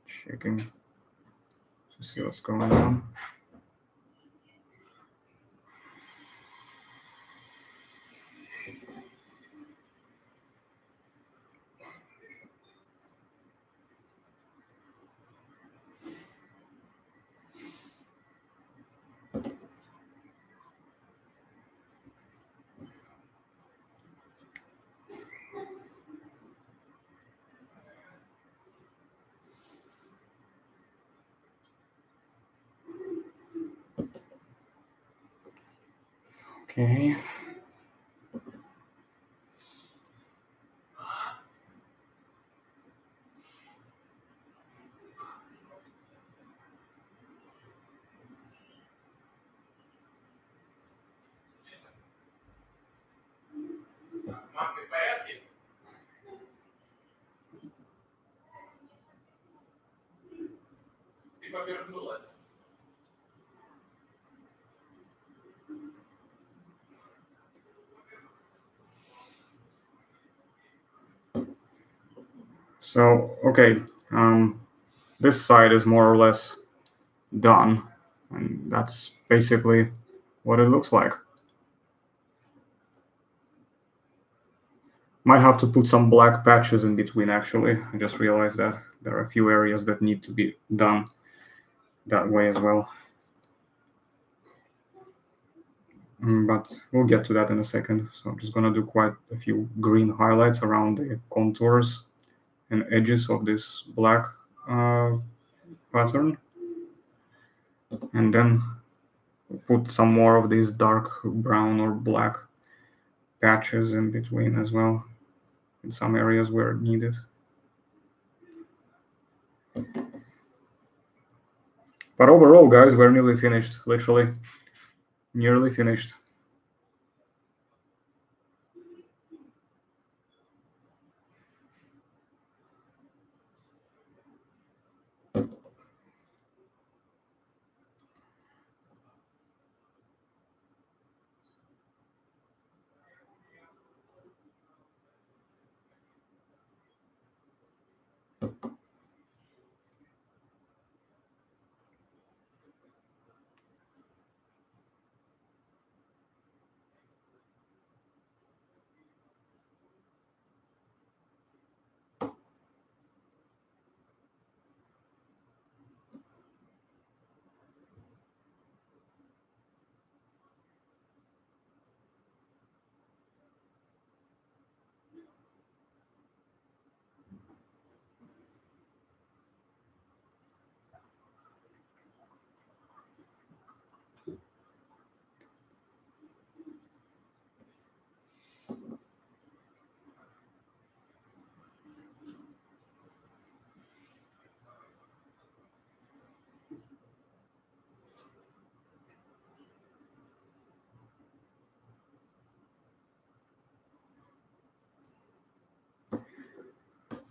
checking to see what's going on. Okay. So, okay, this side is more or less done, and that's basically what it looks like. Might have to put some black patches in between, actually. I just realized that there are a few areas that need to be done that way as well. But we'll get to that in a second. So I'm just gonna do quite a few green highlights around the contours and edges of this black pattern. And then put some more of these dark brown or black patches in between as well in some areas where needed. But overall, guys, we're nearly finished, literally nearly finished.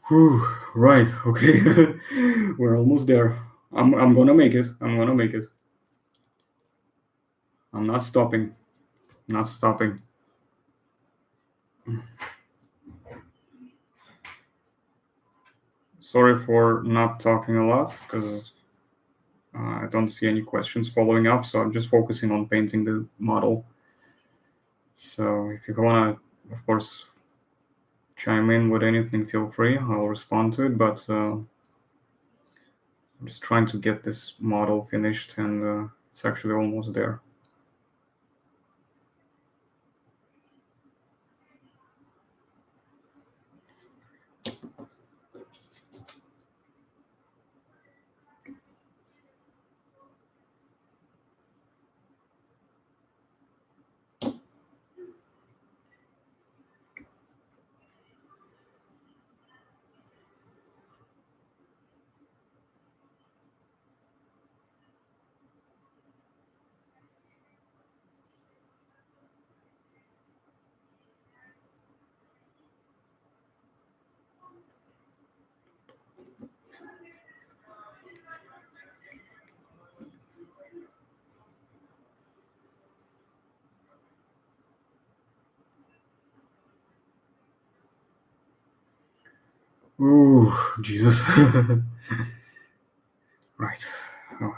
Whew, right, okay. We're almost there. I'm gonna make it. I'm gonna make it. I'm not stopping. Not stopping. Sorry for not talking a lot, because I don't see any questions following up, so I'm just focusing on painting the model. So if you want to, of course, chime in with anything, feel free. I'll respond to it, but I'm just trying to get this model finished, and it's actually almost there. Ooh, Jesus. Right. Oh.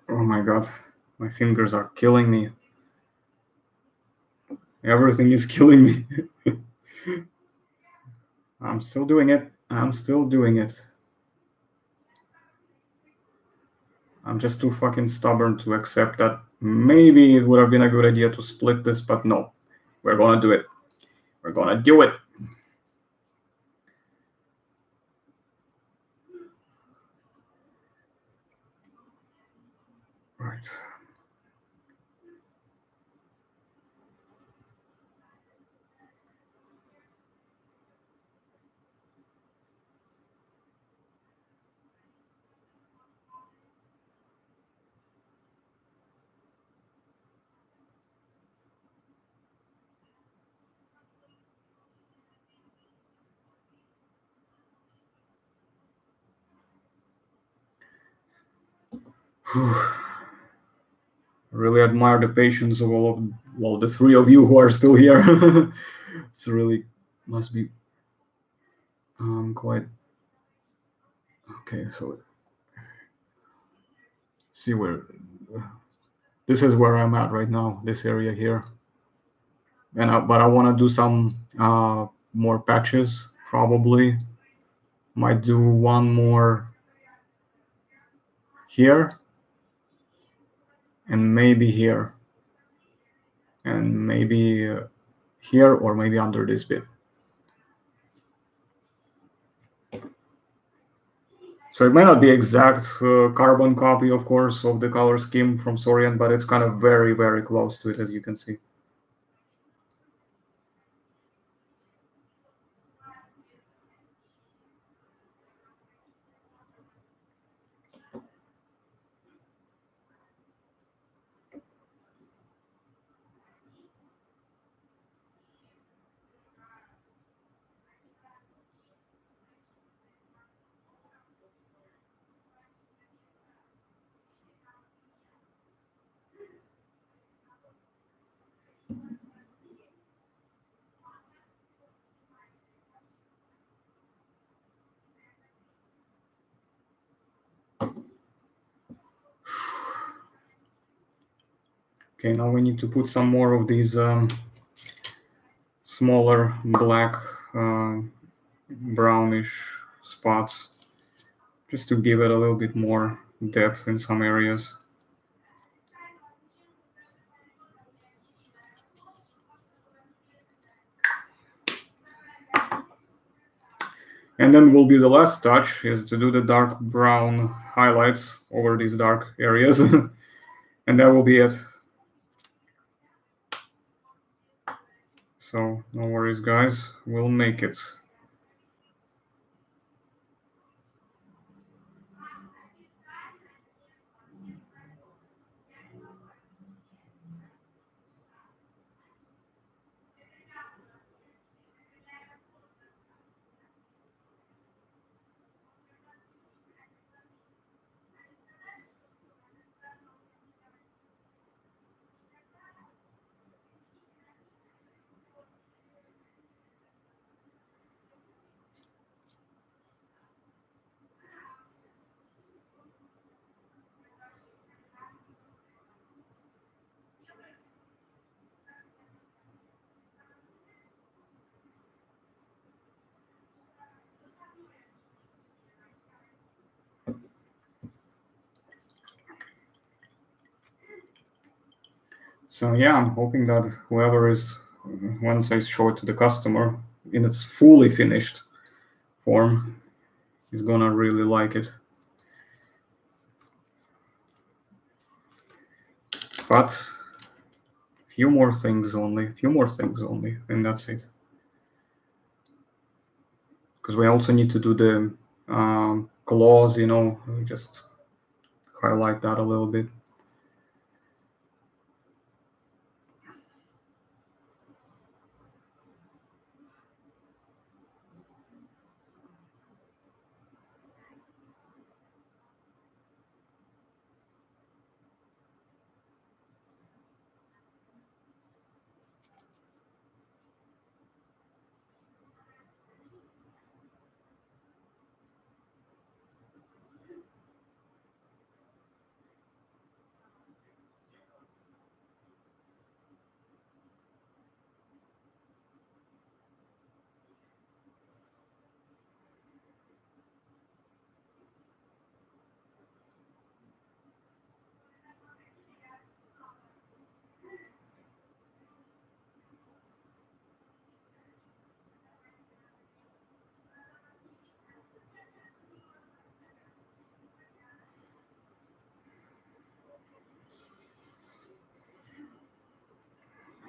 Oh my god, my fingers are killing me. Everything is killing me. I'm still doing it. I'm still doing it. I'm just too fucking stubborn to accept that maybe it would have been a good idea to split this, but no. We're gonna do it. We're gonna do it. Right. Really admire the patience of all the three of you who are still here. It's really must be quite okay. So see where this is where I'm at right now. This area here, but I want to do some more patches. Probably might do one more here, and maybe here, and maybe here, or maybe under this bit. So it may not be exact carbon copy, of course, of the color scheme from Sorian, but it's kind of very, very close to it, as you can see. Okay, now we need to put some more of these smaller black brownish spots, just to give it a little bit more depth in some areas. And then will be the last touch is to do the dark brown highlights over these dark areas. And that will be it. So no worries, guys, we'll make it. So yeah, I'm hoping that whoever is, once I show it to the customer in its fully finished form, he's gonna really like it. But few more things only, and that's it. Because we also need to do the claws, just highlight that a little bit.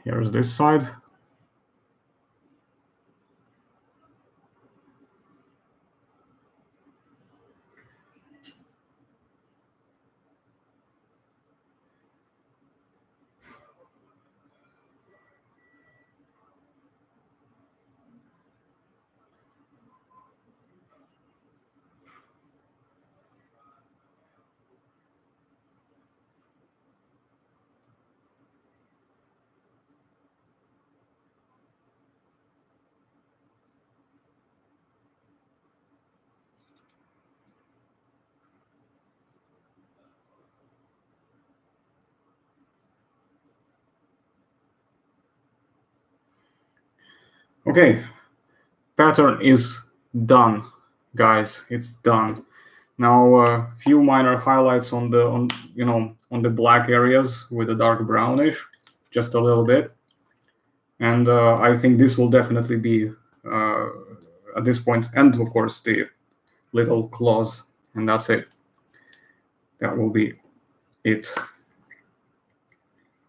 Here's this side. Okay, pattern is done, guys. It's done. Now a few minor highlights on the black areas with the dark brownish, just a little bit. And I think this will definitely be at this point, and of course the little claws, and that's it. That will be it.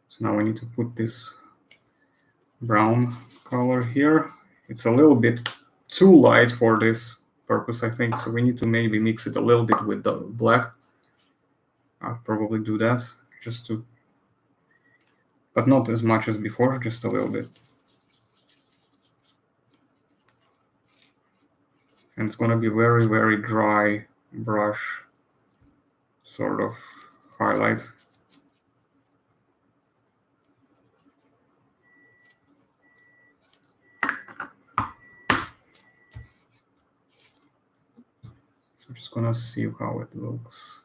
So now we need to put this brown color here. It's a little bit too light for this purpose, I think. So we need to maybe mix it a little bit with the black. I'll probably do that just to, but not as much as before, just a little bit. And it's going to be very, very dry brush sort of highlight. So I'm just going to see how it looks.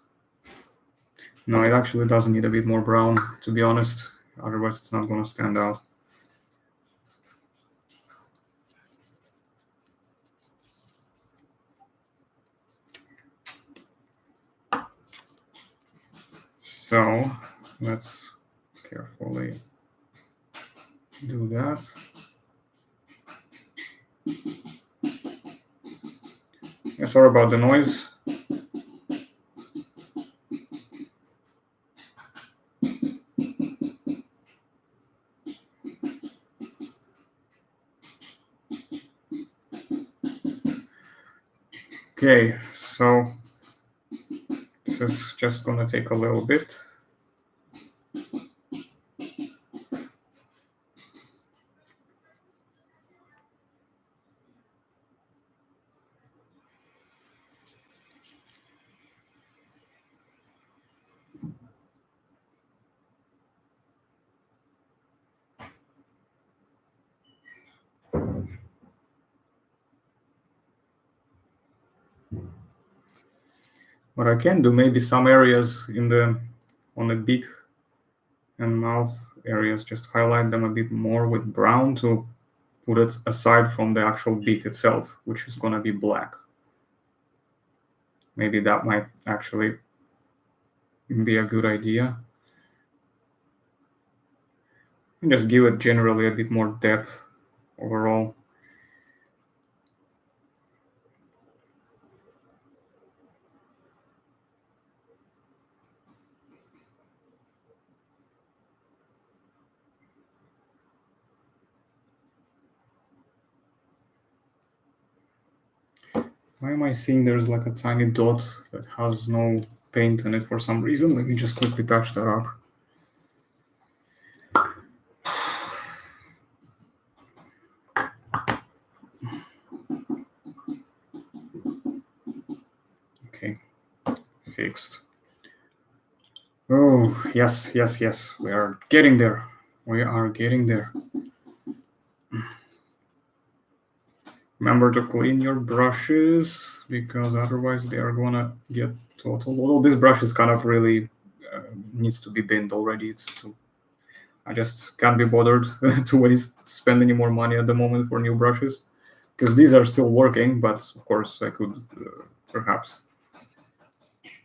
No, it actually does need a bit more brown, to be honest. Otherwise, it's not going to stand out. So let's carefully do that. Sorry about the noise. Okay, so this is just gonna take a little bit. What I can do, maybe some areas on the beak and mouth areas, just highlight them a bit more with brown to put it aside from the actual beak itself, which is gonna be black. Maybe that might actually be a good idea. And just give it generally a bit more depth overall. Why am I seeing there's like a tiny dot that has no paint in it for some reason? Let me just quickly patch that up. Okay, fixed. Oh, yes, yes, yes. We are getting there. We are getting there. Remember to clean your brushes because otherwise they are gonna get total. Although this brush is kind of really needs to be binned already. I just can't be bothered to spend any more money at the moment for new brushes because these are still working. But of course, I could perhaps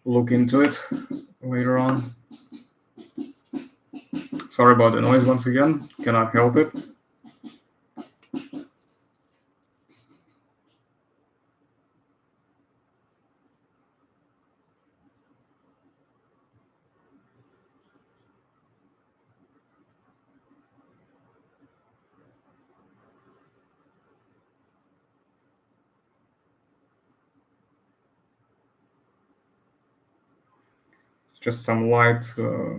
look into it later on. Sorry about the noise once again. Cannot help it. Just some light,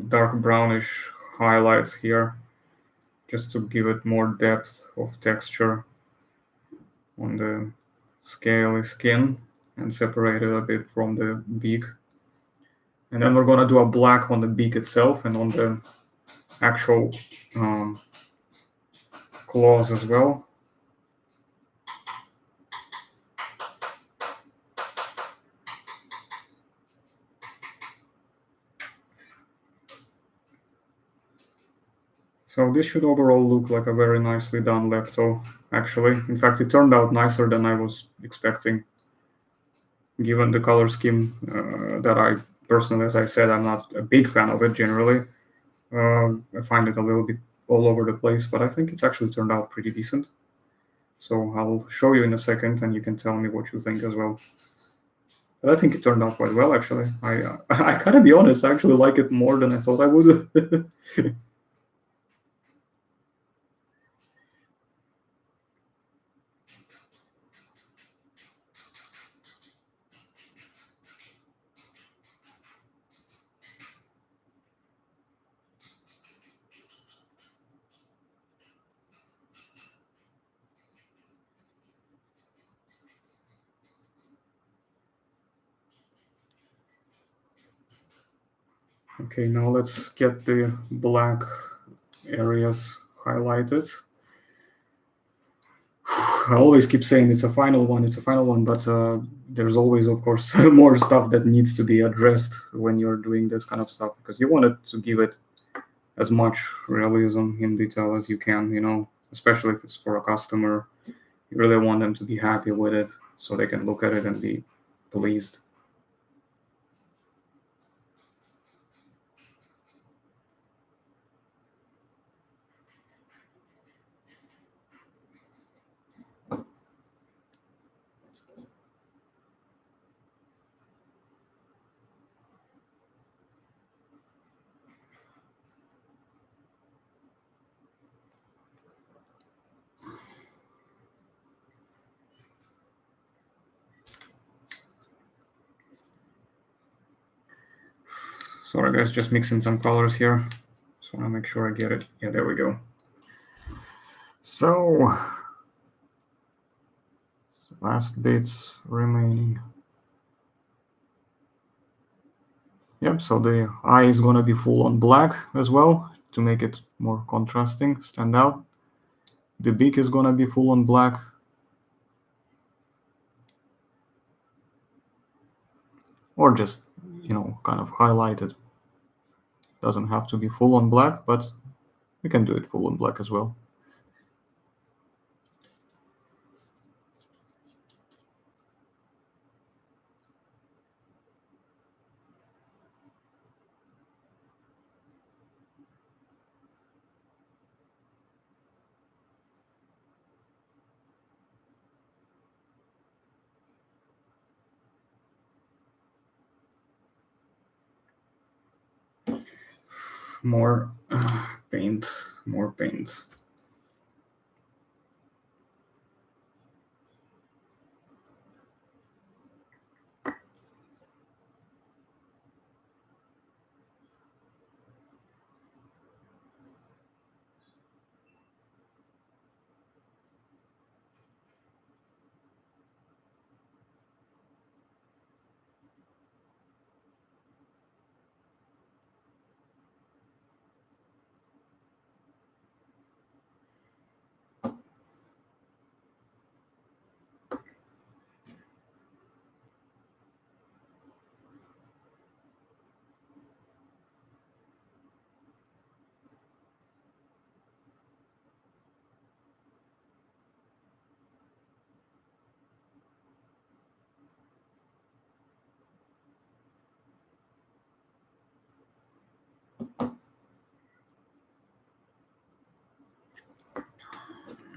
dark brownish highlights here, just to give it more depth of texture on the scaly skin and separate it a bit from the beak. And then we're gonna do a black on the beak itself and on the actual claws as well. So this should overall look like a very nicely done Lepto, actually. In fact, it turned out nicer than I was expecting, given the color scheme that I personally, as I said, I'm not a big fan of it generally. I find it a little bit all over the place, but I think it's actually turned out pretty decent. So I'll show you in a second, and you can tell me what you think as well. But I think it turned out quite well, actually. I gotta be honest, I actually like it more than I thought I would. Okay, now let's get the black areas highlighted. I always keep saying it's a final one, but there's always, of course, more stuff that needs to be addressed when you're doing this kind of stuff because you want it to give it as much realism in detail as you can, especially if it's for a customer. You really want them to be happy with it so they can look at it and be pleased. Sorry guys, just mixing some colors here. Just want to make sure I get it. Yeah, there we go. So, last bits remaining. Yep, so the eye is gonna be full on black as well to make it more contrasting, stand out. The beak is gonna be full on black. Or just, kind of highlighted. Doesn't have to be full on black, but we can do it full on black as well. More paint, more paint.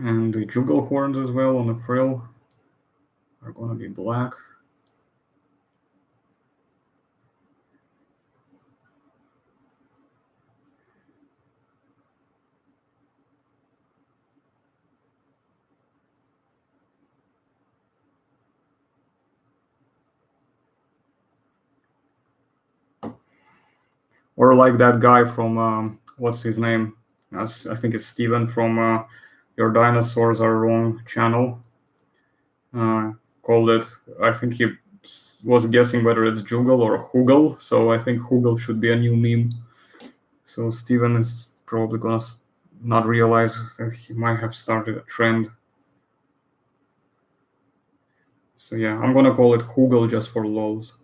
And the jugal horns as well on the frill are gonna be black. Or like that guy from, what's his name? I think it's Steven from Your Dinosaurs Are Wrong channel. Called it, I think he was guessing whether it's jugal or hoogle, so I think hoogle should be a new meme. So Steven is probably gonna not realize that he might have started a trend. So yeah, I'm gonna call it hoogle just for lols.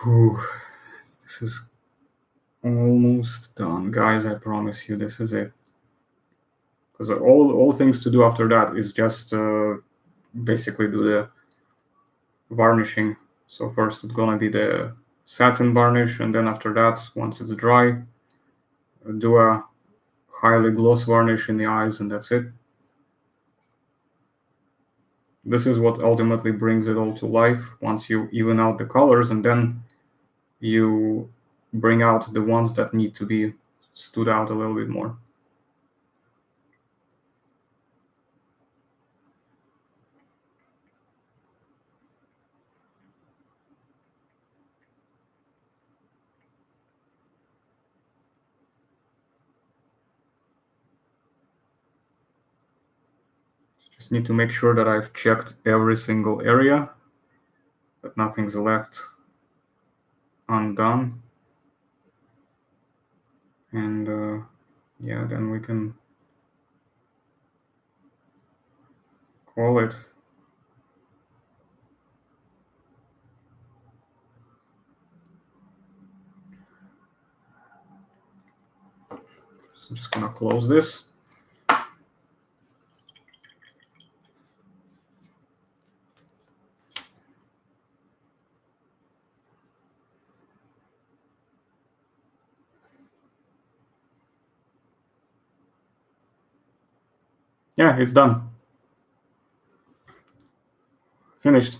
Whew. This is almost done, guys. I promise you, this is it. Because all things to do after that is just basically do the varnishing. So first it's gonna be the satin varnish, and then after that, once it's dry, do a highly gloss varnish in the eyes, and that's it. This is what ultimately brings it all to life once you even out the colors, and then you bring out the ones that need to be stood out a little bit more. Just need to make sure that I've checked every single area, that nothing's left undone. And yeah, then we can call it. So I'm just gonna close this. Yeah, it's done. Finished.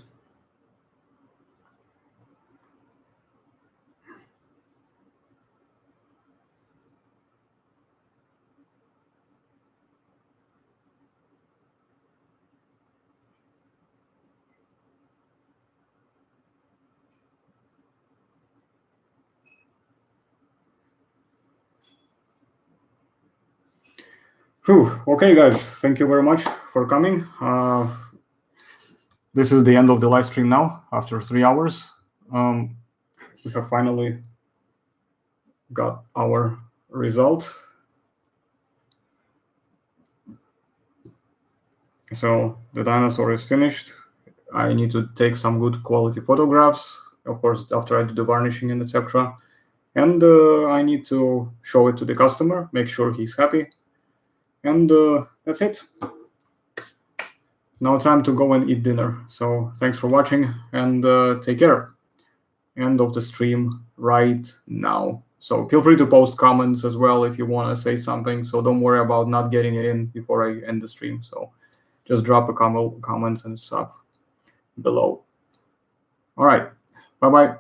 Whew. Okay, guys, thank you very much for coming. This is the end of the live stream now, after 3 hours. We have finally got our result. So the dinosaur is finished. I need to take some good quality photographs, of course, after I do the varnishing and etc. And I need to show it to the customer, make sure he's happy. And that's it. Now time to go and eat dinner. So thanks for watching and take care. End of the stream right now. So feel free to post comments as well if you want to say something. So don't worry about not getting it in before I end the stream. So just drop a comments and stuff below. All right. Bye-bye.